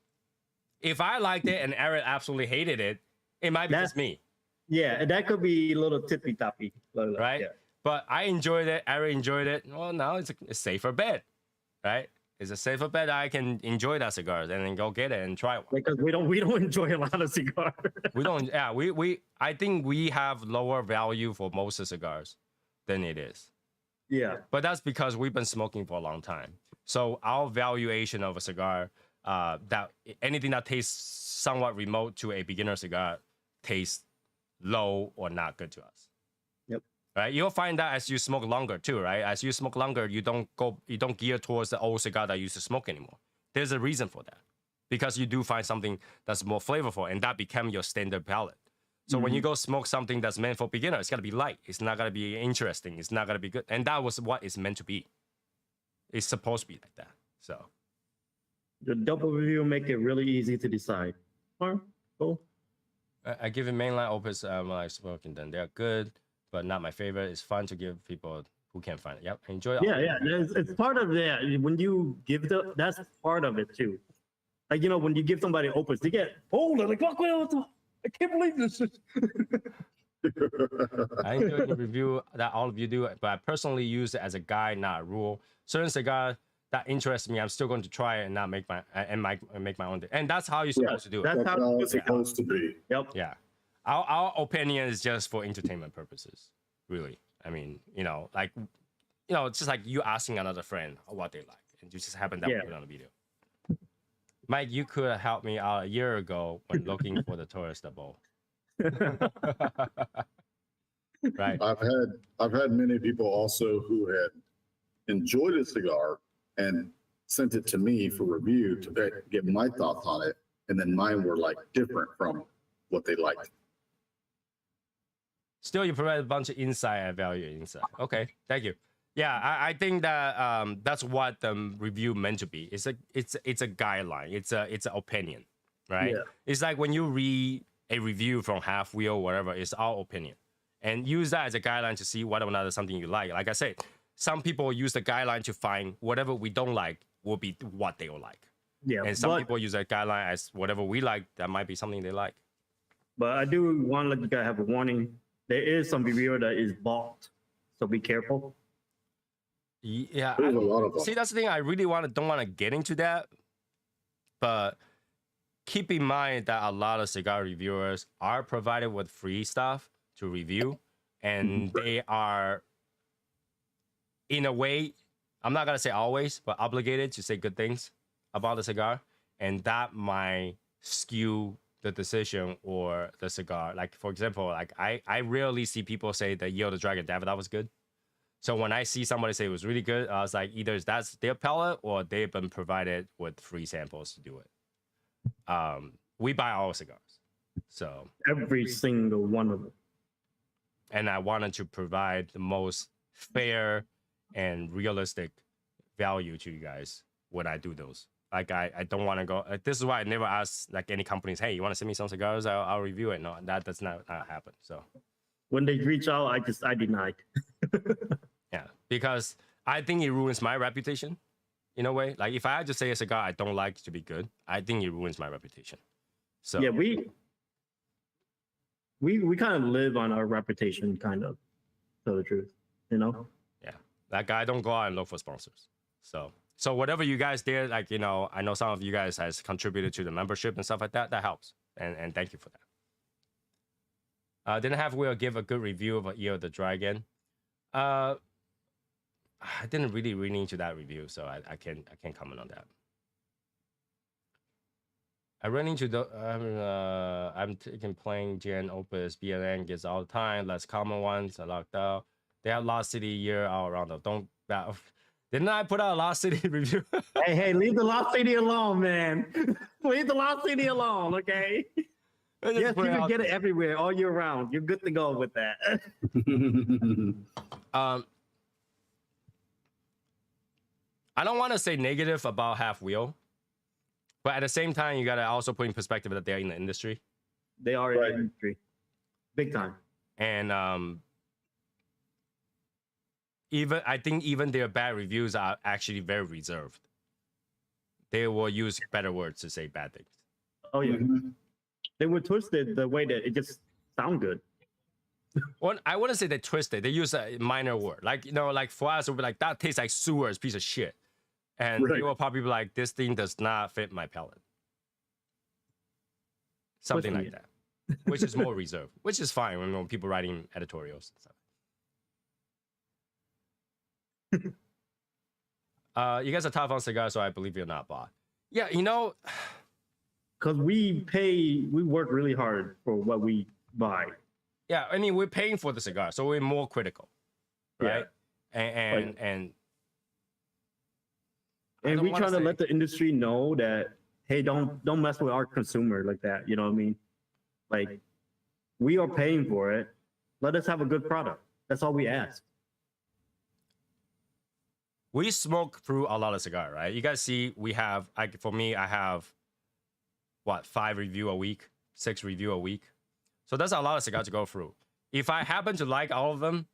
If I liked it and Eric absolutely hated it, it might be just me,
Yeah, and that could be a little tippy toppy.
right?
Yeah.
But I enjoyed it, Eric enjoyed it. Well, now it's a safer bet, right? It's a safer bet I can enjoy that cigar and then go get it and try one.
Because we don't enjoy a lot of cigars.
We don't. Yeah, I think we have lower value for most of the cigars than it is.
Yeah.
But that's because we've been smoking for a long time. So our valuation of a cigar, that anything that tastes somewhat remote to a beginner cigar tastes low or not good to us.
Yep.
Right? You'll find that as you smoke longer too, right? As you smoke longer, you don't gear towards the old cigar that you used to smoke anymore. There's a reason for that. Because you do find something that's more flavorful and that become your standard palate. So when you go smoke something that's meant for beginner, it's gotta be light. It's not gonna be interesting. It's not gonna be good. And that was what it's meant to be. It's supposed to be like that. So
The double review make it really easy to decide. All right, cool.
I give it mainline opus when I smoke, and then they're good, but not my favorite. It's fun to give people who can't find it. Yep, enjoy it.
Yeah, yeah. It's part of that. When you give that's part of it too. Like, you know, when you give somebody opus, they get, oh, they're like, I can't believe this.
I enjoy the review that all of you do, but I personally use it as a guide, not a rule. Certain cigar that interests me, I'm still going to try it and not make my own. And that's how you're supposed to do it.
That's
That's
how
how it's supposed to be.
Yep.
Yeah, our opinion is just for entertainment purposes, really. I mean, it's just like you asking another friend what they like, and you just happen to put it on a video. Mike, you could have helped me out a year ago when looking for the tourist bowl. Right.
I've had many people also who had enjoyed a cigar and sent it to me for review to get my thoughts on it. And then mine were like different from what they liked.
Still, you provide a bunch of insight and value inside. Okay, thank you. Yeah, I think that that's what the review meant to be. It's a guideline. It's an opinion, right?
Yeah.
It's like when you read a review from Half Wheel, whatever. It's our opinion, and use that as a guideline to see whether or not it's something you like. Like I said, some people use the guideline to find whatever we don't like will be what they will like,
Yeah.
and some
but,
people use that guideline as whatever we like. That might be something they like.
but I do want to let you guys have a warning. There is some reviewer that is bought, so be careful.
Yeah,
There's a lot of them.
see, that's the thing. I really don't want to get into that, but keep in mind that a lot of cigar reviewers are provided with free stuff to review, and they are, in a way, I'm not gonna say always, but obligated to say good things about the cigar, and that might skew the decision or the cigar. Like, for example, like I rarely see people say the Year of the Dragon Davidoff was good. So when I see somebody say it was really good, I was like, either that's their palate or they've been provided with free samples to do it. We buy all cigars, so
Every single one of them.
and I wanted to provide the most fair and realistic value to you guys when I do those. Like I don't want to go. Like, this is why I never ask like any companies, hey, you want to send me some cigars? I'll review it. No, that does not happen. So.
When they reach out, I denied.
Yeah, because I think it ruins my reputation in a way. Like if I just say a cigar I don't like to be good, I think it ruins my reputation. So
Yeah, we kind of live on our reputation, kind of. Tell the truth, you know.
yeah, like I don't go out and look for sponsors. So whatever you guys did, like I know some of you guys has contributed to the membership and stuff like that. That helps, and thank you for that. Didn't have Will give a good review of Year of the Dragon. I didn't really read into that review, so I can't comment on that. I run into the I'm taking playing Gen Opus BLN gets all the time, less common ones. I locked out. They have Lost City year all around them. Don't that didn't I put out a Lost City review?
Hey, leave the Lost City alone, man. Leave the Lost City alone, okay?
I just
Yes,
put
you can
out
get it everywhere all year round. You're good to go with that.
I don't want to say negative about Half Wheel, but at the same time, you gotta also put in perspective that they're in the industry,
They are
Right.
in the industry, big time.
and I think even their bad reviews are actually very reserved. They will use better words to say bad things.
Oh yeah, they were twisted the way that it just sound good.
Well, I wouldn't say they twisted. They use a minor word, like like for us, it would be like that tastes like sewers, piece of shit, and
Right.
they will probably be like, this thing does not fit my palate, something
Pushing
like
it.
that, which is more reserved, which is fine when people writing editorials and stuff. You guys are tough on cigars, so I believe you're not bought. Yeah,
Because we work really hard for what we buy.
yeah. I mean, we're paying for the cigar, so we're more critical, right? And
And
don't
we
wanna
try to
say-
let the industry know that, hey, don't mess with our consumer like that. You know what I mean? Like, we are paying for it. Let us have a good product. That's all we ask.
we smoke through a lot of cigar, right? You guys see, we have, for me, I have, 5 review a week, 6 review a week. So that's a lot of cigars to go through. If I happen to like all of them,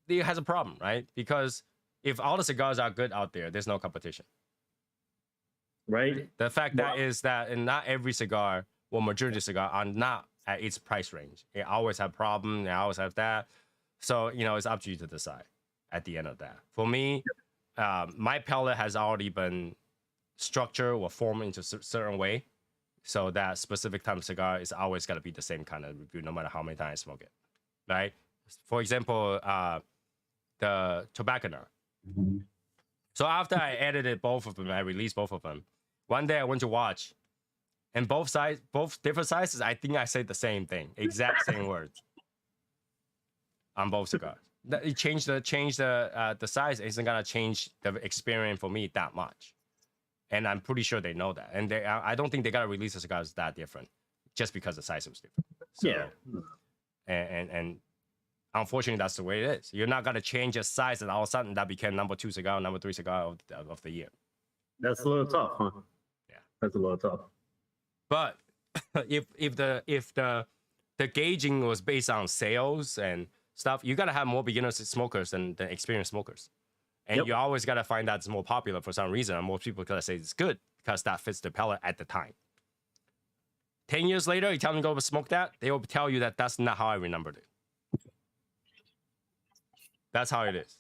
it has a problem, right? Because if all the cigars are good out there, there's no competition.
Right?
The fact that is that and not every cigar, well, majority of cigar are not at its price range. It always have problem, they always have that. So, it's up to you to decide at the end of that. For me, my palate has already been structured or formed into a certain way. So that specific type of cigar is always got to be the same kind of review, no matter how many times I smoke it, right? For example, the Tobacco Nut. So after I edited both of them, I released both of them. One day I went to watch, and both different sizes, I think I said the same thing, exact same words on both cigars. It changed the size isn't gonna change the experience for me that much. And I'm pretty sure they know that. And I don't think they got to release the cigars that different just because the size was different. So,
Yeah.
And unfortunately, that's the way it is. You're not going to change the size and all of a sudden that became number 2 cigar, number 3 cigar of the year.
That's a little tough, huh?
Yeah.
That's a little tough.
But if the gauging was based on sales and stuff, you got to have more beginner smokers than experienced smokers. And you always got to find that it's more popular for some reason. And most people gotta say it's good because that fits the palate at the time. 10 years later, you tell them to go smoke that, they will tell you that that's not how I remembered it. That's how it is.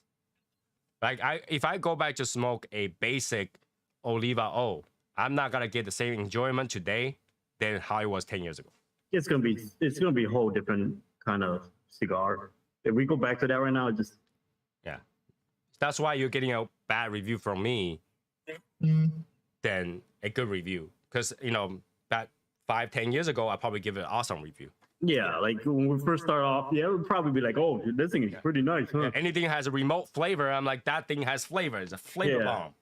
Like if I go back to smoke a basic Oliva O, I'm not gonna get the same enjoyment today than how it was 10 years ago.
It's gonna be a whole different kind of cigar. If we go back to that right now, just
That's why you're getting a bad review from me than a good review. Because, that 5-10 years ago, I probably give it an awesome review.
yeah, like when we first start off, it would probably be like, oh, this thing is pretty nice, huh?
Anything has a remote flavor, I'm like, that thing has flavor. It's a flavor bomb.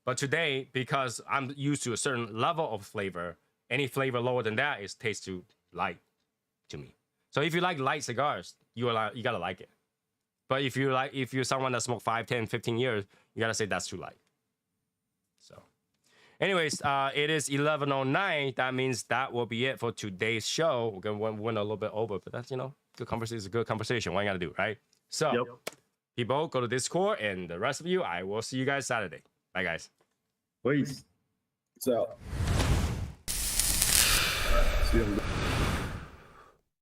But today, because I'm used to a certain level of flavor, any flavor lower than that tastes too light to me. So if you like light cigars, you gotta like it. But if you're someone that smoked 5, 10, 15 years, you gotta say that's too light. So, anyways, it is 11:09. That means that will be it for today's show. We're gonna win a little bit over, but that's good conversation. Is a good conversation. What you gotta do, right? So, people, go to Discord, and the rest of you, I will see you guys Saturday. Bye, guys.
Peace.
It's out. See you.